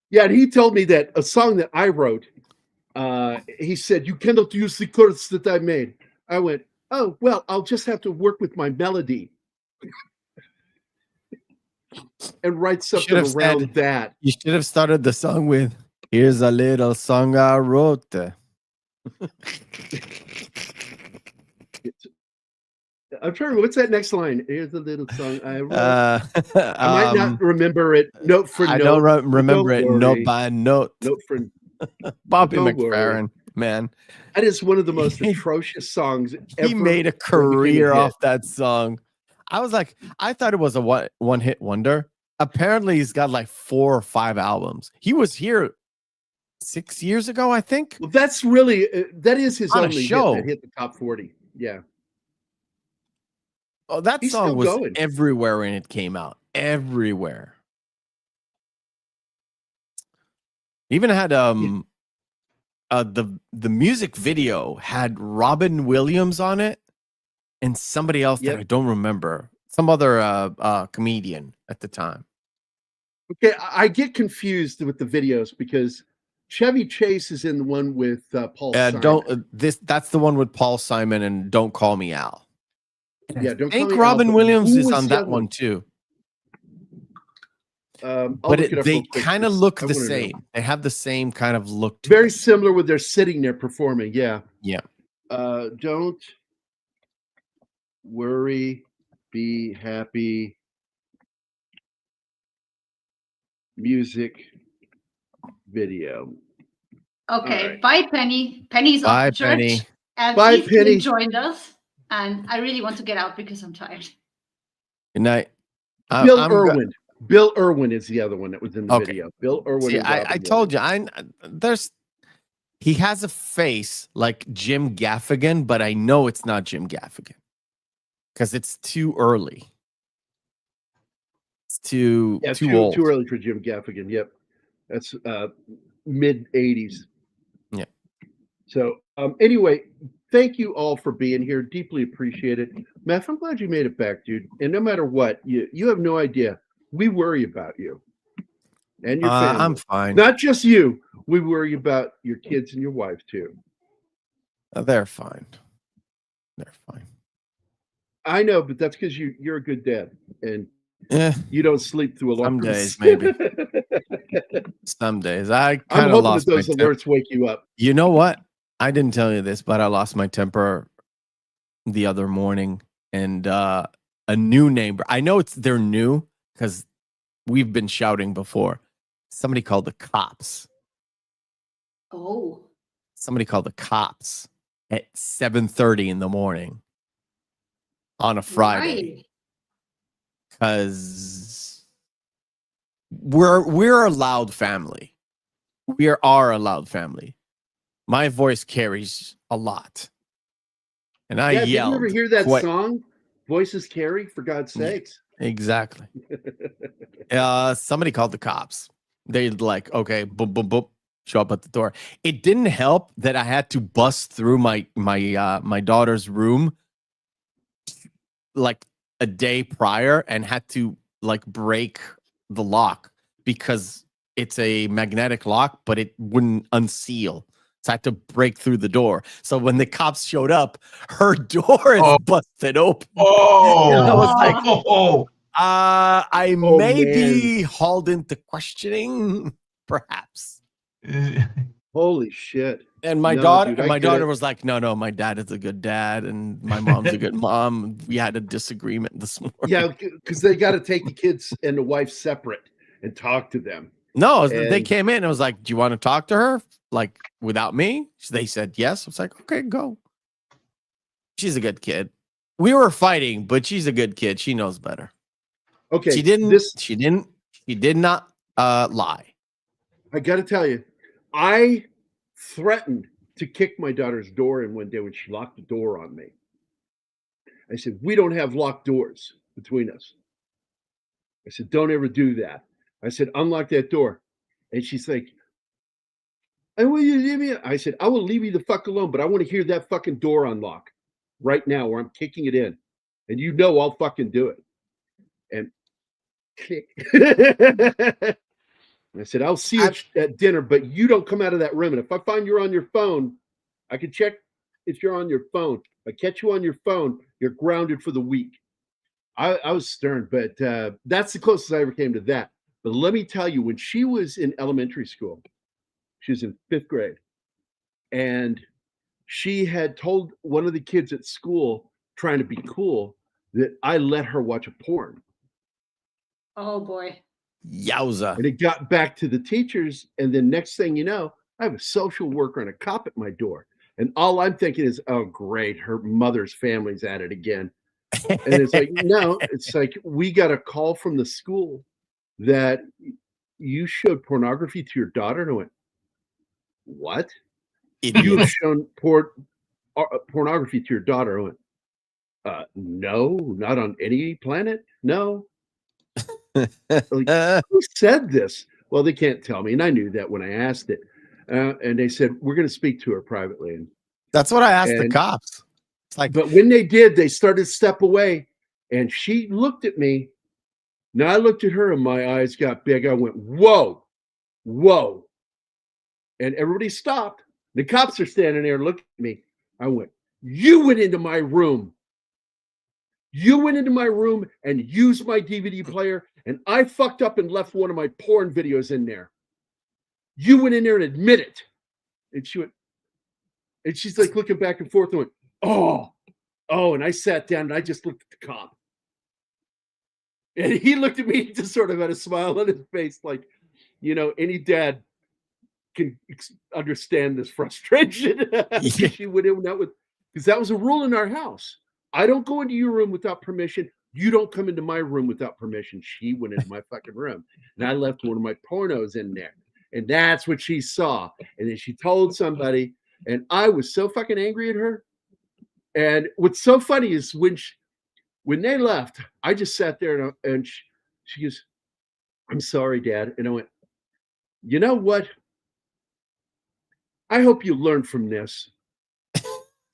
Yeah, and he told me that a song that I wrote, he said, you cannot use the chords that I made. I went, oh, well, I'll just have to work with my melody. And write something around that. You should have started the song with, here's a little song I wrote. I'm trying. What's that next line? Here's a little song I wrote. I might not remember it note for note. I don't remember it note by note. Note for Bobby McFerrin, man. That is one of the most atrocious songs ever. He made a career off that song. I thought it was a one-hit wonder. Apparently, he's got like 4 or 5 albums. He was here 6 years ago, I think. Well, that's really that is his only show hit that hit the top 40. Yeah. Oh, that song was everywhere when it came out. Everywhere. Even had the music video had Robin Williams on it and somebody else that I don't remember. Some other comedian at the time. Okay, I get confused with the videos because Chevy Chase is in the one with Paul Simon. That's the one with Paul Simon and Don't Call Me Al. Yeah, I think Robin Williams is on that one too. But they kind of look the same. They have the same kind of look. Very similar when they're sitting there performing. Yeah. Yeah. Don't worry, be happy. Music video. Okay. Right. Bye, Penny. Penny's off the church. Penny. And bye, Penny. Joined us. And I really want to get out because I'm tired. Good night. Bill Irwin. Bill Irwin is the other one that was in the video. Bill Irwin. See, I told you, he has a face like Jim Gaffigan, but I know it's not Jim Gaffigan because it's too early. It's too old. Too early for Jim Gaffigan. Yep, that's mid '80s. Yeah. So Anyway, thank you all for being here. Deeply appreciate it. Meth, I'm glad you made it back, dude. And no matter what, you have no idea. We worry about you and your family. I'm fine. Not just you. We worry about your kids and your wife too. They're fine. They're fine. I know, but that's because you're a good dad and you don't sleep through alarms. Some days, maybe. Some days. I'm hoping that those alerts wake you up. You know what? I didn't tell you this, but I lost my temper the other morning, and a new neighbor. I know they're new because we've been shouting before. Somebody called the cops. Oh. Somebody called the cops at 7:30 in the morning on a Friday. Because we're a loud family. We are a loud family. My voice carries a lot. And I yelled. Did you ever hear that song? Voices carry, for God's sakes. Exactly. Somebody called the cops. They'd like, okay, boop, boop, boop, show up at the door. It didn't help that I had to bust through my daughter's room like a day prior and had to like break the lock because it's a magnetic lock, but it wouldn't unseal. So I had to break through the door. So when the cops showed up, her door is busted open. Oh, and I was like, I may be hauled into questioning, perhaps. Holy shit. And my daughter was like, no, my dad is a good dad and my mom's a good mom. We had a disagreement this morning. Yeah, because they got to take the kids and the wife separate and talk to them. No, they came in and was like, do you want to talk to her? Like, without me? They said yes. I was like, okay, go. She's a good kid. We were fighting, but she's a good kid. She knows better. Okay. She did not lie. I got to tell you, I threatened to kick my daughter's door in one day when she locked the door on me. I said, we don't have locked doors between us. I said, don't ever do that. I said, unlock that door. And she's like, and will you leave me? I said, I will leave you the fuck alone, but I want to hear that fucking door unlock right now or I'm kicking it in. And you know I'll fucking do it. And kick. I said, I'll see you at dinner, but you don't come out of that room. And if I find you're on your phone, I can check if you're on your phone. If I catch you on your phone, you're grounded for the week. I was stern, but that's the closest I ever came to that. But let me tell you, when she was in elementary school, she was in 5th grade, and she had told one of the kids at school, trying to be cool, that I let her watch a porn. Oh, boy. Yowza. And it got back to the teachers, and then next thing you know, I have a social worker and a cop at my door. And all I'm thinking is, oh, great, her mother's family's at it again. And it's like, no, it's like, we got a call from the school that you showed pornography to your daughter. And I went, what? You have shown pornography to your daughter. I went, no, not on any planet. No. Like, who said this? Well, they can't tell me. And I knew that when I asked it. And they said, we're going to speak to her privately. And that's what I asked the cops. It's like, but when they did, they started to step away. And she looked at me. Now I looked at her and my eyes got big. I went, whoa, whoa. And everybody stopped. The cops are standing there looking at me. I went, you went into my room. You went into my room and used my DVD player, and I fucked up and left one of my porn videos in there. You went in there and admit it. And she went, and she's like looking back and forth and went, oh. And I sat down and I just looked at the cop. And he looked at me, just sort of had a smile on his face, like, you know, any dad can understand this frustration. She went in that with, because that was a rule in our house. I don't go into your room without permission. You don't come into my room without permission. She went into my fucking room. And I left one of my pornos in there. And that's what she saw. And then she told somebody. And I was so fucking angry at her. And what's so funny is when they left, I just sat there and she goes, I'm sorry, Dad. And I went, you know what? I hope you learn from this.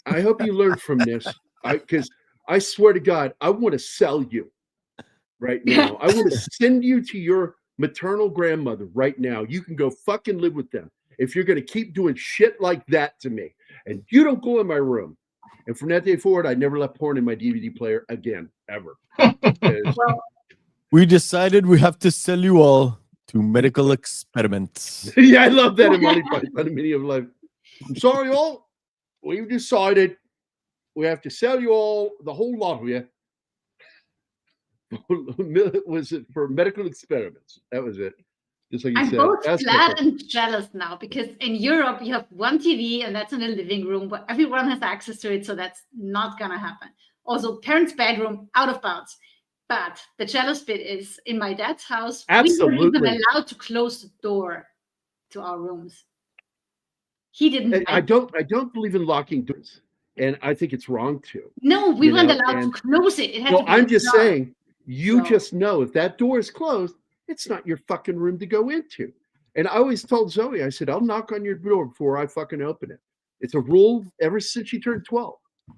I hope you learn from this. Because I swear to God, I want to sell you right now. I want to send you to your maternal grandmother right now. You can go fucking live with them if you're going to keep doing shit like that to me. And you don't go in my room. And from that day forward, I never left porn in my DVD player again, ever. Well, We decided we have to sell you all to medical experiments. Yeah, I love that in Monty Python, The Meaning of Life. I'm sorry, all. We've decided we have to sell you all, the whole lot of you. Was it for medical experiments? That was it. Just like you I'm said. both That's glad different. and jealous now because in Europe you have one TV and that's in the living room, but everyone has access to it, so that's not gonna happen. Also, parents' bedroom out of bounds. But the jealous bit is in my dad's house. We weren't even Absolutely. allowed to close the door to our rooms. He didn't. I don't believe in locking doors, and I think it's wrong to. No, we you weren't know, allowed to and- close it. It had Well, to be I'm just ajar. saying, you So- just know if that door is closed, it's not your fucking room to go into. And I always told Zoe, I said, I'll knock on your door before I fucking open it. It's a rule ever since she turned 12.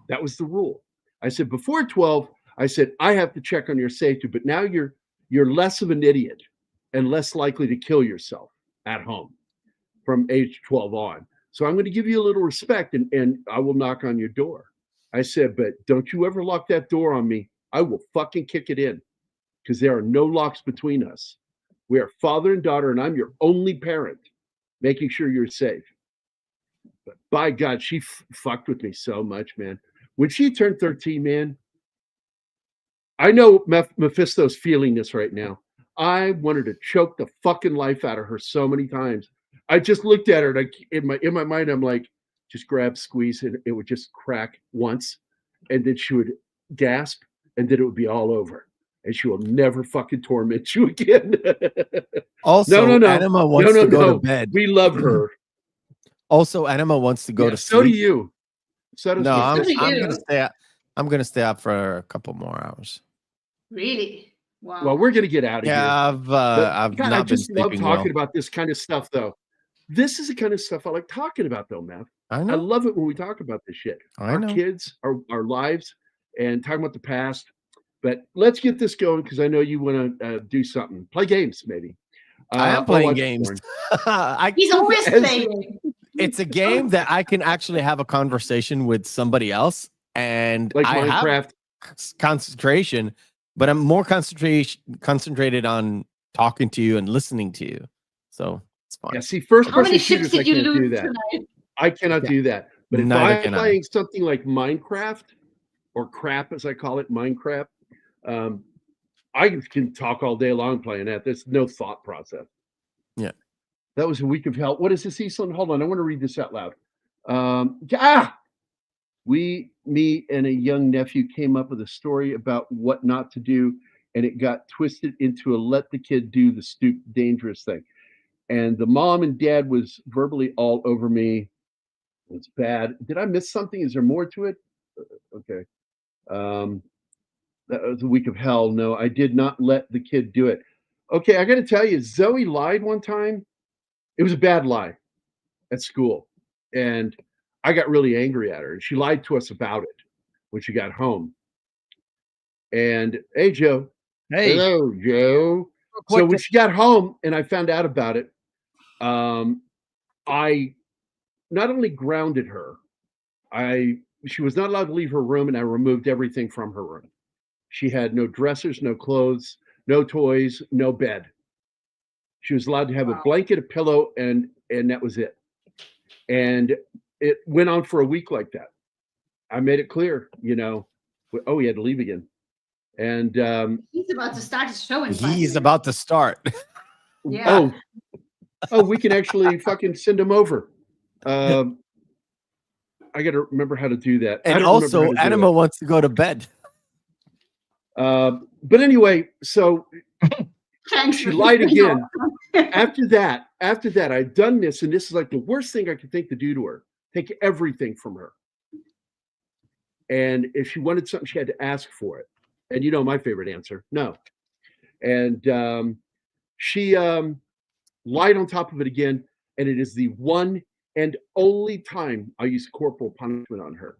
That was the rule. I said, before 12, I said, I have to check on your safety, but now you're less of an idiot and less likely to kill yourself at home from age 12 on. So I'm going to give you a little respect and I will knock on your door. I said, but don't you ever lock that door on me. I will fucking kick it in because there are no locks between us. We are father and daughter, and I'm your only parent, making sure you're safe. But by God, she fucked with me so much, man. When she turned 13, man, I know Mephisto's feeling this right now. I wanted to choke the fucking life out of her so many times. I just looked at her, and in my mind, I'm like, just grab, squeeze, and it would just crack once, and then she would gasp, and then it would be all over. And she will never fucking torment you again. Also, no. Anima wants to go to bed. We love her. Also, Anima wants to go to So do sleep. you. So does No, Mephisto. I'm gonna stay up for a couple more hours. Really? Wow. Well, we're gonna get out of here. Yeah, I've God, not I been just love sleeping talking well. about this kind of stuff, though. This is the kind of stuff I like talking about, though, Matt. I I know. love it when we talk about this shit. I Our know. kids, our lives, and talking about the past. But let's get this going because I know you want to do something. Play games, maybe. I am or playing watch games. porn. He's always Yes. playing. It's a game that I can actually have a conversation with somebody else, and Like I Minecraft. have concentration, but I'm more concentrated on talking to you and listening to you. So it's fun. Yeah, see, first How many person ships shooters, I did you can't do lose that. tonight? I cannot Yeah. do that. But if Neither I'm can I. playing something like Minecraft or crap, as I call it, Minecraft, I can talk all day long playing that. There's no thought process. Yeah. That was a week of hell. What is this, Eastland? Hold on. I want to read this out loud. Me and a young nephew came up with a story about what not to do, and it got twisted into a let the kid do the stupid, dangerous thing. And the mom and dad was verbally all over me. It's bad. Did I miss something? Is there more to it? Okay. That was a week of hell. No, I did not let the kid do it. Okay, I got to tell you, Zoe lied one time. It was a bad lie at school. And I got really angry at her. And she lied to us about it when she got home. And hey, Joe. Hey, Hello, Joe. So when she got home and I found out about it, I not only grounded her, she was not allowed to leave her room, and I removed everything from her room. She had no dressers, no clothes, no toys, no bed. She was allowed to have a blanket, a pillow, and that was it. And it went on for a week like that. I made it clear, he had to leave again. And He's about to start his show in 5 He's minutes. about to start. Yeah. Oh, we can actually fucking send him over. I got to remember how to do that. And also, Anima wants to go to bed. But anyway, so Thanks she for lied keeping again. on. After that, I'd done this, and this is like the worst thing I could think to do to her. Take everything from her. And if she wanted something, she had to ask for it. And my favorite answer, no. And she lied on top of it again, and it is the one and only time I use corporal punishment on her.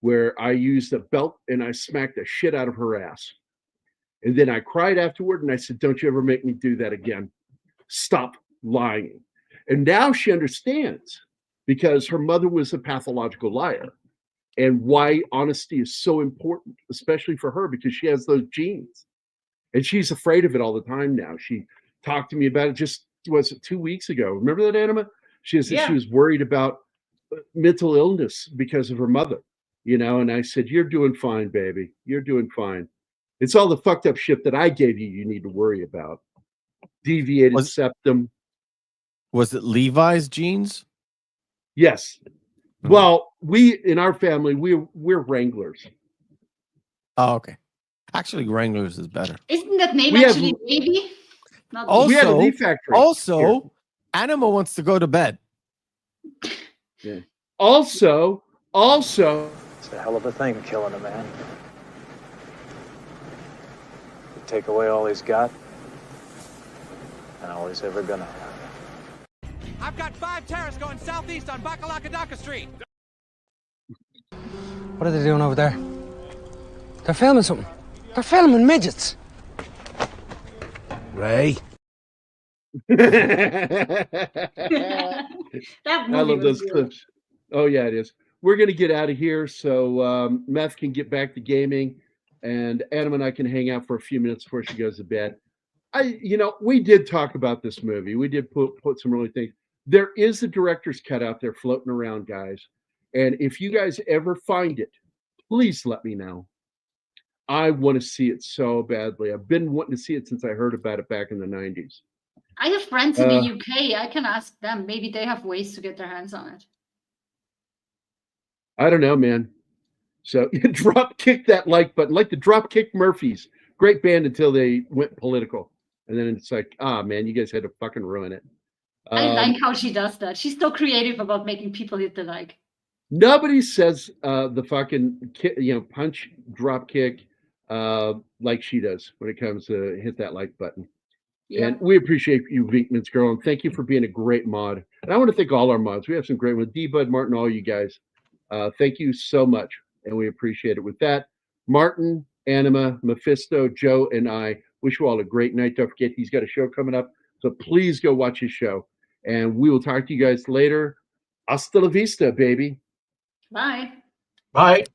where I used a belt and I smacked the shit out of her ass. And then I cried afterward and I said, don't you ever make me do that again. Stop lying. And now she understands because her mother was a pathological liar and why honesty is so important, especially for her because she has those genes. And she's afraid of it all the time now. She talked to me about it just, was it 2 weeks ago? Remember that, Anima? She was worried about mental illness because of her mother, and I said, you're doing fine, baby. You're doing fine. It's all the fucked up shit that I gave you need to worry about. Deviated septum. Was it Levi's jeans? Yes. Well, we in our family, we're Wranglers. Oh, okay. Actually, Wranglers is better. Isn't that name actually baby? We had a leaf factory. Also, Anima wants to go to bed. Yeah. Also, it's a hell of a thing killing a man. You take away all he's got and all he's ever gonna have. I've got 5 terrorists going southeast on Bakalakadaka Street. What are they doing over there? They're filming something. They're filming midgets. Ray. I love those clips. Oh yeah, it is. We're gonna get out of here so Meth can get back to gaming, and Adam and I can hang out for a few minutes before she goes to bed. We did talk about this movie. We did put some really things. There is a director's cut out there floating around, guys. And if you guys ever find it, please let me know. I want to see it so badly. I've been wanting to see it since I heard about it back in the 90s. I have friends in the UK. I can ask them. Maybe they have ways to get their hands on it. I don't know, man. So drop kick that like button, like the Drop Kick Murphys. Great band until they went political. And then it's like, man, you guys had to fucking ruin it. I like how she does that. She's so creative about making people hit the like. Nobody says the fucking punch, drop kick like she does when it comes to hit that like button. Yeah. And we appreciate you, Vinkman's girl, and thank you for being a great mod. And I want to thank all our mods. We have some great ones. D-Bud, Martin, all you guys. Thank you so much, and we appreciate it. With that, Martin, Anima, Mephisto, Joe, and I wish you all a great night. Don't forget, he's got a show coming up, so please go watch his show. And we will talk to you guys later. Hasta la vista, baby. Bye. Bye.